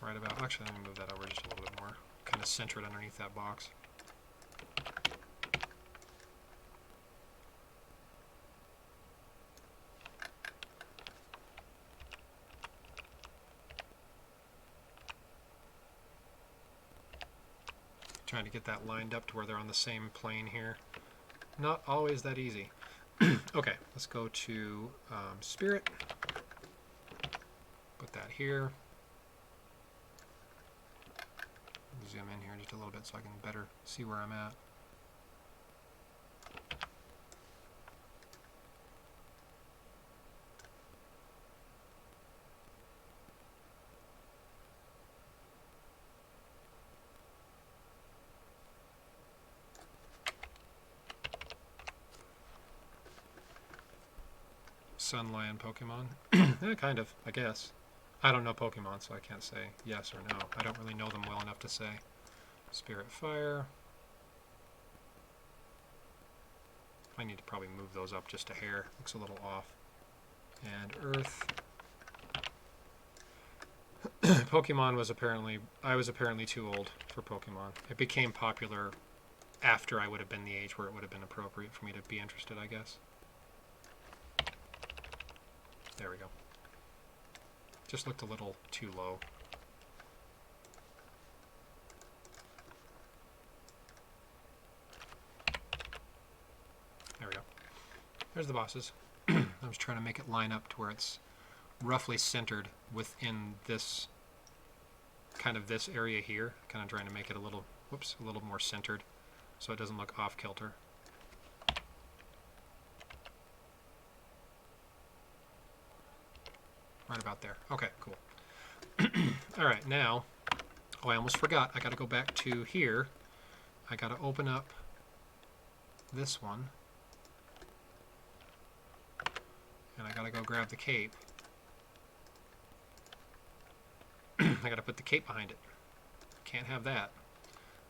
Right about, actually let me move that over just a little bit more. Kind of center it underneath that box. Trying to get that lined up to where they're on the same plane here. Not always that easy. Okay, let's go to Spirit. Put that here. Zoom in here just a little bit so I can better see where I'm at. Sun Lion Pokemon. Yeah, kind of, I guess. I don't know Pokemon, so I can't say yes or no. I don't really know them well enough to say. Spirit Fire. I need to probably move those up just a hair. Looks a little off. And Earth. Pokemon was apparently... I was apparently too old for Pokemon. It became popular after I would have been the age where it would have been appropriate for me to be interested, I guess. There we go. Just looked a little too low. There we go. There's the bosses. I was trying to make it line up to where it's roughly centered within this kind of this area here. Kind of trying to make it a little, whoops, a little more centered so it doesn't look off kilter. Right about there. Okay, cool. All right, now, oh, I almost forgot. I got to go back to here. I got to open up this one. And I got to go grab the cape. I got to put the cape behind it. Can't have that.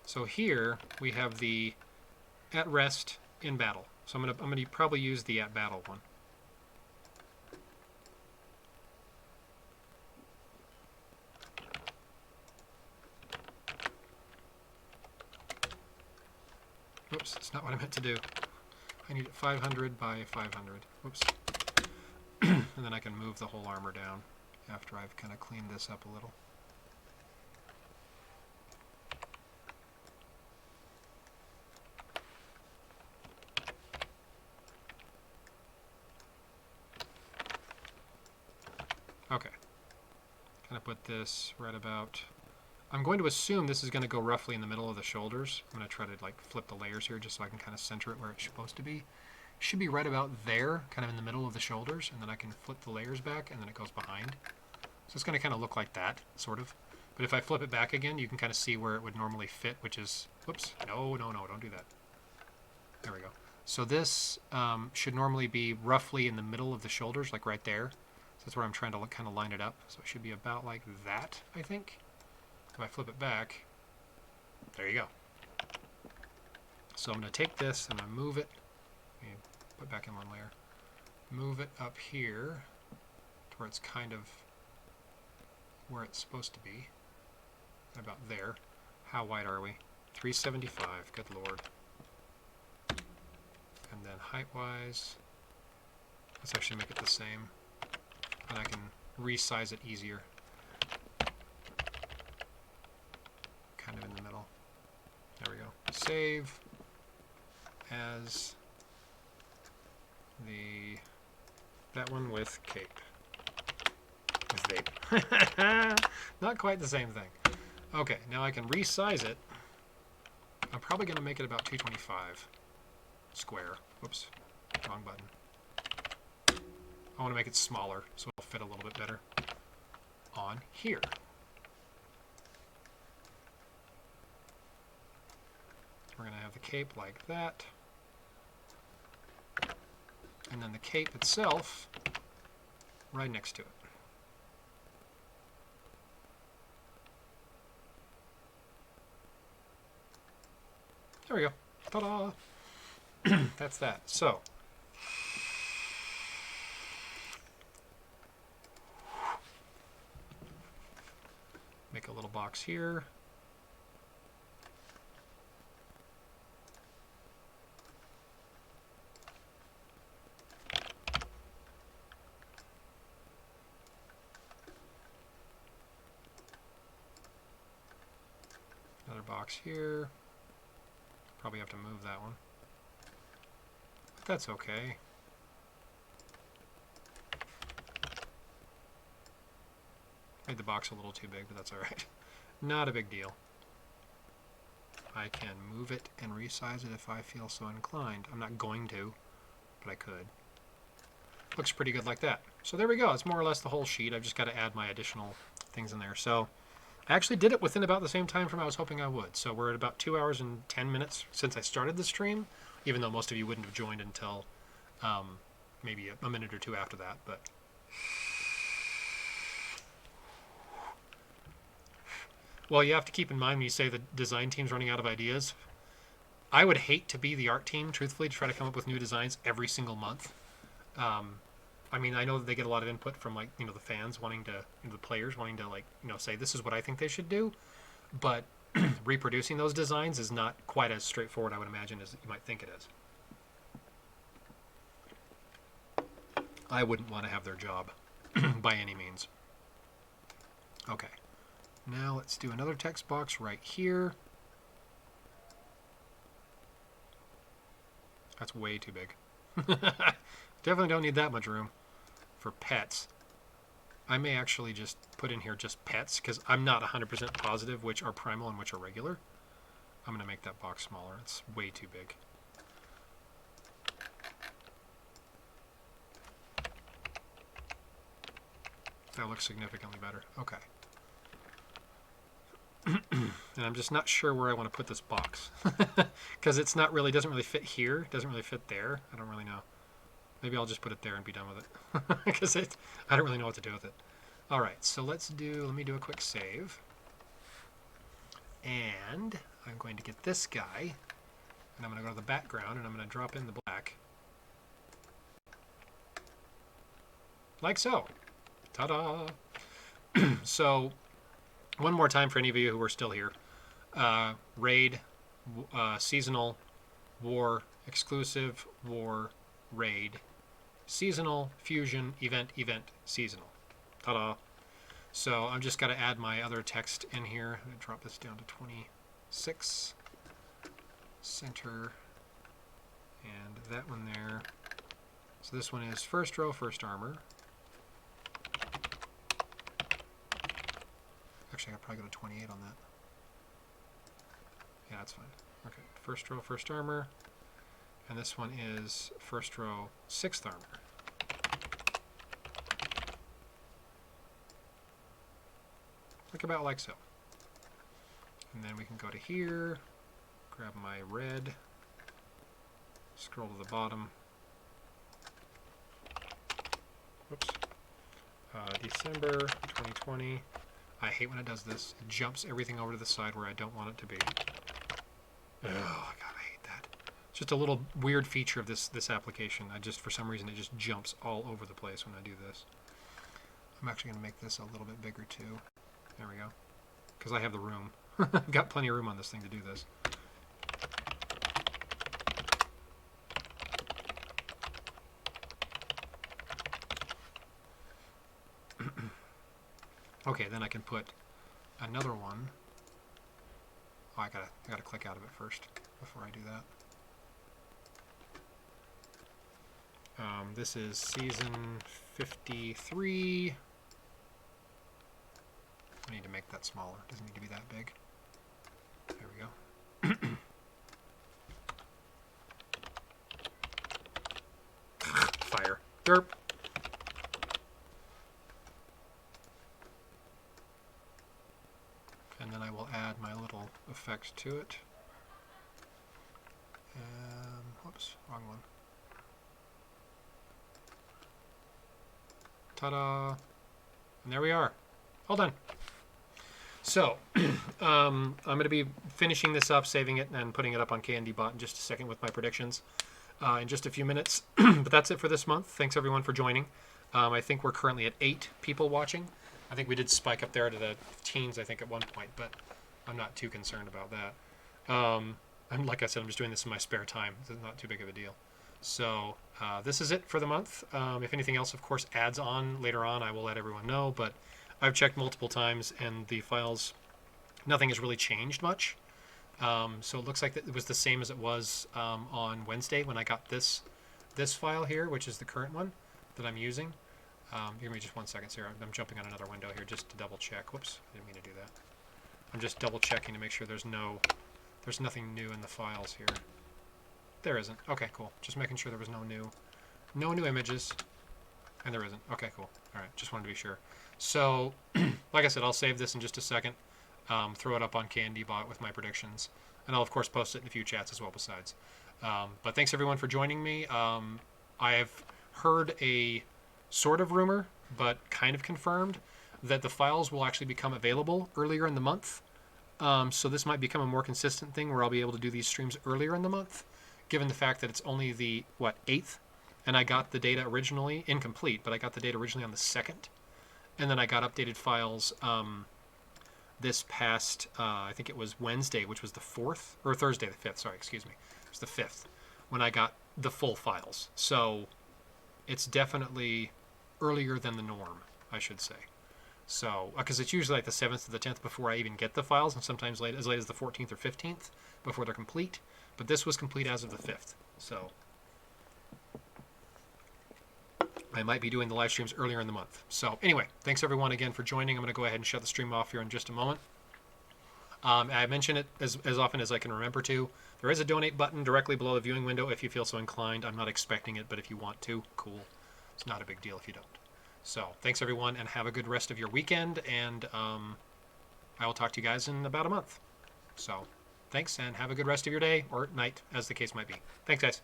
So here we have the at rest in battle. So I'm gonna probably use the at battle one. Oops, it's not what I meant to do. I need 500 by 500. Whoops. And then I can move the whole armor down after I've kind of cleaned this up a little. Okay. Kind of put this right about... I'm going to assume this is going to go roughly in the middle of the shoulders. I'm going to try to like flip the layers here just so I can kind of center it where it's supposed to be. It should be right about there, kind of in the middle of the shoulders, and then I can flip the layers back and then it goes behind. So it's going to kind of look like that, sort of. But if I flip it back again, you can kind of see where it would normally fit, which is... Whoops. No, don't do that. There we go. So this should normally be roughly in the middle of the shoulders, like right there. So that's where I'm trying to kind of line it up. So it should be about like that, I think. If I flip it back, there you go. So I'm going to take this and I'm going to move it. Let me put back in one layer. Move it up here to where it's kind of where it's supposed to be. About there. How wide are we? 375. Good lord. And then height-wise, let's actually make it the same. And I can resize it easier. Kind of in the middle. There we go. Save as that one with cape. With vape. Not quite the same thing. Okay, now I can resize it. I'm probably going to make it about 225 square. Whoops, wrong button. I want to make it smaller so it'll fit a little bit better on here. We're going to have the cape like that. And then the cape itself right next to it. There we go. Ta-da! That's that. So, make a little box here. Another box here. Probably have to move that one. But that's okay. Made the box a little too big, but that's alright. Not a big deal. I can move it and resize it if I feel so inclined. I'm not going to, but I could. Looks pretty good like that. So there we go. It's more or less the whole sheet. I've just got to add my additional things in there. So I actually did it within about the same time frame I was hoping I would. So we're at about 2 hours and 10 minutes since I started the stream, even though most of you wouldn't have joined until maybe a minute or two after that. But well, you have to keep in mind when you say the design team's running out of ideas. I would hate to be the art team, truthfully, to try to come up with new designs every single month. I mean, I know that they get a lot of input from, like, the fans wanting to, the players wanting to, like, say this is what I think they should do, but reproducing those designs is not quite as straightforward, I would imagine, as you might think it is. I wouldn't want to have their job by any means. Okay, now let's do another text box right here. That's way too big. Definitely don't need that much room for pets. I may actually just put in here just pets, because I'm not 100% positive which are primal and which are regular. I'm going to make that box smaller. It's way too big. That looks significantly better. Okay. And I'm just not sure where I want to put this box. Because it's not really, doesn't really fit here. Doesn't really fit there. I don't really know. Maybe I'll just put it there and be done with it. Because I don't really know what to do with it. Alright, so let me do a quick save. And I'm going to get this guy. And I'm going to go to the background and I'm going to drop in the black. Like so. Ta-da! So, one more time for any of you who are still here. Raid, seasonal, war, exclusive, war, raid, seasonal, fusion, event, seasonal. Ta-da! So I've just got to add my other text in here. I'm going to drop this down to 26. Center. And that one there. So this one is first row, first armor. Actually, I'll probably go to 28 on that. Yeah, that's fine. Okay, first row, first armor. And this one is first row, sixth armor. Look about like so. And then we can go to here, grab my red, scroll to the bottom. Whoops. December 2020. I hate when it does this. It jumps everything over to the side where I don't want it to be. Oh, God, I hate that. It's just a little weird feature of this application. For some reason, it just jumps all over the place when I do this. I'm actually going to make this a little bit bigger, too. There we go. Because I have the room. I've got plenty of room on this thing to do this. Okay, then I can put another one. Oh, I gotta click out of it first before I do that. This is season 53. I need to make that smaller. It doesn't need to be that big. There we go. Fire. Derp. And then I will add my little effect to it. Whoops, wrong one. Ta-da! And there we are. All done. So, I'm going to be finishing this up, saving it, and putting it up on KnD Bot in just a second with my predictions in just a few minutes. But that's it for this month. Thanks, everyone, for joining. I think we're currently at 8 people watching. I think we did spike up there to the teens, I think, at one point, but I'm not too concerned about that. And like I said, I'm just doing this in my spare time. It's not too big of a deal. So this is it for the month. If anything else, of course, adds on later on, I will let everyone know. But I've checked multiple times, and the files, nothing has really changed much. So it looks like it was the same as it was on Wednesday when I got this file here, which is the current one that I'm using. Give me just 1 second, Sarah. I'm jumping on another window here just to double check. Whoops, I didn't mean to do that. I'm just double checking to make sure there's nothing new in the files here. There isn't. Okay, cool. Just making sure there was no new images, and there isn't. Okay, cool. All right, just wanted to be sure. So, like I said, I'll save this in just a second. Throw it up on KnD Bot with my predictions, and I'll of course post it in a few chats as well. Besides, but thanks everyone for joining me. I have heard a sort of rumor, but kind of confirmed, that the files will actually become available earlier in the month. So this might become a more consistent thing where I'll be able to do these streams earlier in the month, given the fact that it's only the 8th, and I got the data originally incomplete, but I got the data originally on the 2nd, and then I got updated files this past I think it was Wednesday, which was the 4th, or Thursday the 5th. Sorry, excuse me, it was the 5th when I got the full files. So it's definitely earlier than the norm, I should say. So, because it's usually like the 7th to the 10th before I even get the files, and sometimes as late as the 14th or 15th before they're complete. But this was complete as of the 5th. So, I might be doing the live streams earlier in the month. So, anyway, thanks everyone again for joining. I'm going to go ahead and shut the stream off here in just a moment. I mention it as often as I can remember to. There is a donate button directly below the viewing window if you feel so inclined. I'm not expecting it, but if you want to, cool. It's not a big deal if you don't. So, thanks everyone, and have a good rest of your weekend, and I will talk to you guys in about a month. So, thanks, and have a good rest of your day, or night, as the case might be. Thanks, guys.